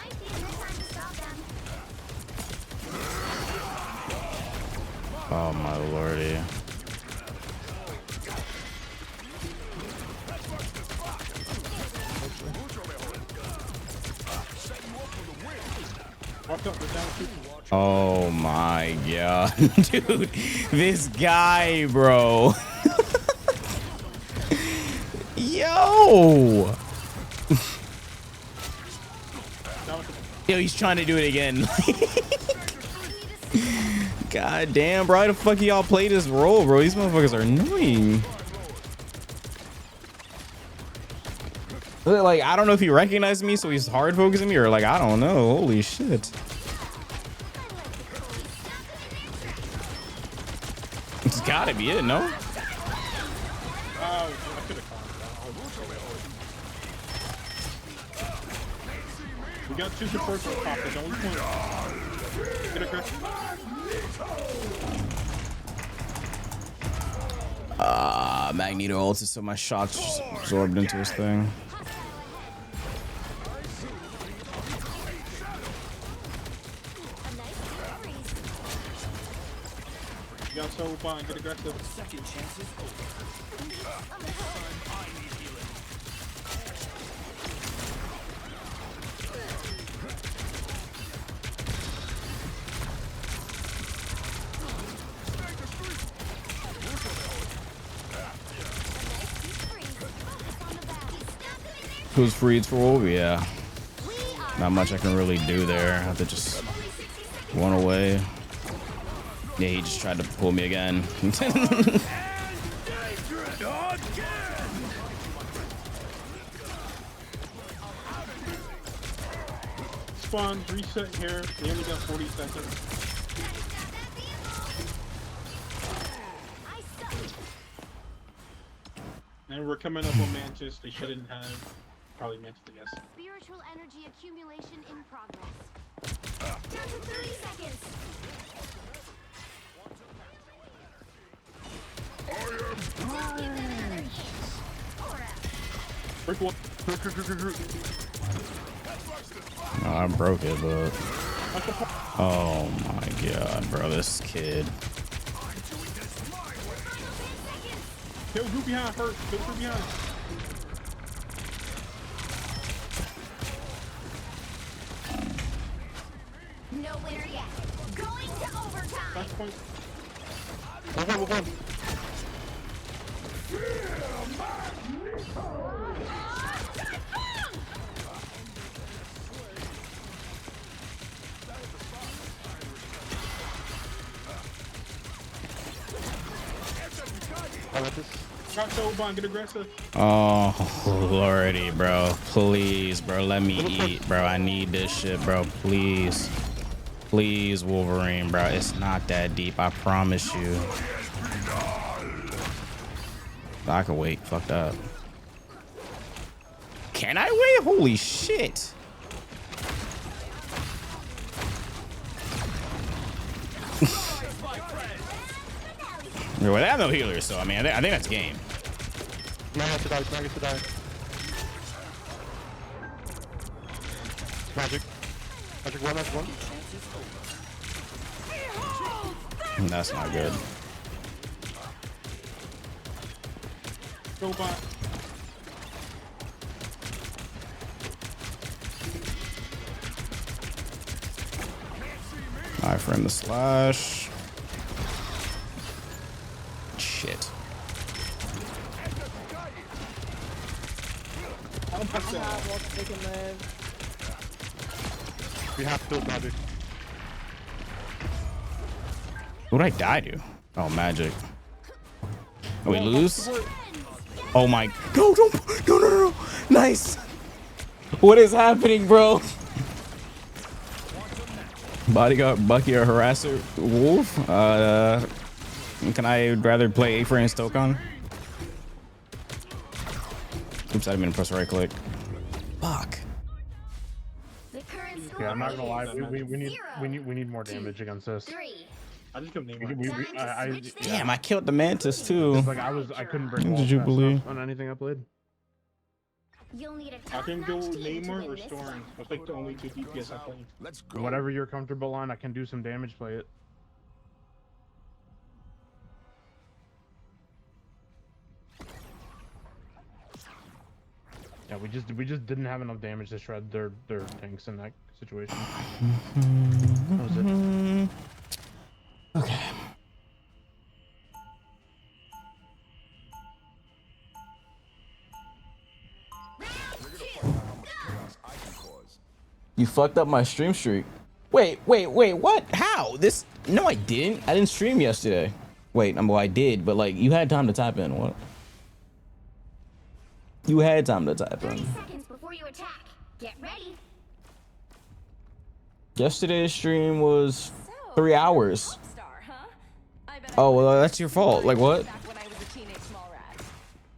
Oh my lordy. Oh my god. Dude, this guy, bro. Yo. Yo, he's trying to do it again. God damn, bro. How the fuck y'all play this role, bro? These motherfuckers are annoying. Like, I don't know if he recognized me, so he's hard focusing me, or like, I don't know. Holy shit. It's gotta be it, no? We got 2 supports on top. There's only 1. Get aggressive. Magneto ulted, so my shots absorbed into his thing. You got so fine. Get aggressive. Second chances over. I need healing. Who's freed for Wolf? Yeah. Not much I can really do there. I have to just run away. Yeah, he just tried to pull me again. Spawn, reset here. They only got 40 seconds. And we're coming up on Mantis. They shouldn't have. Probably Mantis, I guess. Spiritual energy accumulation in progress. Down to 30 seconds. No, I broke it, but oh my god, bro, this kid. Kill who behind first. Kill who behind. No winner yet. Going to overtime. Last point. Got soul bomb, get aggressive. Oh lordy, bro, please, bro, let me eat, bro. I need this shit, bro. Please, please, Wolverine, bro. It's not that deep, I promise you. I can wait. Fuck that. Can I wait? Holy shit. Well, they have no healers, so I mean, I think that's game. Magic to die. Magic 1, magic 1. That's not good. Tokon. Alright, friend the slash. Shit. We have to magic. What did I die to? Oh, magic. Oh, we lose? Oh my. No. Nice. What is happening, bro? Bodyguard, Bucky, or Harasser, Wolf? Can I rather play A-Frames Tokon? Oops, I didn't mean to press right click. Fuck. Yeah, I'm not gonna lie. We need more damage against this. I just killed Neymar. Damn, I killed the Mantis too. Like I couldn't break Did you believe on anything I played? I can go Neymar or Storm. That's like the only 2 DPS I play. Let's go. Whatever you're comfortable on, I can do some damage. Play it. Yeah, we just didn't have enough damage to shred their tanks in that situation. That was it. Okay. You fucked up my stream streak. Wait, what? How? This? No, I didn't. I didn't stream yesterday. Wait, well, I did, but like, you had time to type in. What? You had time to type in. 30 seconds before you attack. Get ready. Yesterday's stream was 3 hours. Oh, well, that's your fault. Like, what?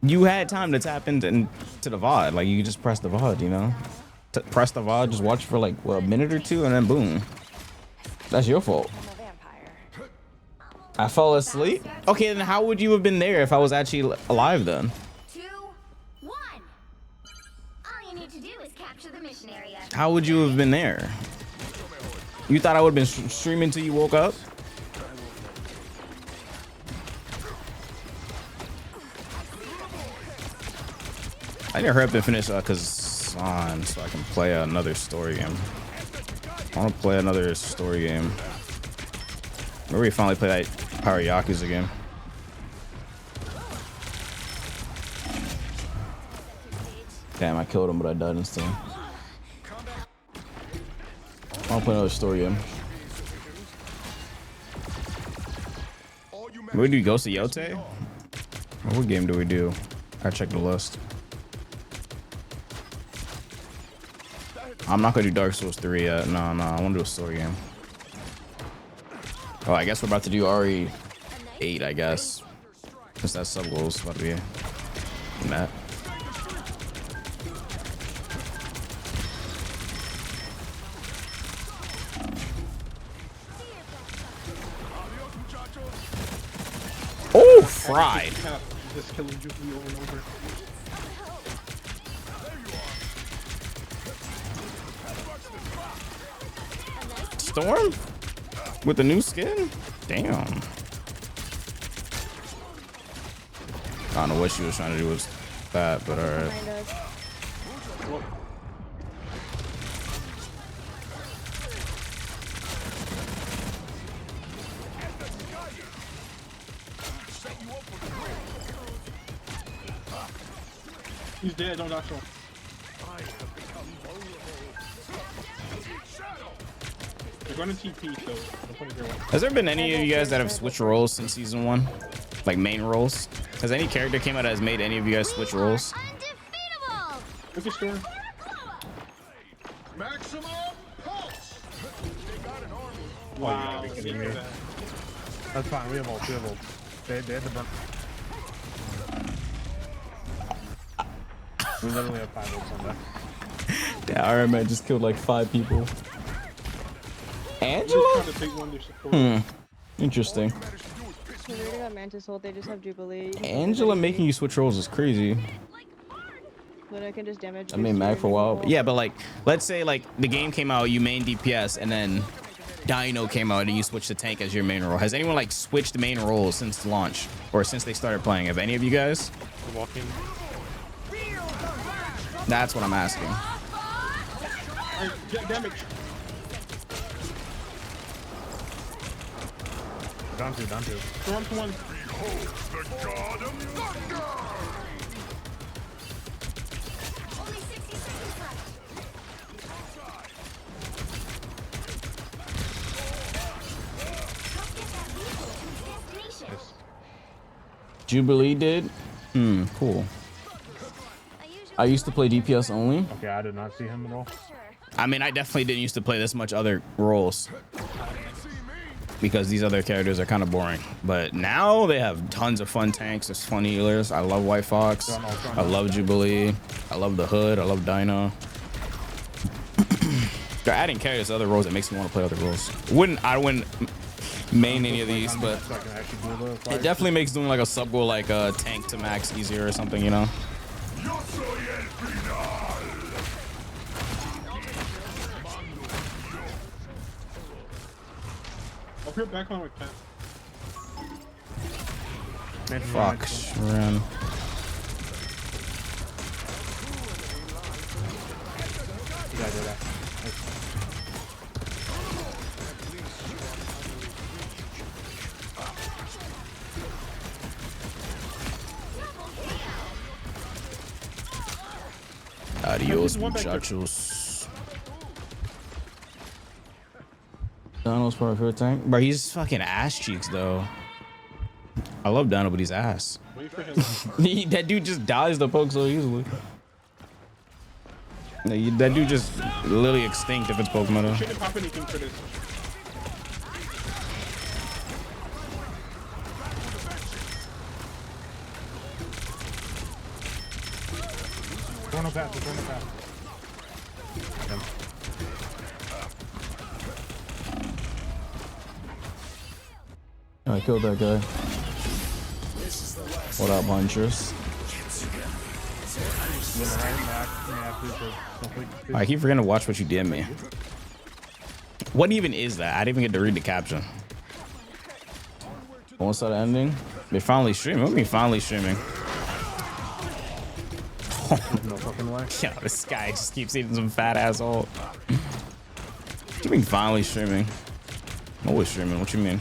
You had time to tap into the VOD. Like, you just press the VOD, you know? Press the VOD, just watch for like, what, a minute or two, and then boom. That's your fault. I fell asleep? Okay, then how would you have been there if I was actually alive then? 2, 1. All you need to do is capture the mission area. How would you have been there? You thought I would have been streaming till you woke up? I need to hurry up and finish because on so I can play another story game. I want to play another story game. Maybe we finally play that Power Yakuza game. Damn, I killed him, but I died instead. I want to play another story game. Where do we go to Yote? What game do we do? I check the list. I'm not gonna do Dark Souls 3 yet. No, I want to do a story game. Oh, I guess we're about to do RE8, I guess. Since that sub goal is about to be met. Oh, fried. Just killing you over and over. Storm? With the new skin? Damn. I don't know what she was trying to do with that, but alright. He's dead, don't dox him. They're going to TP, so Has there been any of you guys that have switched roles since season 1? Like main roles? Has any character came out that has made any of you guys switch roles? Look at Storm. Maximum pulse. Wow. That's fine. We have ult. They had to burn. We literally have 5 ults on that. Yeah, Iron Man just killed like 5 people. Angela? Interesting. When they got Mantis ult, they just have Jubilee. Angela making you switch roles is crazy. But I can just damage. I made Mag for a while. Yeah, but like, let's say like the game came out, you main DPS, and then Dino came out and you switched to tank as your main role. Has anyone like switched main roles since launch or since they started playing? Have any of you guys? Walking. That's what I'm asking. Damage. Down two. Storm to one. Behold the god of thunder! Only 60 seconds left. Help get that vehicle to its destination. Jubilee did? Cool. I used to play DPS only. Okay, I did not see him at all. I mean, I definitely didn't used to play this much other roles because these other characters are kind of boring. But now they have tons of fun tanks. There's fun healers. I love White Fox. I love Jubilee. I love the Hood. I love Dino. They're adding characters to other roles that makes me want to play other roles. I wouldn't main any of these, but it definitely makes doing like a sub goal like a tank to max easier or something, you know? Up here, back on with Cat. Fuck, Shrim. You gotta do that. Adios, muchachos. Donald's probably favorite tank. Bro, he's fucking ass cheeks, though. I love Donald, but he's ass. That dude just dies the poke so easily. That dude just literally extinct if it's poke meta. Shouldn't pop anything for this. Torno path. I killed that guy. What up, Huntress? I keep forgetting to watch what you did me. What even is that? I didn't even get to read the caption. Once that ending, they finally streaming. What do you mean finally streaming? No fucking way. Yeah, this guy just keeps eating some fat asshole. What do you mean finally streaming? I'm always streaming. What you mean?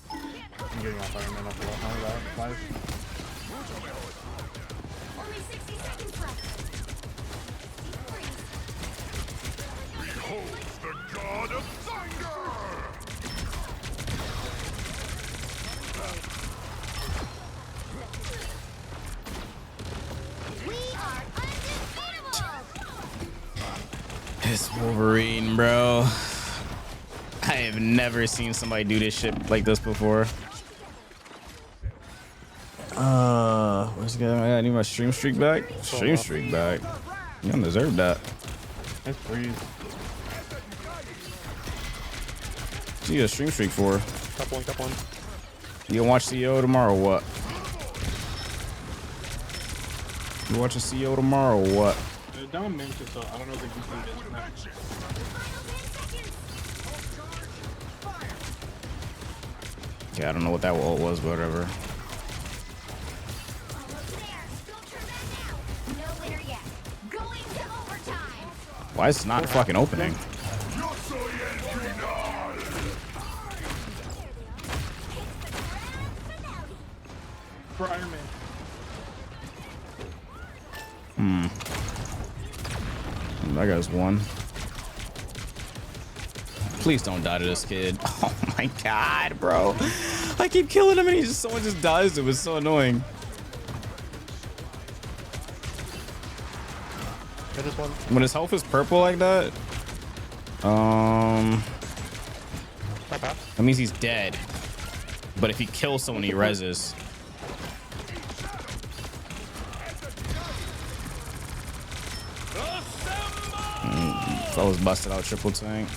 I'm getting off Iron Man off the wall. Only 60 seconds left. Behold the god of thunder! We are undefeatable! This Wolverine, bro. I have never seen somebody do this shit like this before. Where's the guy? I need my stream streak back. Stream streak back. You don't deserve that. That's freeze. What you need a stream streak for? Top one. You gonna watch CEO tomorrow or what? You watching CEO tomorrow or what? Down Mantis, so I don't know if they can do this. Yeah, I don't know what that ult was, but whatever. Why is it not fucking opening? For Iron Man. That guy's one. Please don't die to this kid. Oh my god, bro. I keep killing him and someone just dies. It was so annoying. When his health is purple like that, that means he's dead. But if he kills someone, he reses. Fellas busted out triple tank.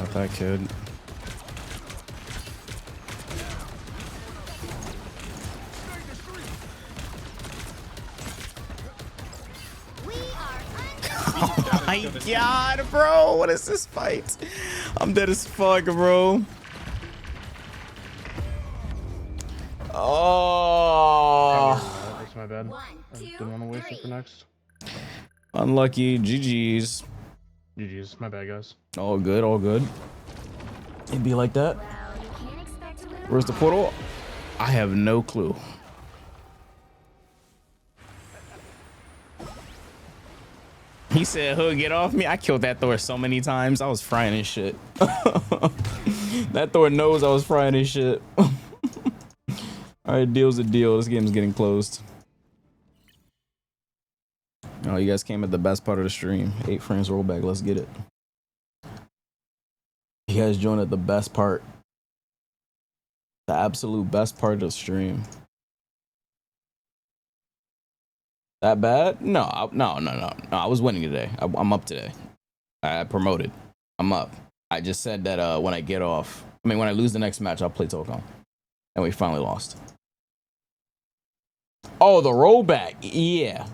Got that kid. Oh my god, bro. What is this fight? I'm dead as fuck, bro. Oh. That's my bad. I didn't want to waste it for next. Unlucky. GG's. GG's. My bad, guys. All good, all good. It'd be like that. Where's the portal? I have no clue. He said, "Hood, get off me." I killed that Thor so many times. I was frying his shit. That Thor knows I was frying his shit. Alright, deal's a deal. This game's getting closed. Oh, you guys came at the best part of the stream. 8 frames rollback. Let's get it. You guys joined at the best part. The absolute best part of the stream. That bad? No, no. I was winning today. I'm up today. I promoted. I'm up. I just said that when I get off, I mean, when I lose the next match, I'll play Tokon. And we finally lost. Oh, the rollback. Yeah.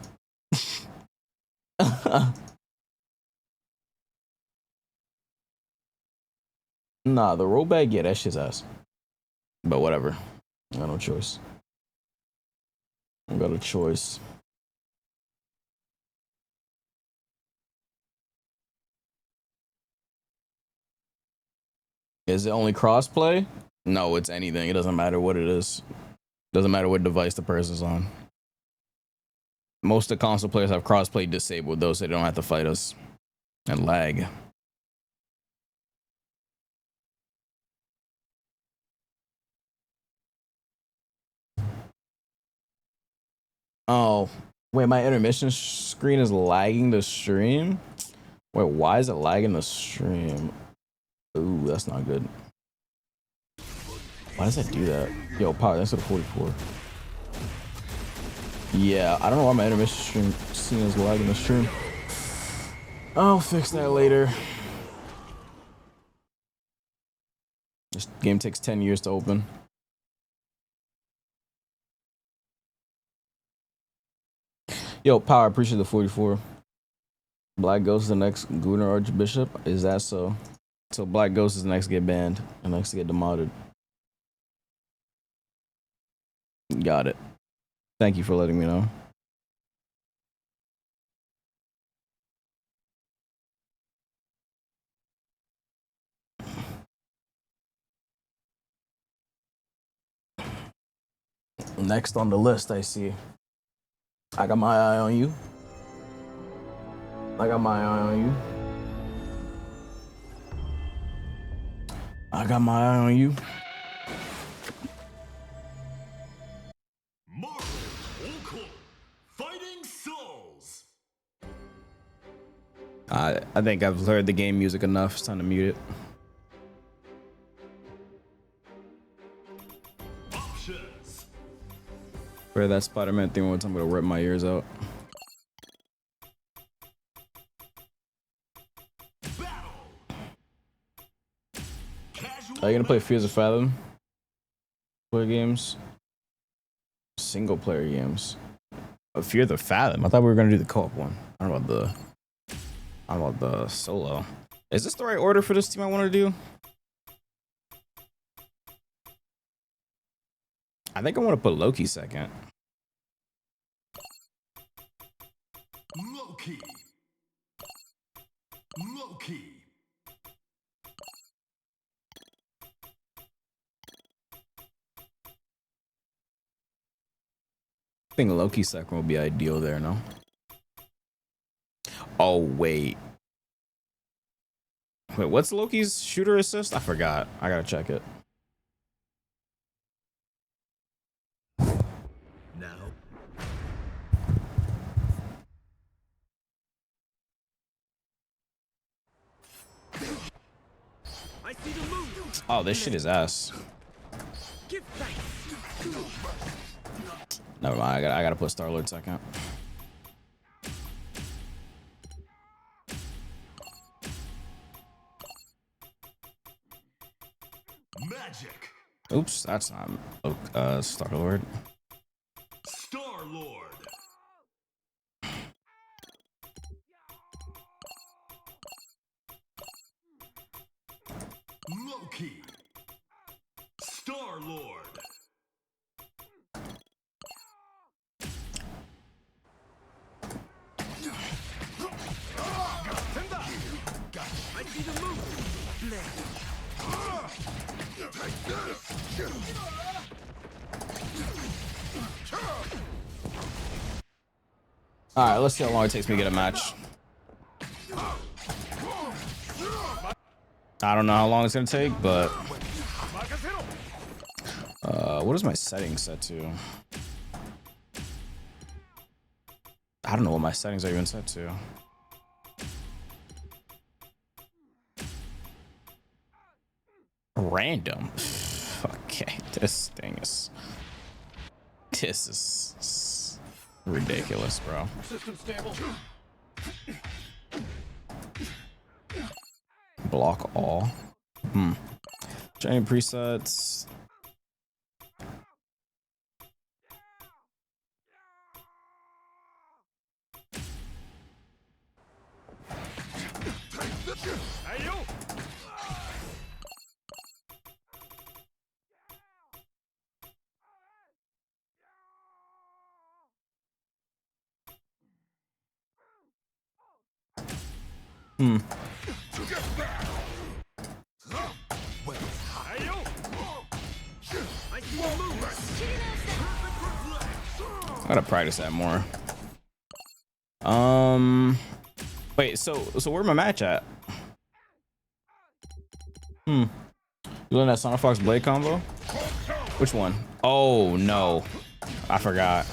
Nah, the rollback, yeah, that shit's ass. But whatever. I got no choice. I got a choice. Is it only crossplay? No, it's anything. It doesn't matter what it is. Doesn't matter what device the person's on. Most of the console players have crossplay disabled though, so they don't have to fight us and lag. Oh, wait, my intermission screen is lagging the stream? Wait, why is it lagging the stream? Ooh, that's not good. Why does that do that? Yo, power, that's at 44. Yeah, I don't know why my intermission scene is lagging the stream. I'll fix that later. This game takes 10 years to open. Yo, Power, I appreciate the 44. Black Ghost is the next Gunnar Archbishop. Is that so? So Black Ghost is the next to get banned and next to get demodded. Got it. Thank you for letting me know. Next on the list, I see. I got my eye on you. I got my eye on you. I got my eye on you. Fighting Souls. I think I've heard the game music enough. It's time to mute it. Options. For that Spider-Man thing one time, I'm gonna rip my ears out. Are you gonna play Fears of Fathom? Player games? Single player games. Fear the Fathom. I thought we were gonna do the co-op one. I don't know about the solo. Is this the right order for this team I want to do? I think I want to put Loki second. Loki. Loki. I think Loki second will be ideal there, no? Oh, wait. Wait, what's Loki's shooter assist? I forgot. I gotta check it. Now. I see the move. Oh, this shit is ass. Give thanks. Never mind. I gotta put Star-Lord second. Oops, that's not Star-Lord. Star-Lord. Loki. Star-Lord. I see the move. All right, let's see how long it takes me to get a match. I don't know how long it's gonna take, but what is my settings set to? I don't know what my settings are even set to. Random. Okay, this is ridiculous, bro. System stable. Block all. Training presets. I gotta practice that more. Wait, so where my match at? You learn that Sonic Fox Blade combo? Which one? Oh no, I forgot.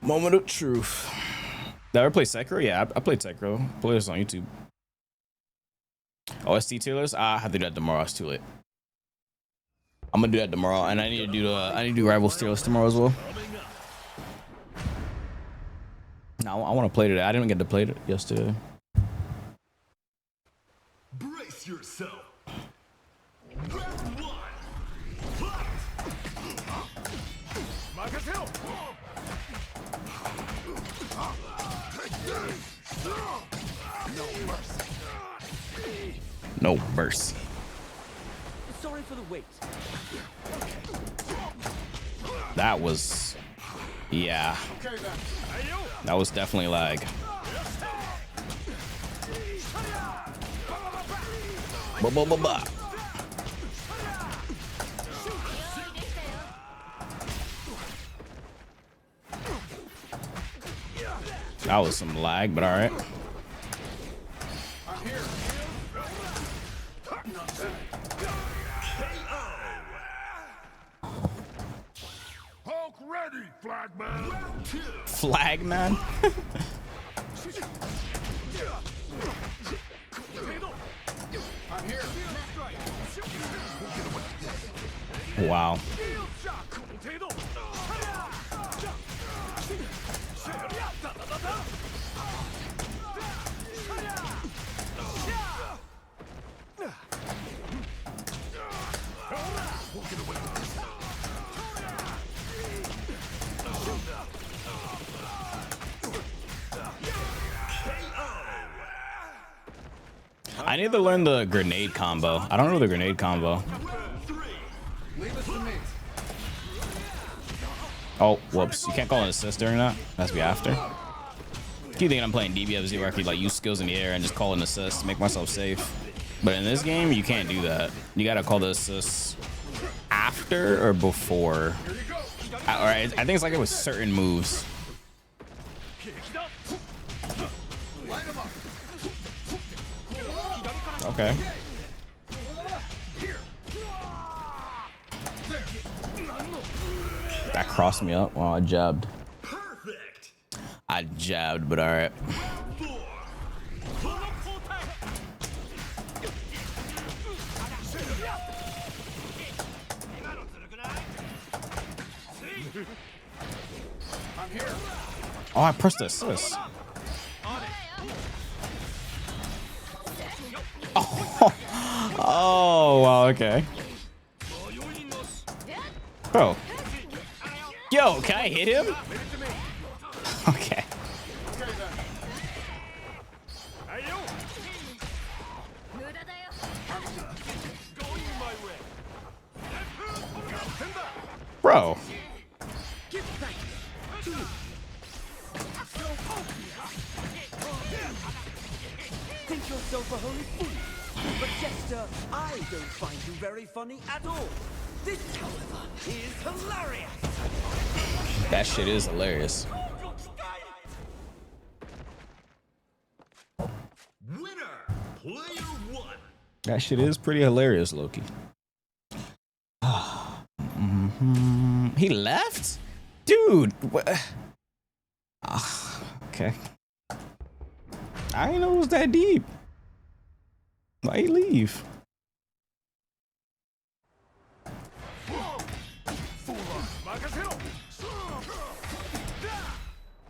Moment of truth. Did I ever play Sekiro? Yeah, I played Sekiro. Play this on YouTube. OST tier list? I have to do that tomorrow. It's too late. I'm gonna do that tomorrow, and I need to do Rivals tier list tomorrow as well. No, I want to play today. I didn't get to play it yesterday. Brace yourself. Round 1. Fight. No mercy. Sorry for the wait. That was, yeah. That was definitely lag. Ba-ba-ba-ba. That was some lag, but all right. Hulk ready, Flagman. Flagman? I'm here. Wow. I need to learn the grenade combo. I don't know the grenade combo. Oh, whoops. You can't call an assist during that. It has to be after. Keep thinking I'm playing DBFZ where I could like use skills in the air and just call an assist to make myself safe. But in this game, you can't do that. You gotta call the assist after or before. Or I think it's like it was certain moves. Okay. That crossed me up. Well, I jabbed. I jabbed, but all right. Oh, I pressed the assist. Oh, oh wow, okay. Bro. Yo, can I hit him? Okay. Bro. Think yourself a holy fool. But Jester, I don't find you very funny at all. This, however, is hilarious. That shit is hilarious. Winner, player one. That shit is pretty hilarious, Loki. He left? Dude. Okay. I didn't know it was that deep. Why you leave?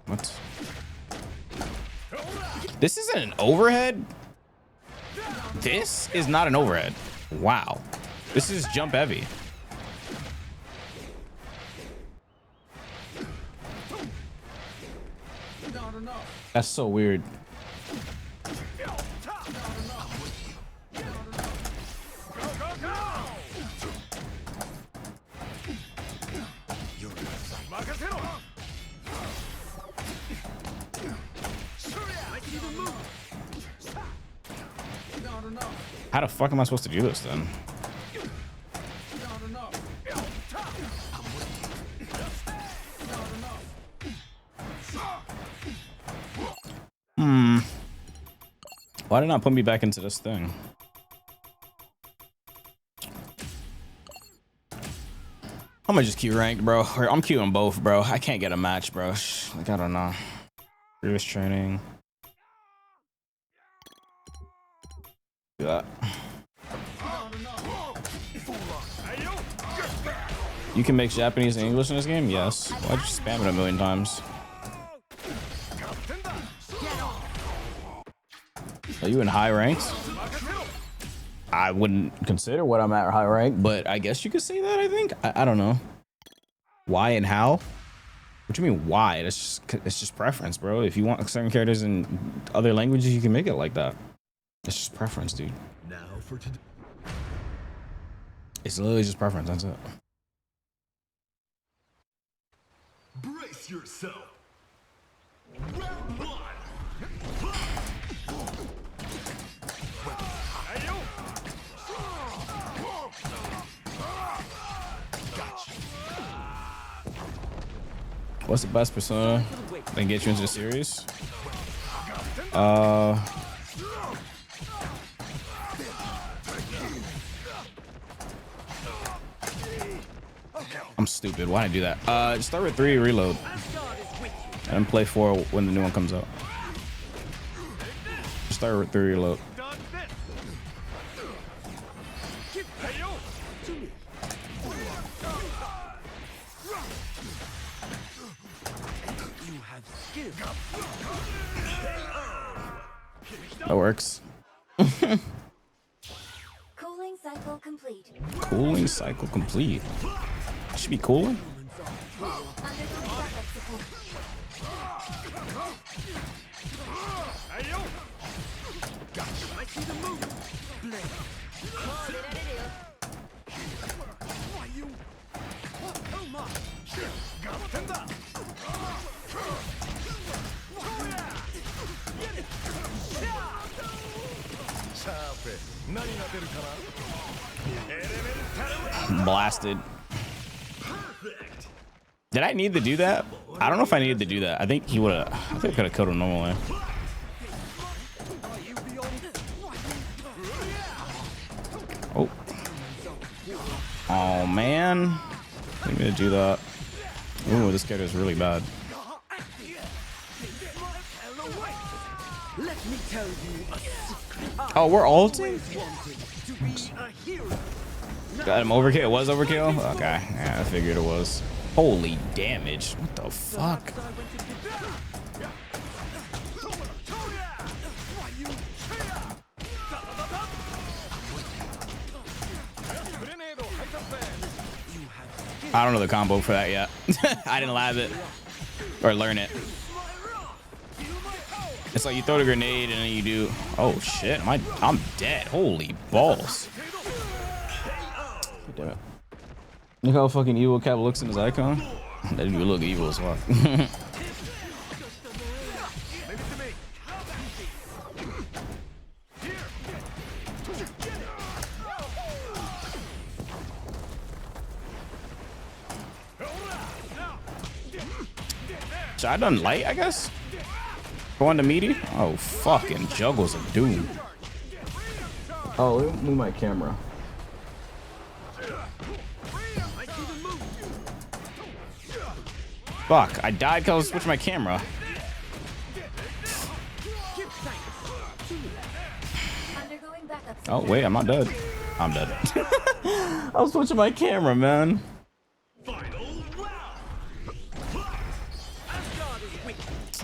What? This isn't an overhead? This is not an overhead. Wow. This is jump heavy. That's so weird. How the fuck am I supposed to do this then? Why did it not put me back into this thing? I'm gonna just queue ranked, bro. Or I'm queuing both, bro. I can't get a match, bro. Like, I don't know. Previous training. Do that. You can mix Japanese and English in this game? Yes. Why'd you spam it a million times? Are you in high ranks? I wouldn't consider what I'm at high rank, but I guess you could say that, I think. I don't know. Why and how? What do you mean why? It's just preference, bro. If you want certain characters in other languages, you can make it like that. It's just preference, dude. Now for today. It's literally just preference, that's it. Brace yourself. Round one. What's the best persona that gets you into the series? I'm stupid. Why did I do that? Just start with 3, reload, and play 4 when the new one comes out. Just start with 3, reload. That works. Cooling cycle complete. Cooling cycle complete. It should be cooling. Blasted. Did I need to do that? I don't know if I needed to do that. I think he would have. I think I could have killed him normally. Oh. Oh man. I need me to do that. Ooh, this character is really bad. Oh, we're ulting? Got him overkill. It was overkill? Okay. Yeah, I figured it was. Holy damage. What the fuck? I don't know the combo for that yet. I didn't lab it or learn it. It's like you throw the grenade and then you do. Oh shit! I'm dead. Holy balls! Damn it! Look how fucking evil Cap looks in his icon. That dude look evil as fuck. Should I done light, I guess? Going to meaty? Oh, fucking juggles of doom. Oh, let me move my camera. Fuck, I died because I was switching my camera. Oh, wait, I'm not dead. I'm dead. I was switching my camera, man.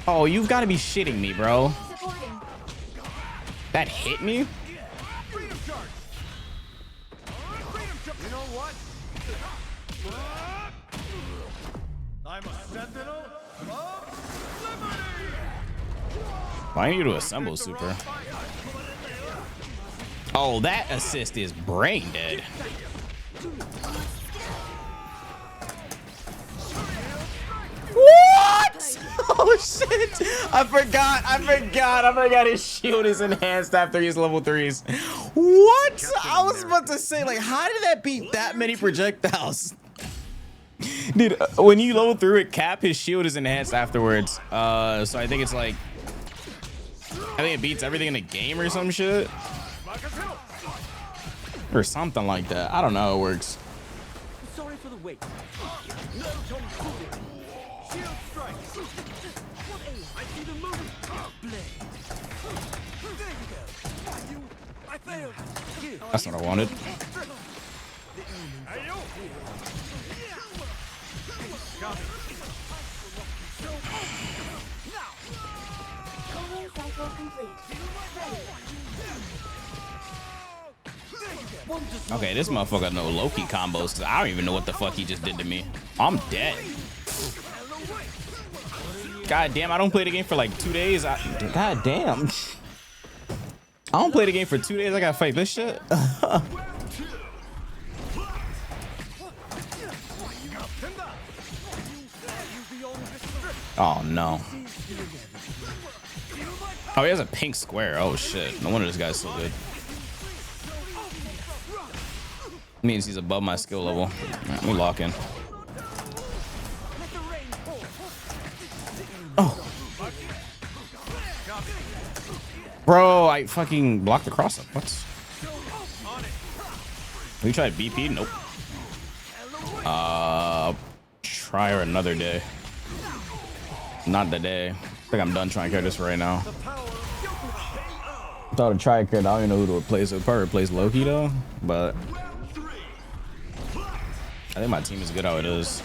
Oh, you've got to be shitting me, bro. That hit me? Why need you to assemble super? Oh, that assist is brain dead. What? Oh shit! I forgot his shield is enhanced after he's level 3s. What? I was about to say, like, how did that beat that many projectiles? Dude, when you level through it, Cap, his shield is enhanced afterwards. So I think it's like, I think it beats everything in the game or some shit. Or something like that. I don't know how it works. Sorry for the wait. Shield strike. What aim? I see the move. Blade. There you go. I failed. That's what I wanted. Okay, this motherfucker got no Loki combos, cause I don't even know what the fuck he just did to me. I'm dead. God damn, I don't play the game for like 2 days. God damn. I don't play the game for 2 days. I gotta fight this shit. Oh no. Oh, he has a pink square. Oh shit. No wonder this guy's so good. Means he's above my skill level. Right, let me lock in. Oh. Bro, I fucking blocked the cross up. What? We tried BP? Nope. Try her another day. Not the day. I think I'm done trying to carry this right now. I thought I'd try it. I don't even know who to replace. I'd probably replace Loki though, but I think my team is good how it is.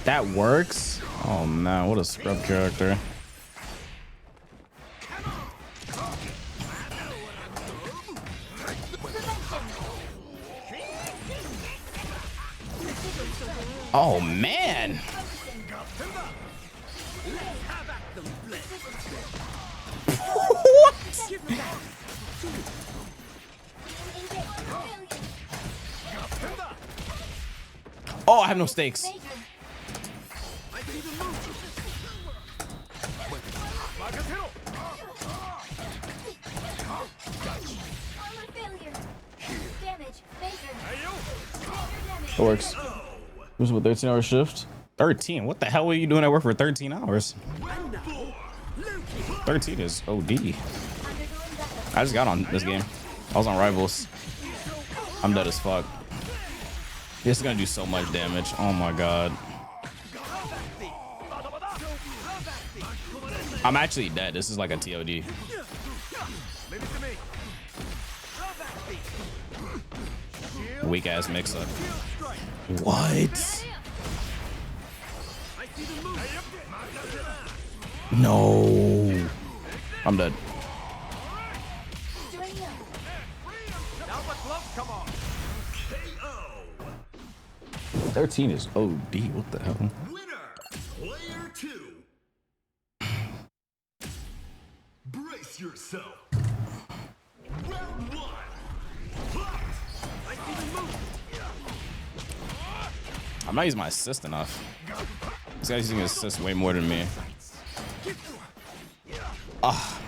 That works? Oh man, what a scrub character. Oh man. What? Oh, I have no stakes. It works. This is a 13-hour shift. 13? What the hell were you doing at work for 13 hours? 13 is OD. I just got on this game. I was on Rivals. I'm dead as fuck. This is gonna do so much damage. Oh my god. I'm actually dead. This is like a TOD. Weak ass mix up. What? No. I'm dead. 13 is OD. What the hell? Player 2. Brace yourself. Round 1. I'm not using my assist enough. This guy's using his assist way more than me. Ah.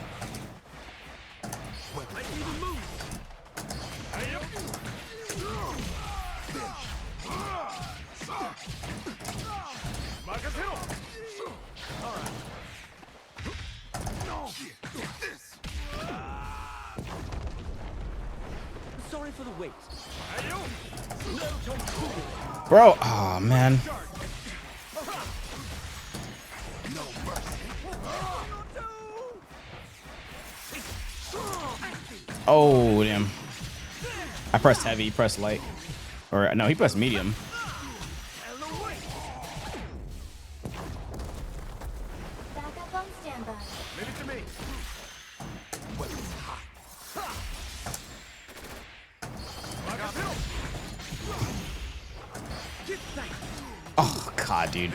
Sorry for the wait. Bro, oh man. Oh damn. I pressed heavy, he pressed light. Or no, he pressed medium. Back up on standby. Leave it to me. Oh god, dude.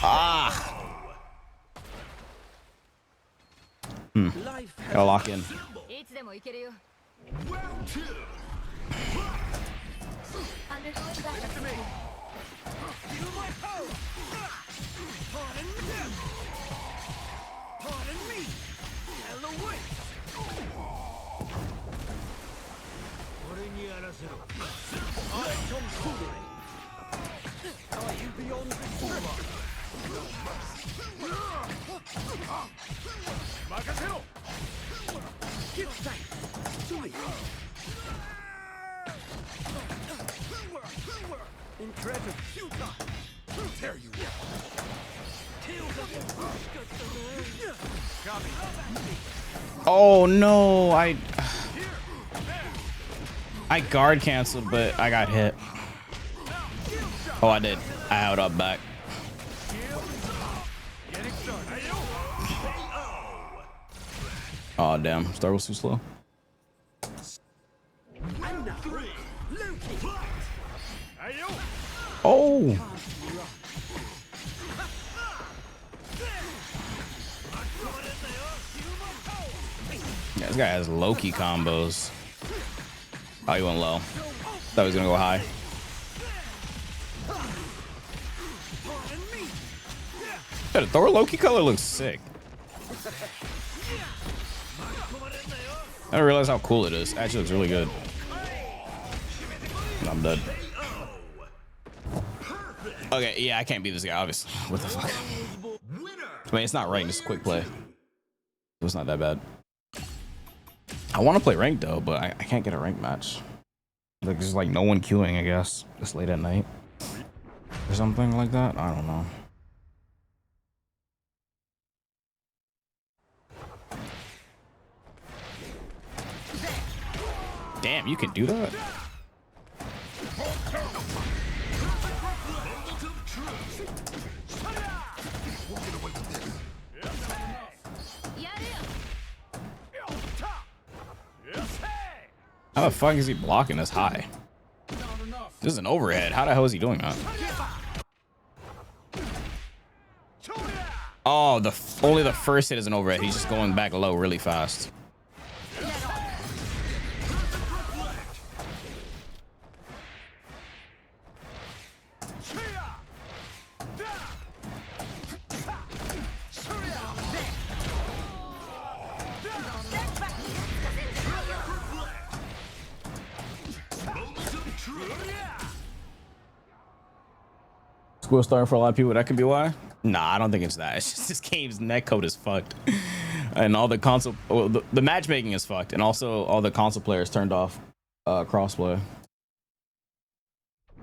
Ah. Gotta lock in. Round 2. Undergoing backup. Pardon me. Are you beyond restraint? Give thanks to me. Incredible. Tear you Oh no, I guard canceled, but I got hit. Oh, I did. I held up back. Oh damn, start was too slow. Oh. Yeah, this guy has low-key combos. Oh, he went low. Thought he was gonna go high. Yeah, the Thor low-key color looks sick. I didn't realize how cool it is. Actually looks really good. I'm dead. Okay, yeah, I can't beat this guy, obviously. What the fuck? I mean, it's not ranked, it's a quick play. It's not that bad. I want to play ranked though, but I can't get a ranked match. Like, there's like no one queuing, I guess, this late at night. Or something like that. I don't know. Damn, you can do that? How the fuck is he blocking this high? This is an overhead. How the hell is he doing that? Oh, only the first hit is an overhead. He's just going back low really fast. School starting for a lot of people. That could be why. Nah, I don't think it's that. It's just this game's netcode is fucked, and all the console, well, the matchmaking is fucked, and also all the console players turned off crossplay.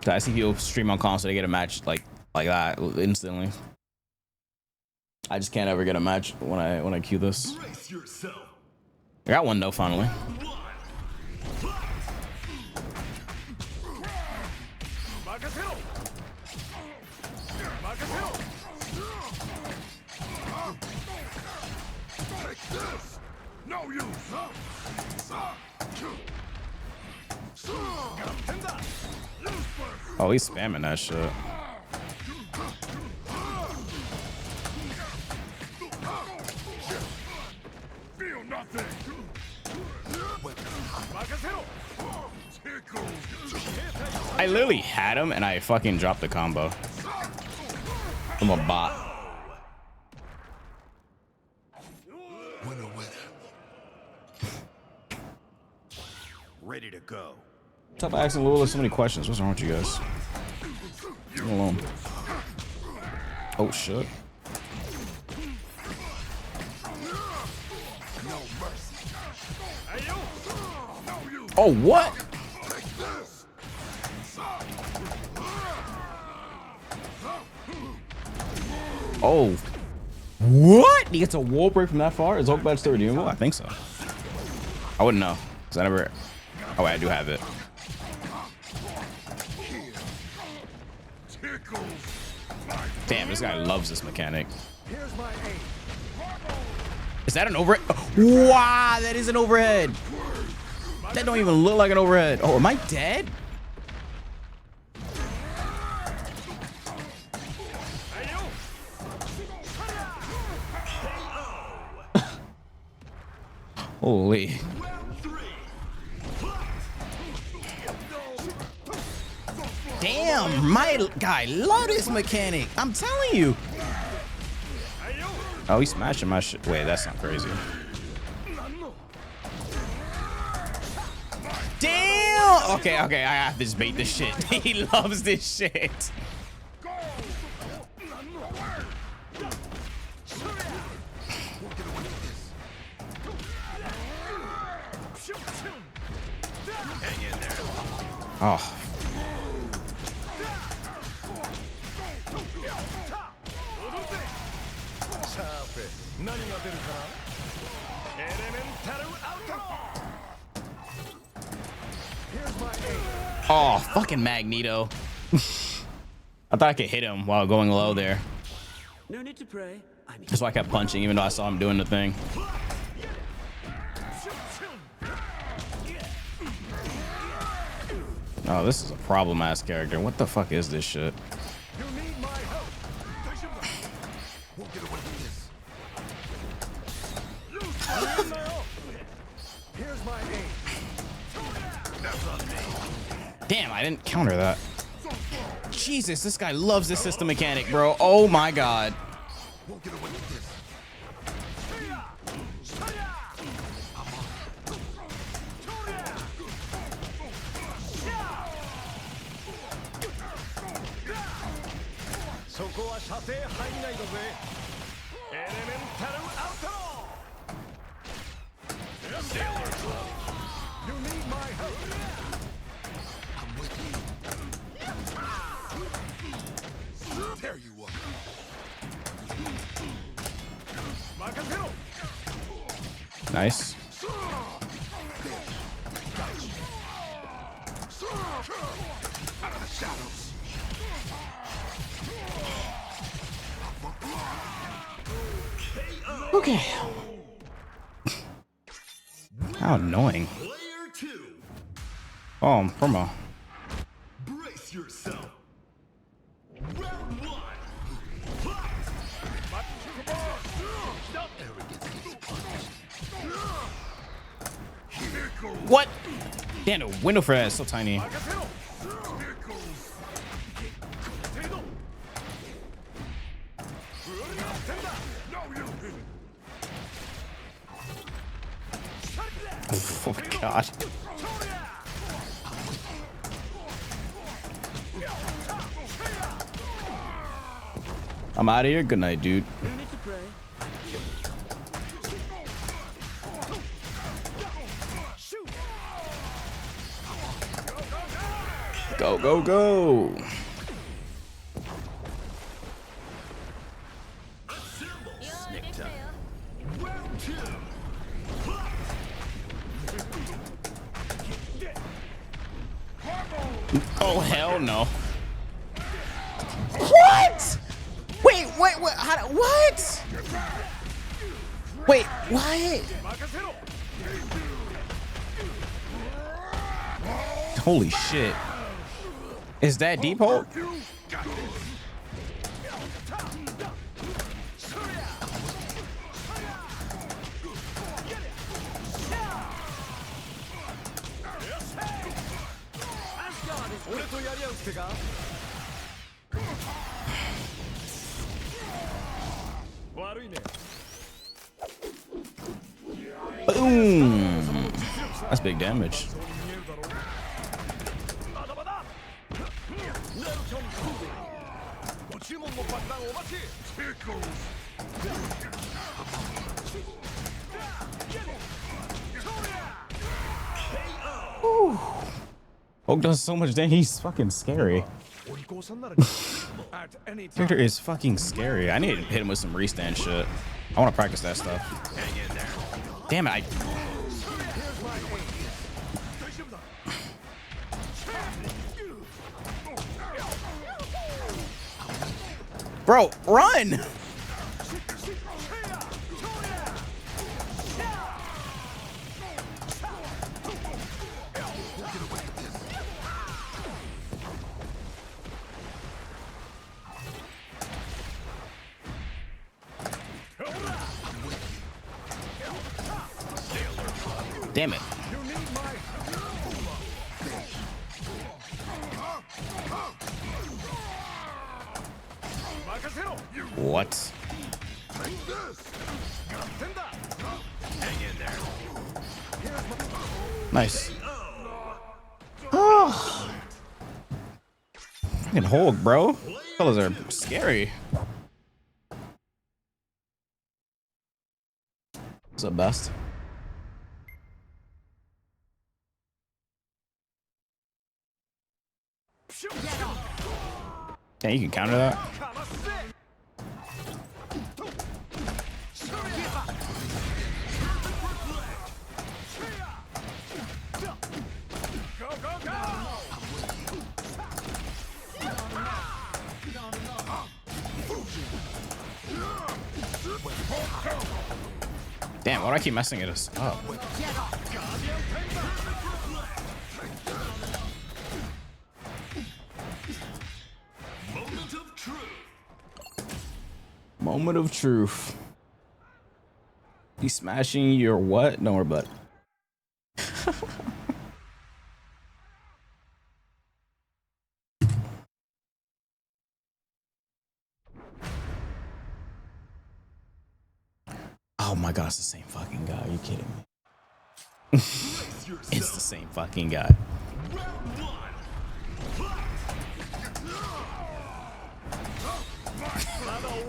So I see people stream on console, they get a match like that instantly. I just can't ever get a match when I queue this. I got one though finally. Oh, he's spamming that shit. I literally had him and I fucking dropped the combo. I'm a bot. Ready to go. Stop asking Lula so many questions. What's wrong with you guys? Leave me alone. Oh shit. Oh what? Oh. What? He gets a wall break from that far? Is Oak Badge still redeemable? I think so. I wouldn't know. Because I never... Oh wait, I do have it. Damn, this guy loves this mechanic. Is that an overhead? Wow, that is an overhead. That don't even look like an overhead. Oh, am I dead? Holy. Damn, my guy love this mechanic. I'm telling you. Oh, he's smashing my shit. Wait, that's not crazy. Damn. Okay, I have to just bait this shit. He loves this shit. Oh. Oh, fucking Magneto. I thought I could hit him while going low there. No need to pray. That's why I kept punching even though I saw him doing the thing. Oh, this is a problem-ass character. What the fuck is this shit? Damn, I didn't counter that. Jesus, this guy loves this system mechanic, bro. Oh my god. Nice. Okay. How annoying. Oh, promo. Brace yourself. What? Damn, the window for that is so tiny. Oh my god. I'm out of here. Good night, dude. Go, go, go. Oh, hell no. What? Wait, what? What? Wait, what? Holy shit. Is that deep hole? Boom. That's big damage. Hulk does so much damage. He's fucking scary. Victor is fucking scary. I need to hit him with some restand shit. I want to practice that stuff. Damn it. Bro, run! Damn it. What? Nice. Oh. Fucking Hulk, bro. Fellas are scary. What's up, best? Yeah, you can counter that. Damn, why do I keep messing it up? Moment of truth. He's smashing your what? Don't worry about it. Oh my god, it's the same fucking guy. Are you kidding me? It's the same fucking guy.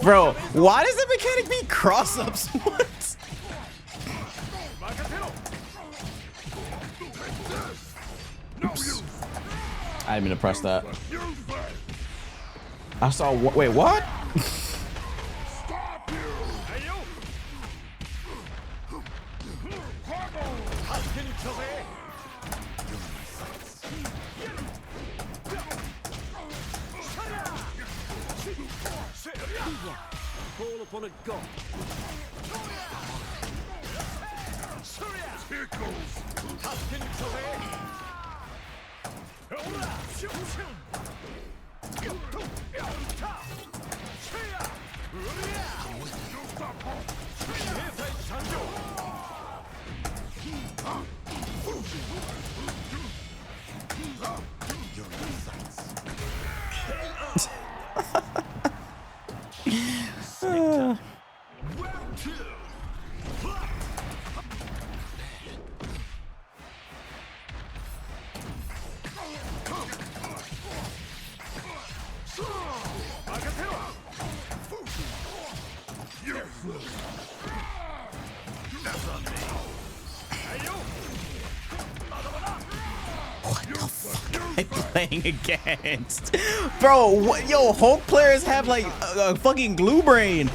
Bro, why does the mechanic be cross-ups? What? Oops. I didn't mean to press that. I saw. Wait, what? Call upon a god. Playing against, bro. What, yo, Hulk players have like a fucking glue brain.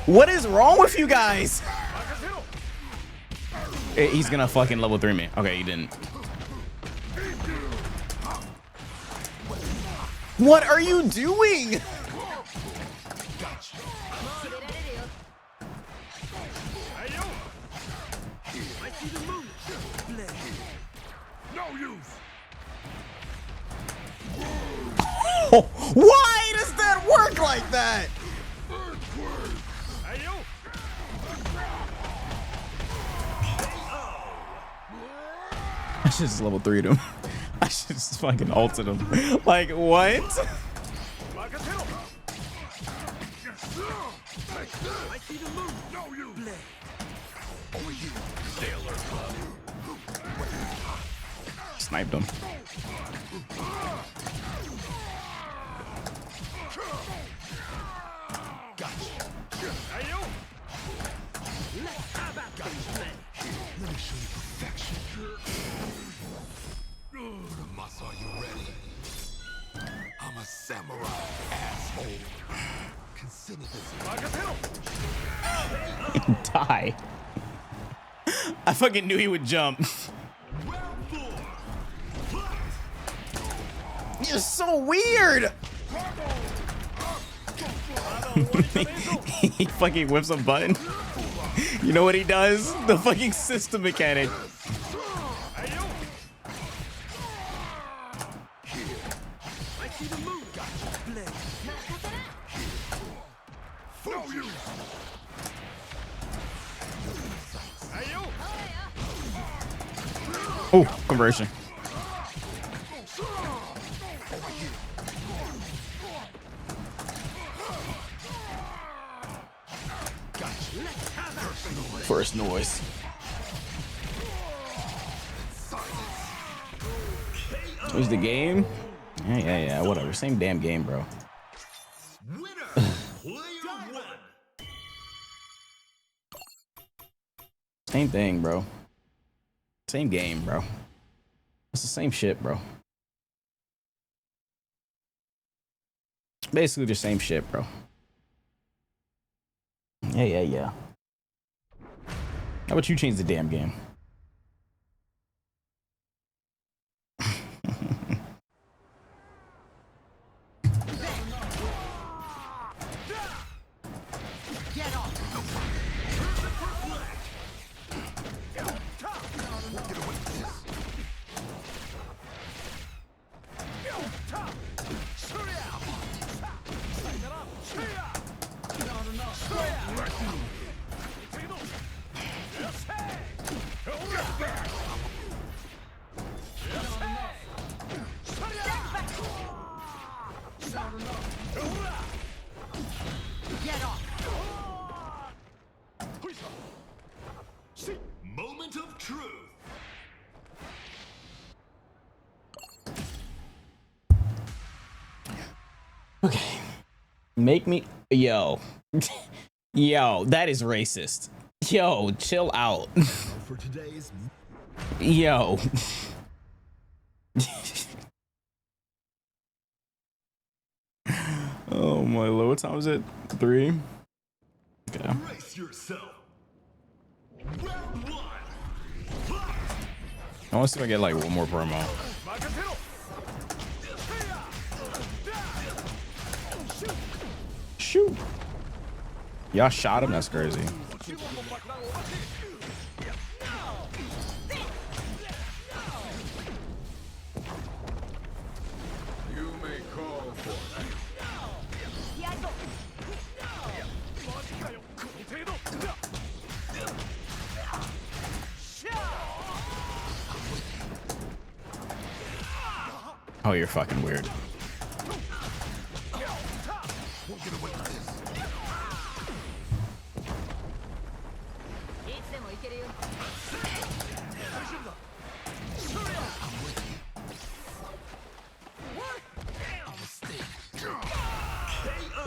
What is wrong with you guys? He's gonna fucking level 3 me. Okay, he didn't. What are you doing? I see the moon. No use. Why does that work like that? I should just level 3'd him. I should just fucking ulted him. Like, what? I see the moon. No use. Over you, sailor. Sniped him. Let me show you perfection. Masa, are you ready? I'm a samurai, asshole. Consider this. Die. I fucking knew he would jump. You're so weird. He fucking whips a button. You know what he does? The fucking system mechanic. Oh, conversion. First noise. Who's the game? Yeah, whatever. Same damn game, bro. Same thing, bro. Same game, bro. It's the same shit, bro. Basically the same shit, bro. Yeah. How about you change the damn game? Moment of truth. Okay. Make me... Yo. Yo, that is racist. Yo, chill out. For today's... Yo. Oh my lord, what time is it? 3? Okay. Brace yourself. I want to see if I get like one more promo. Shoot. Y'all shot him? That's crazy. You may call for it. Oh, you're fucking weird.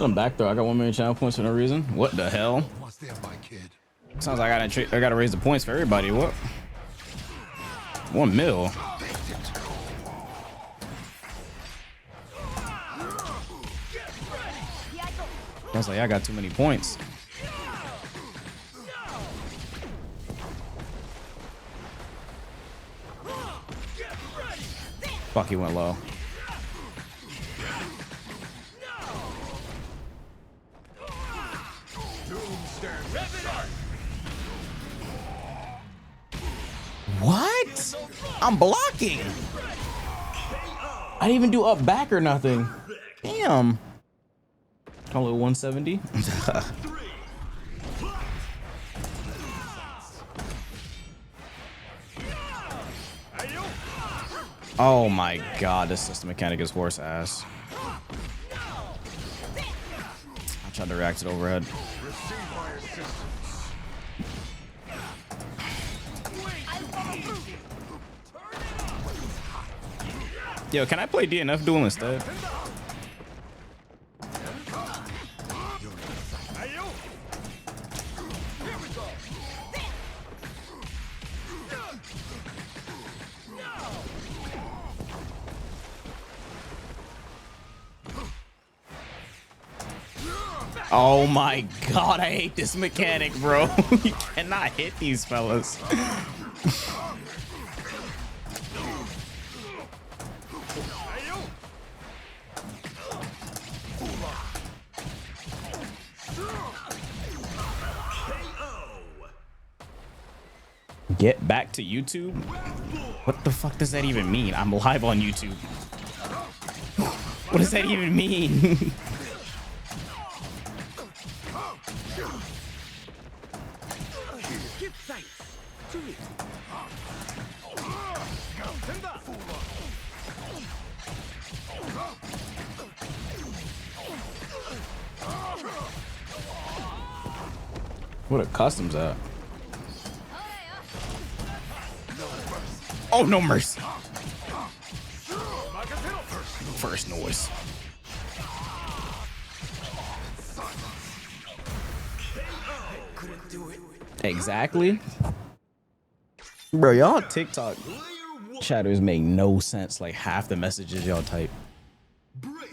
I'm back though. I got 1 million channel points for no reason. What the hell? Sounds like I gotta raise the points for everybody. What? 1 mil. I was like, I got too many points. Fuck, he went low. I'm blocking. I didn't even do up back or nothing. Damn. Call it 170. Oh my god, this system mechanic is horse ass. I tried to react to the overhead. Yo, can I play DNF duel instead? Oh my god, I hate this mechanic, bro. You cannot hit these fellas. Get back to YouTube? What the fuck does that even mean? I'm live on YouTube. What does that even mean? What a customs at? Oh, no mercy. First noise. Exactly. Bro, y'all TikTok chatters make no sense. Like half the messages y'all type.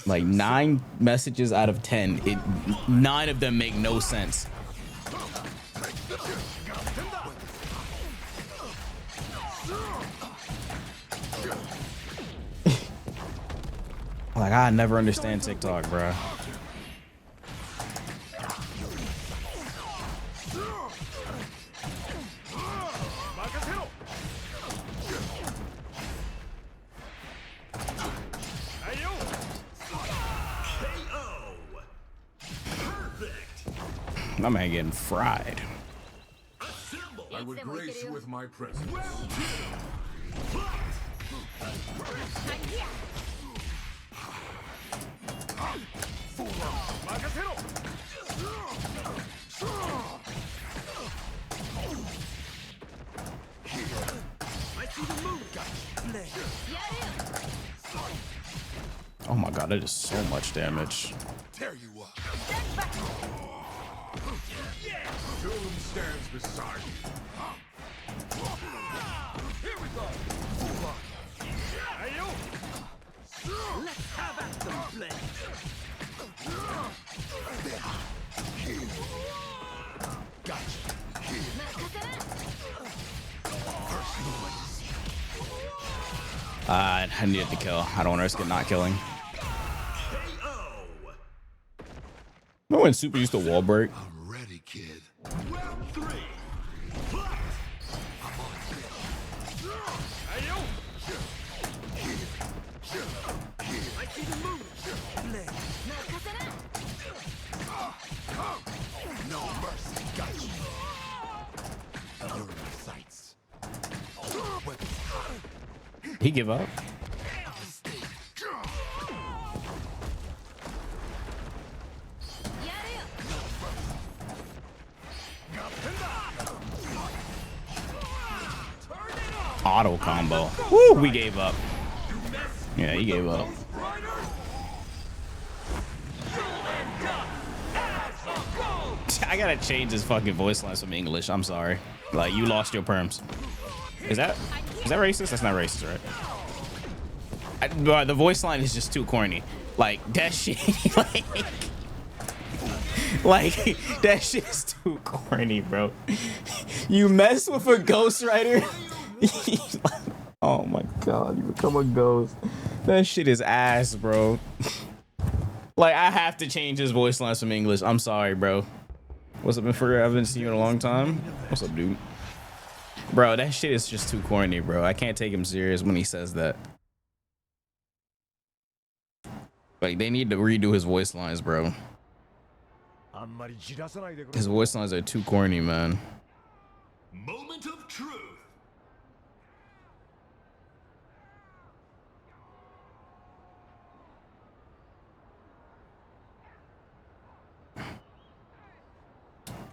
Like 9 messages out of 10, 9 of them make no sense. Like, I never understand TikTok, bro. My man getting fried. I would grace you with my presence. Oh my god, that is so much damage. Tear you up. Doom stands beside you. Here we go. Let's have at them, Blade. Gotcha. I needed to kill. I don't want to risk it not killing. Remember when Super used to wall break? I'm ready, kid. No mercy, gotcha. You're in my sights. He give up. Auto combo. Woo, we gave up. Yeah, he gave up. I gotta change his fucking voice lines from English. I'm sorry. Like, you lost your perms. Is that racist? That's not racist, right? Bro, the voice line is just too corny. Like, that shit, like that shit is too corny, bro. You mess with a ghostwriter. Oh my god, you become a ghost. That shit is ass, bro. Like, I have to change his voice lines from English. I'm sorry, bro. What's up, Infernasu? I haven't seen you in a long time. What's up, dude? Bro, that shit is just too corny, bro. I can't take him serious when he says that. Like, they need to redo his voice lines, bro. His voice lines are too corny, man. Moment of truth.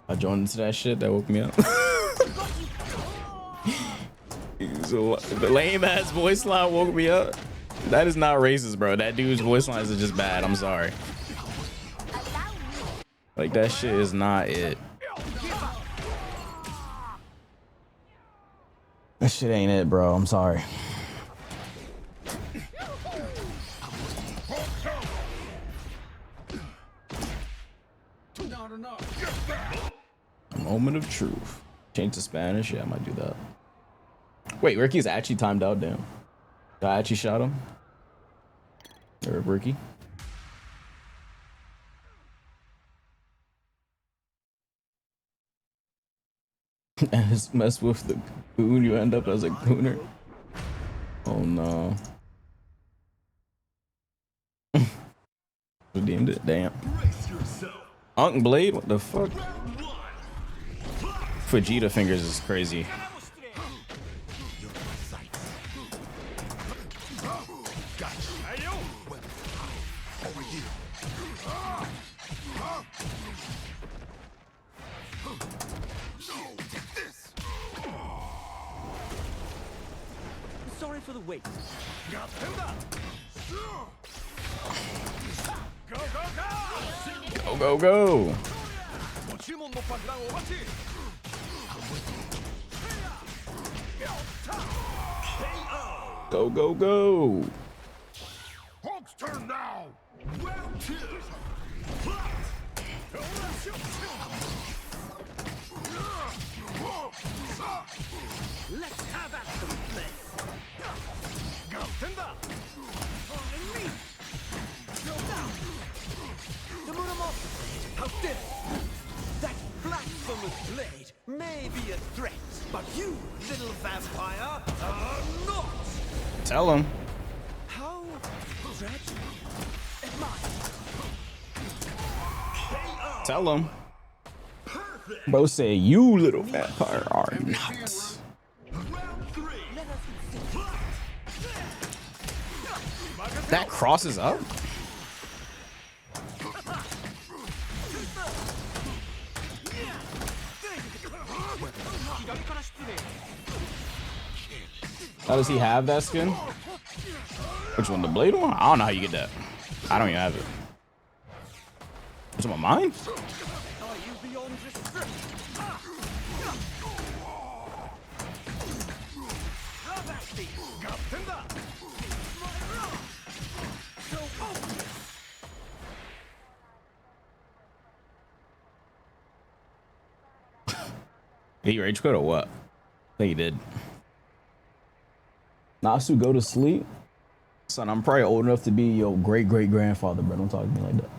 I joined into that shit that woke me up. So, the lame ass voice line woke me up. That is not racist, bro. That dude's voice lines are just bad. I'm sorry. Like, that shit is not it. That shit ain't it, bro. I'm sorry. A moment of truth. Change to Spanish? Yeah, I might do that. Wait, Ricky's actually timed out, damn. I actually shot him. Or Ricky. And just mess with the goon, you end up as a gooner. Oh no. Redeemed it, damn. Unc Blade, what the fuck? Vegeta fingers is crazy. Sorry for the wait. Go, go, go. Go, go, go. Hulk's turn now. Round 2. Let's have at them, play. How dare that blasphemous blade may be a threat, but you, little vampire, are not. Tell him. How tragic. Tell him. Bro say you little vampire are not. That crosses up? How does he have that skin? Which one, the blade one? I don't know how you get that. I don't even have it. What's on mine? Did he rage quit or what? I think he did. Nasu, go to sleep. Son, I'm probably old enough to be your great-great-grandfather, bro. Don't talk to me like that.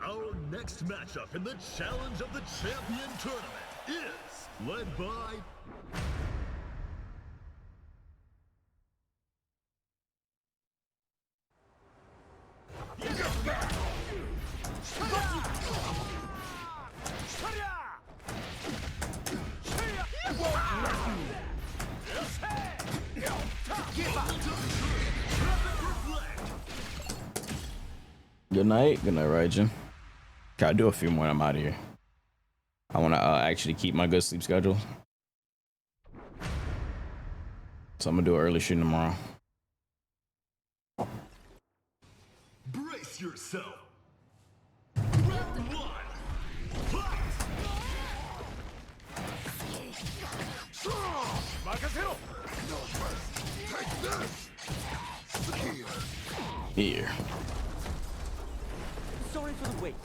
Our next matchup in the Challenge of the Champion tournament is led by Good night, Raijin. Okay, I'll do a few more and I'm out of here. I want to actually keep my good sleep schedule. So I'm going to do an early stream tomorrow. Brace yourself. Round 1. Here. Sorry for the wait.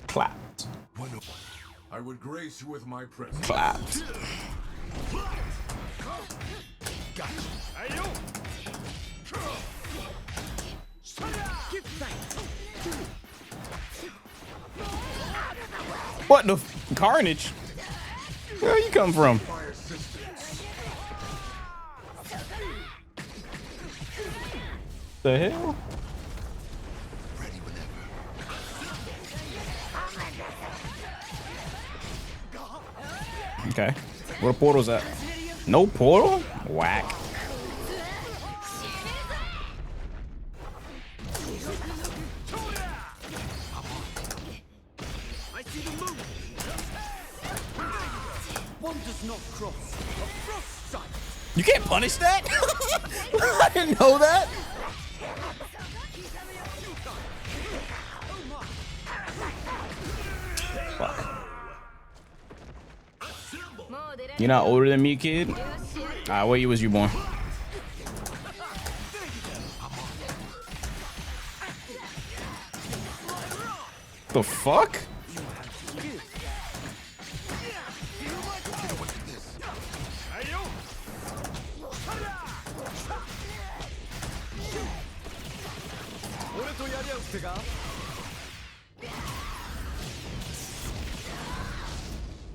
Clapped. I would grace you with my presence. Clapped. What the carnage? Where you come from? The hell? Okay. Where the portal's at? No portal? Whack. I see the moon. One does not cross a frost sight. You can't punish that? I didn't know that. Fuck. You're not older than me, kid? What year was you born? The fuck?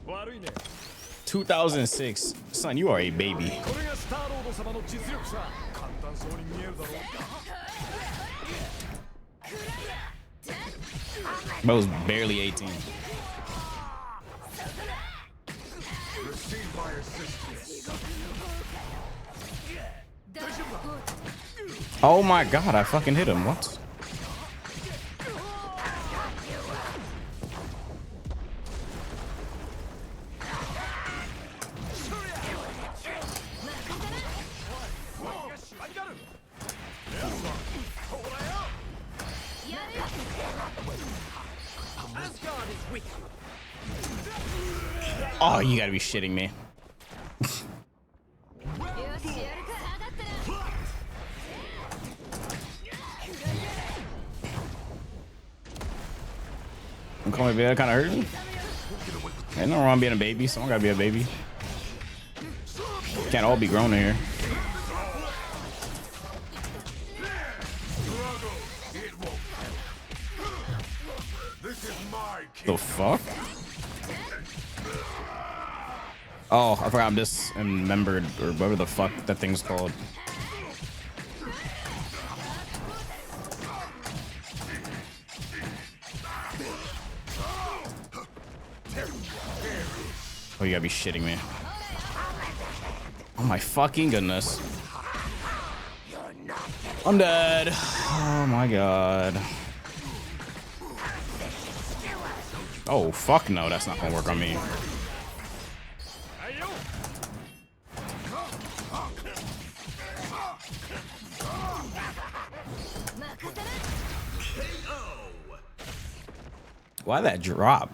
Warine. 2006. Son, you are a baby. Bro was barely 18. Receive my assistance. Oh my god, I fucking hit him. What? Oh, you gotta be shitting me. I'm calling me baby, kind of hurting. Ain't no wrong being a baby. Someone gotta be a baby. Can't all be grown in here. The fuck? Oh, I forgot I'm dismembered or whatever the fuck that thing's called. Oh, you gotta be shitting me. Oh my fucking goodness. I'm dead. Oh my god. Oh, fuck no, that's not gonna work on me. Why that drop?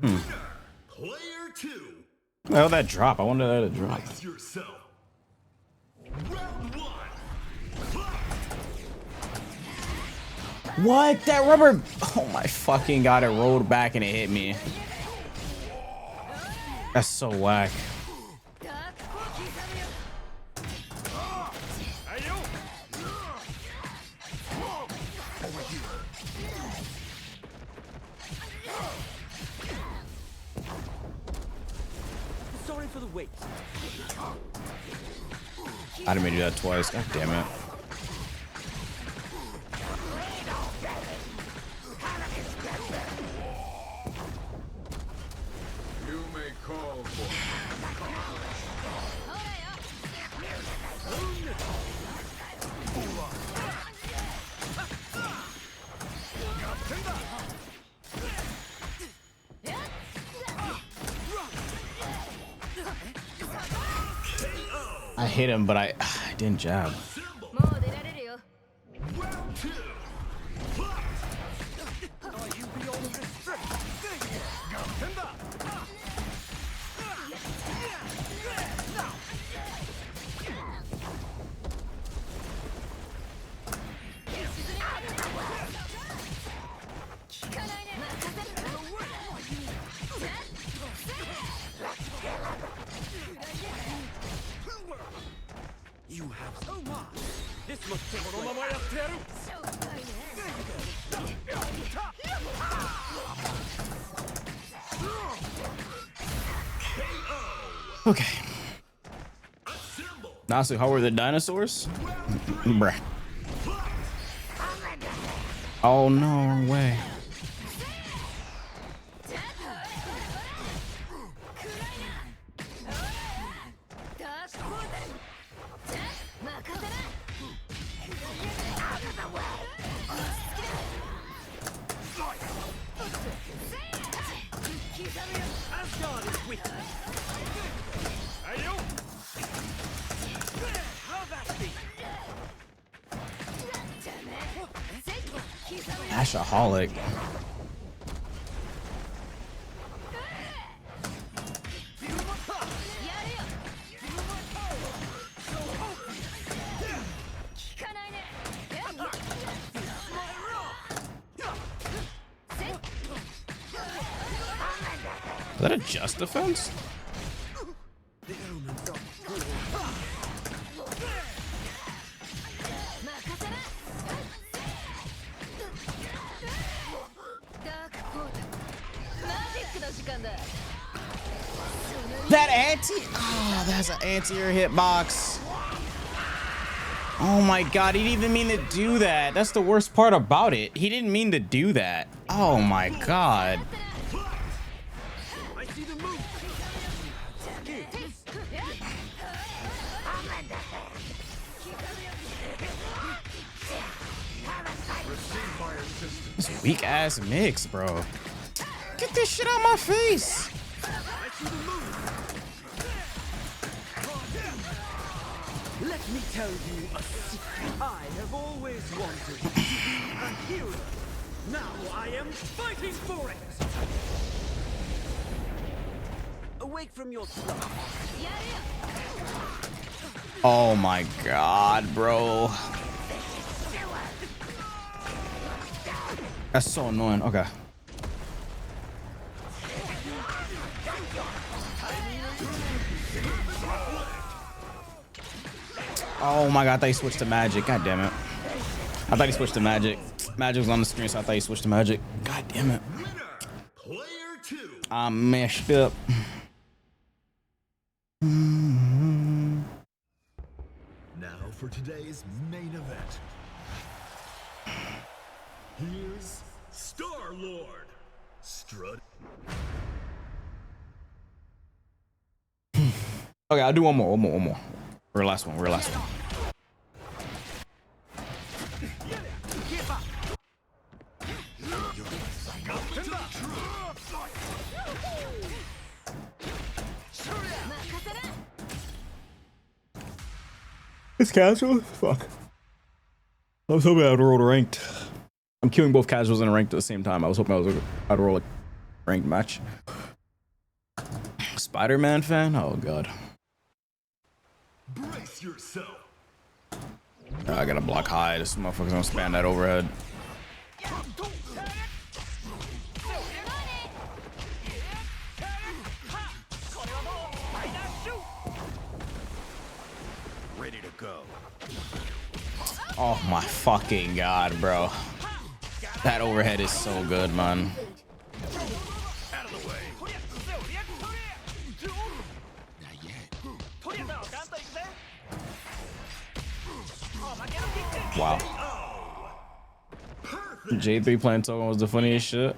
Player 2. Well, that drop. I wonder that it dropped. Brace yourself. Round 1. What? That rubber? Oh my fucking god! It rolled back and it hit me. That's so whack. Sorry for the wait. I didn't mean to do that twice. God damn it. You may call for I hit him, but I didn't jab. Okay. Nasu, how were the dinosaurs? Bruh. Oh no, wrong way. Ashaholic. Is that a just defense? That oh, that's an anti-air hitbox. Oh my god, he didn't even mean to do that. That's the worst part about it. He didn't mean to do that. Oh my god. This weak ass mix, bro. Get this shit out my face. Let me tell you a secret. I have always wanted to be a hero. Now I am fighting for it. Awake from your slumber. Oh my god, bro. That's so annoying. Okay. Oh my god, I thought he switched to magic. God damn it. I thought he switched to magic. Magic was on the screen, so I thought he switched to magic. God damn it. I'm messed up. Now for today's main event. Here's Star-Lord. Strut. Okay, I'll do one more. We're last one. It's casual? Fuck. I was hoping I'd roll ranked. I'm queuing both casuals and ranked at the same time. I was hoping I'd roll a ranked match. Spider-Man fan? Oh god. Brace yourself. I gotta block high. This motherfucker's gonna spam that overhead. Ready to go. Oh my fucking god, bro. That overhead is so good, man. Out of the way. Wow. J3 playing Tokon was the funniest shit.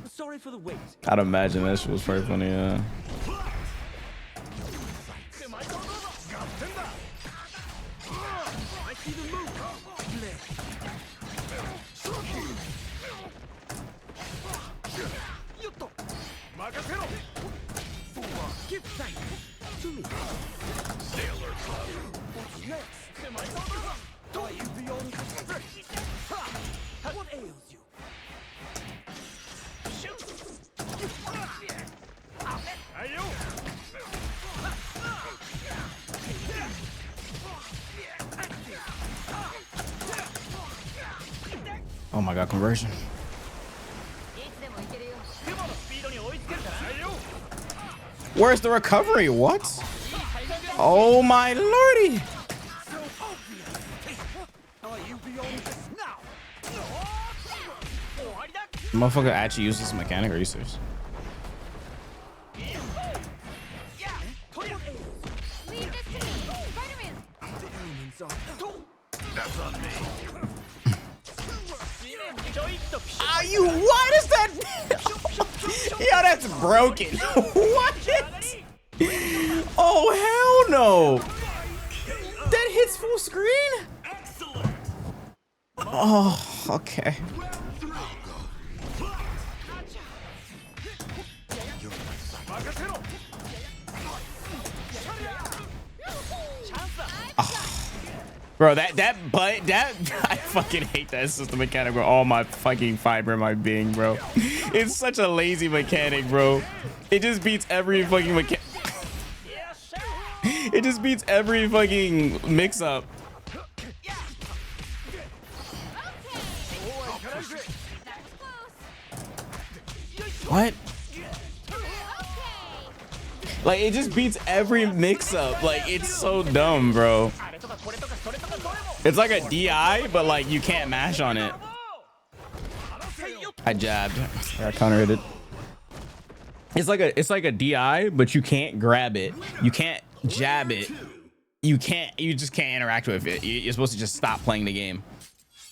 Sorry for the wait. I'd imagine that shit was pretty funny, yeah. Give thanks to me. Sailor Club. What's next? Are you beyond stretch? What ails you? Oh my god, conversion. Where's the recovery? What? Oh my lordy. Motherfucker actually uses this mechanic. Are you serious? Are you? What is that? Yo, that's broken. What? Oh hell no! That hits full screen. Oh, okay. Bro, that I fucking hate that system mechanic with all my fucking fiber in my being, bro. It's such a lazy mechanic, bro. It just beats every fucking mechanic. It just beats every fucking mix up. What? Like, it just beats every mix up. Like, it's so dumb, bro. It's like a DI, but like you can't mash on it. I jabbed. I got counter hit it. It's like a DI, but you can't grab it. You can't jab it. You just can't interact with it. You're supposed to just stop playing the game.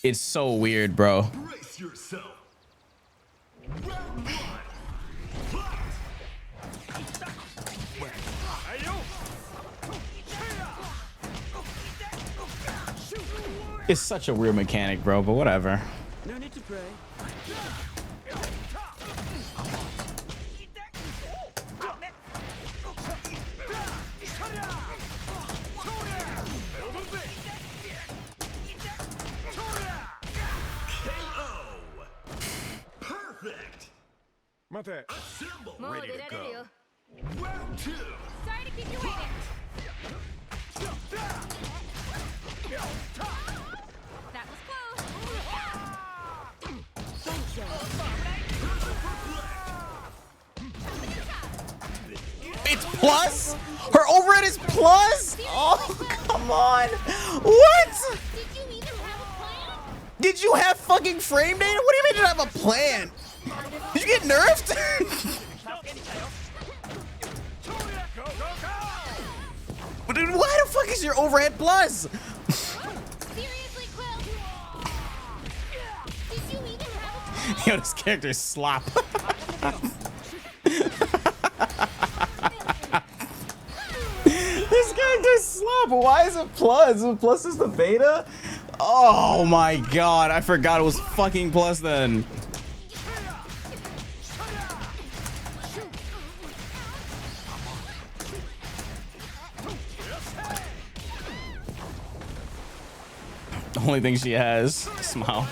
It's so weird, bro. Brace yourself. It's such a weird mechanic, bro, but whatever. No need to pray. Perfect. Assemble. Ready to go. Round 2. Sorry to keep you waiting. That was close. It's plus? Her overhead is plus? Oh, come on. What? Did you have fucking frame data? What do you mean you have a plan? Did you get nerfed? Why the fuck is your overhead plus? Yo, this character is slop. This character is slop. Why is it plus? Plus is the beta? Oh my god, I forgot it was fucking plus then. The only thing she has, smile.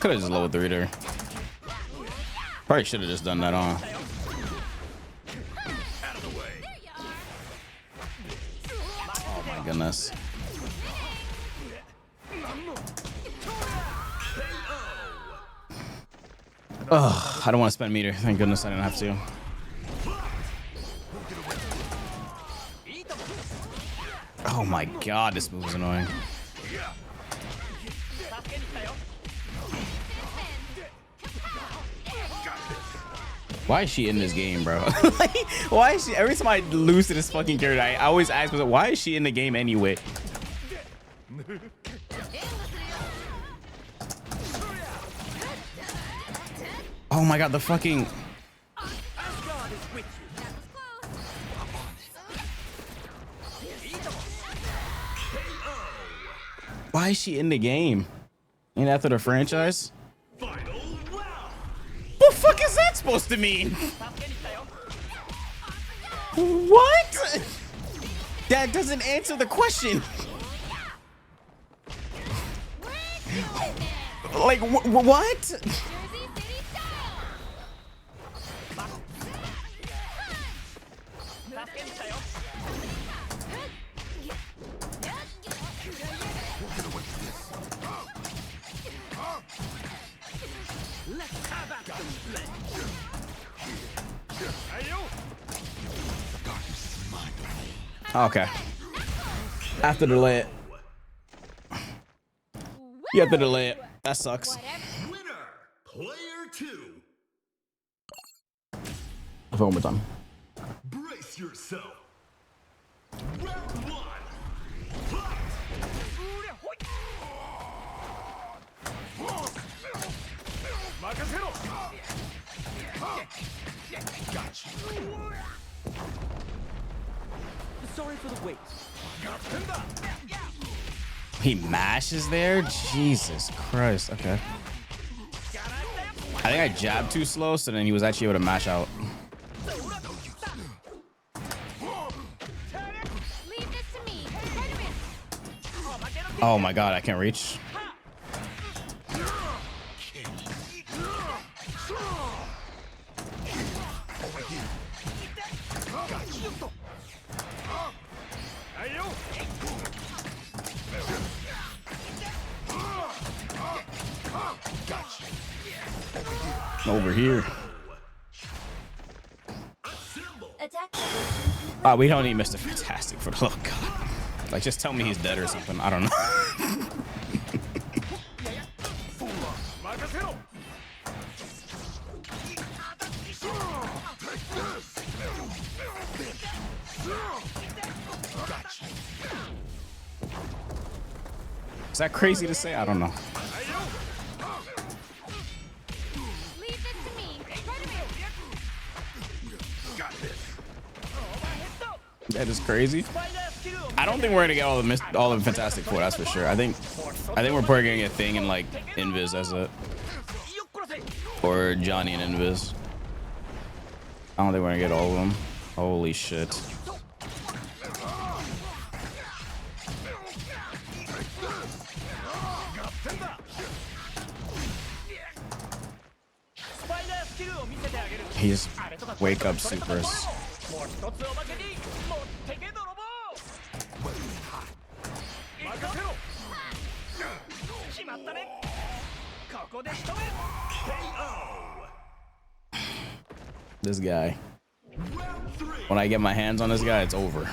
Could have just lowered the reader. Probably should have just done that on. Oh my goodness. Ugh, I don't want to spend meter. Thank goodness I didn't have to. Oh my god, this move is annoying. Why is she in this game, bro? Like, why is she? Every time I lose to this fucking character, I always ask myself, why is she in the game anyway? Oh my god, the fucking... Why is she in the game? Ain't after the franchise? What the fuck is that supposed to mean? What? That doesn't answer the question. Like, what? Let's have at them, Blade. Okay. After the delay it. You have to delay it. That sucks. Winner, player 2. One more time. Brace yourself. Round 1. Fight. Sorry for the wait. He mashes there? Jesus Christ. Okay. I think I jabbed too slow, so then he was actually able to mash out. Oh my god, I can't reach. Over here. We don't need Mr. Fantastic for the love of God. Like, just tell me he's dead or something. I don't know. Is that crazy to say? I don't know. That is crazy. I don't think we're gonna get all the Fantastic Four. That's for sure. I think we're probably gonna get Thing and like Invis as it, or Johnny and Invis. I don't think we're gonna get all of them. Holy shit. He just wake up supers. This guy. When I get my hands on this guy, it's over.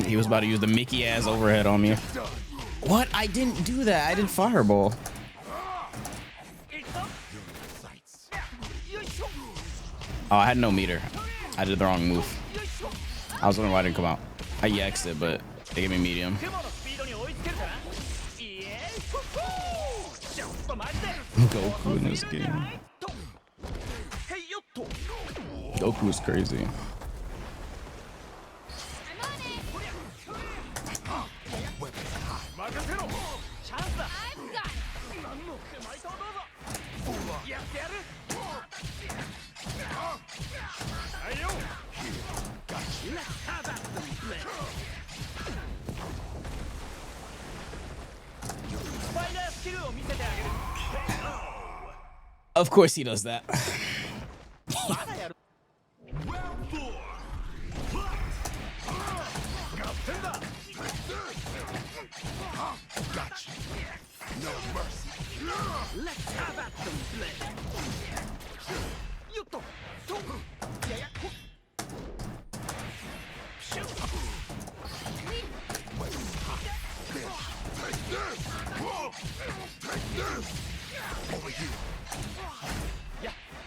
He was about to use the Mickey ass overhead on me. What? I didn't do that. I did fireball. Oh, I had no meter. I did the wrong move. I was wondering why I didn't come out. I EX'd it, but they gave me medium. Goku in this game. Goku is crazy. Of course he does that. No mercy. Let's have at them, Blade.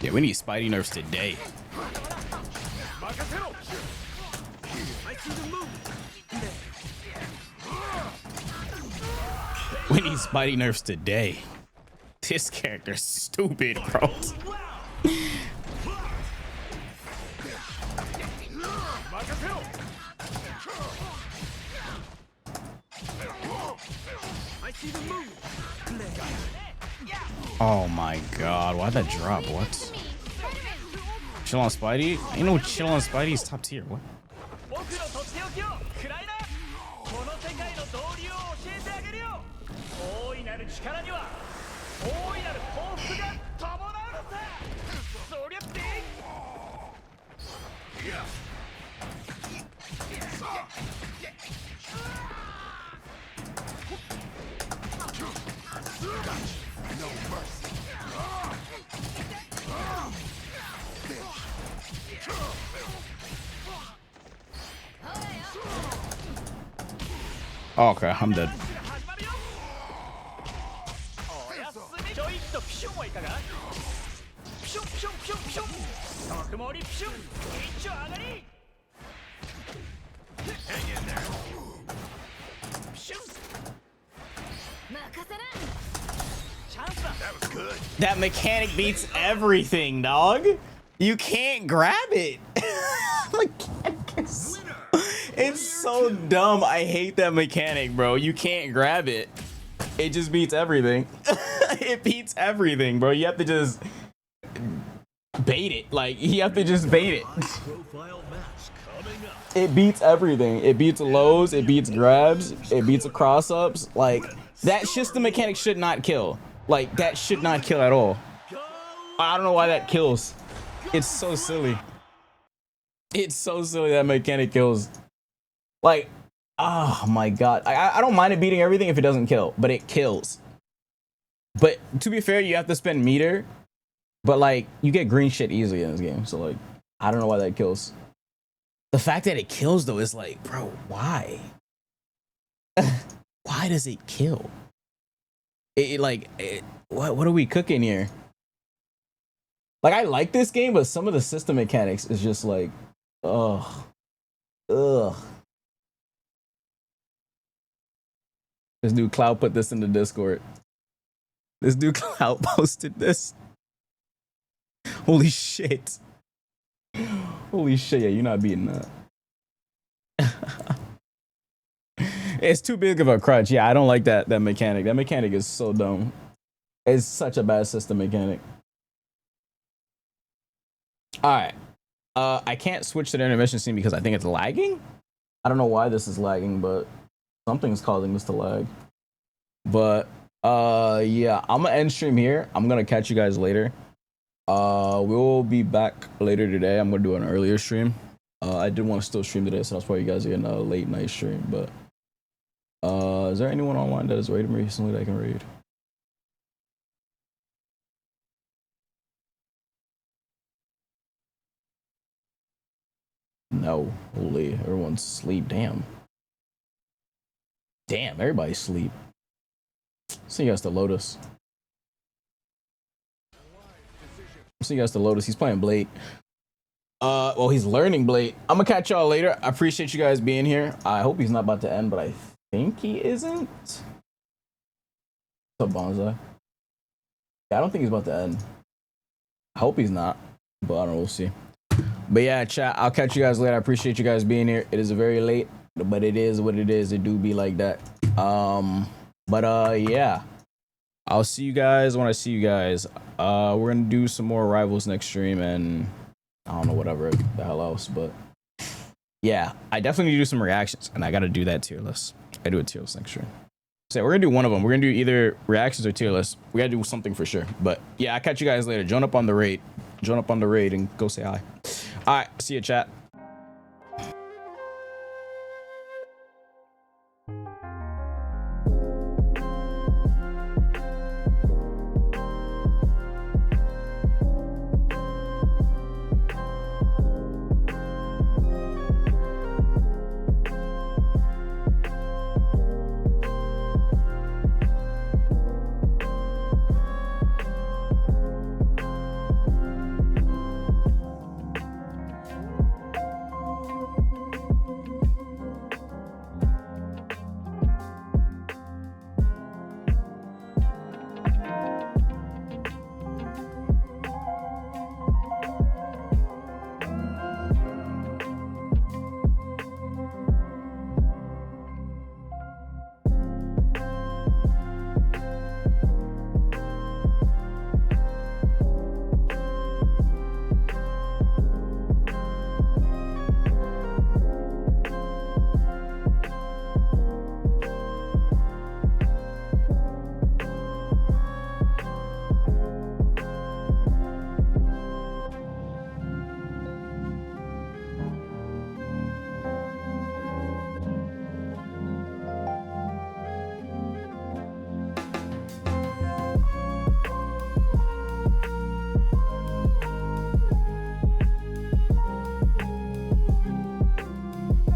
Yeah, we need Spidey nerfs today. We need Spidey nerfs today. This character's stupid, bro. Oh my god, why'd that drop? What? Chill on Spidey? Ain't no chill on Spidey's top tier. What? Oh, okay, I'm dead. ちょいっとピシュンはいかがピシュンピシュンピシュンピシュン特盛りピシュン一丁上がり Hang in there ピシュン任せなチャンスだ That was good That mechanic beats everything, dog. You can't grab it. Mechanic is... It's so dumb. I hate that mechanic, bro. You can't grab it. It just beats everything. It beats everything, bro. You have to just bait it. Like, you have to just bait it. It beats everything. It beats lows. It beats grabs. It beats cross-ups. Like, that system mechanic should not kill. Like, that should not kill at all. I don't know why that kills. It's so silly. It's so silly that mechanic kills. Like, oh my god. I don't mind it beating everything if it doesn't kill, but it kills. But to be fair, you have to spend meter. But like, you get green shit easily in this game. So like, I don't know why that kills. The fact that it kills though is like, bro, why? Why does it kill? What are we cooking here? Like, I like this game, but some of the system mechanics is just like, ugh. This dude Cloud put this in the Discord. This dude Cloud posted this. Holy shit. Holy shit, yeah, you're not beating that. It's too big of a crutch. Yeah, I don't like that mechanic. That mechanic is so dumb. It's such a bad system mechanic. Alright. I can't switch to the intermission scene because I think it's lagging. I don't know why this is lagging, but something's causing this to lag. But yeah, I'm gonna end stream here. I'm gonna catch you guys later. We'll be back later today. I'm gonna do an earlier stream. I did want to still stream today, so that's why you guys are getting a late night stream. But is there anyone online that has raided me recently that I can raid? No. Holy, everyone's asleep. Damn. Damn, everybody's asleep. See you guys to Lotus. See you guys to Lotus. He's playing Blade. Well, he's learning Blade. I'm gonna catch y'all later. I appreciate you guys being here. I hope he's not about to end, but I think he isn't. What's up, Bonsai? Yeah, I don't think he's about to end. I hope he's not, but I don't know. We'll see. But yeah, chat, I'll catch you guys later. I appreciate you guys being here. It is very late, but it is what it is. It do be like that. Yeah, I'll see you guys when I see you guys. We're gonna do some more Rivals next stream, and I don't know, whatever the hell else, but yeah, I definitely need to do some reactions, and I gotta do that tier list. I do a tier list next stream. So we're gonna do one of them. We're gonna do either reactions or tier list. We gotta do something for sure. But yeah, I'll catch you guys later. Join up on the raid. Join up on the raid and go say hi. All right, see you, chat.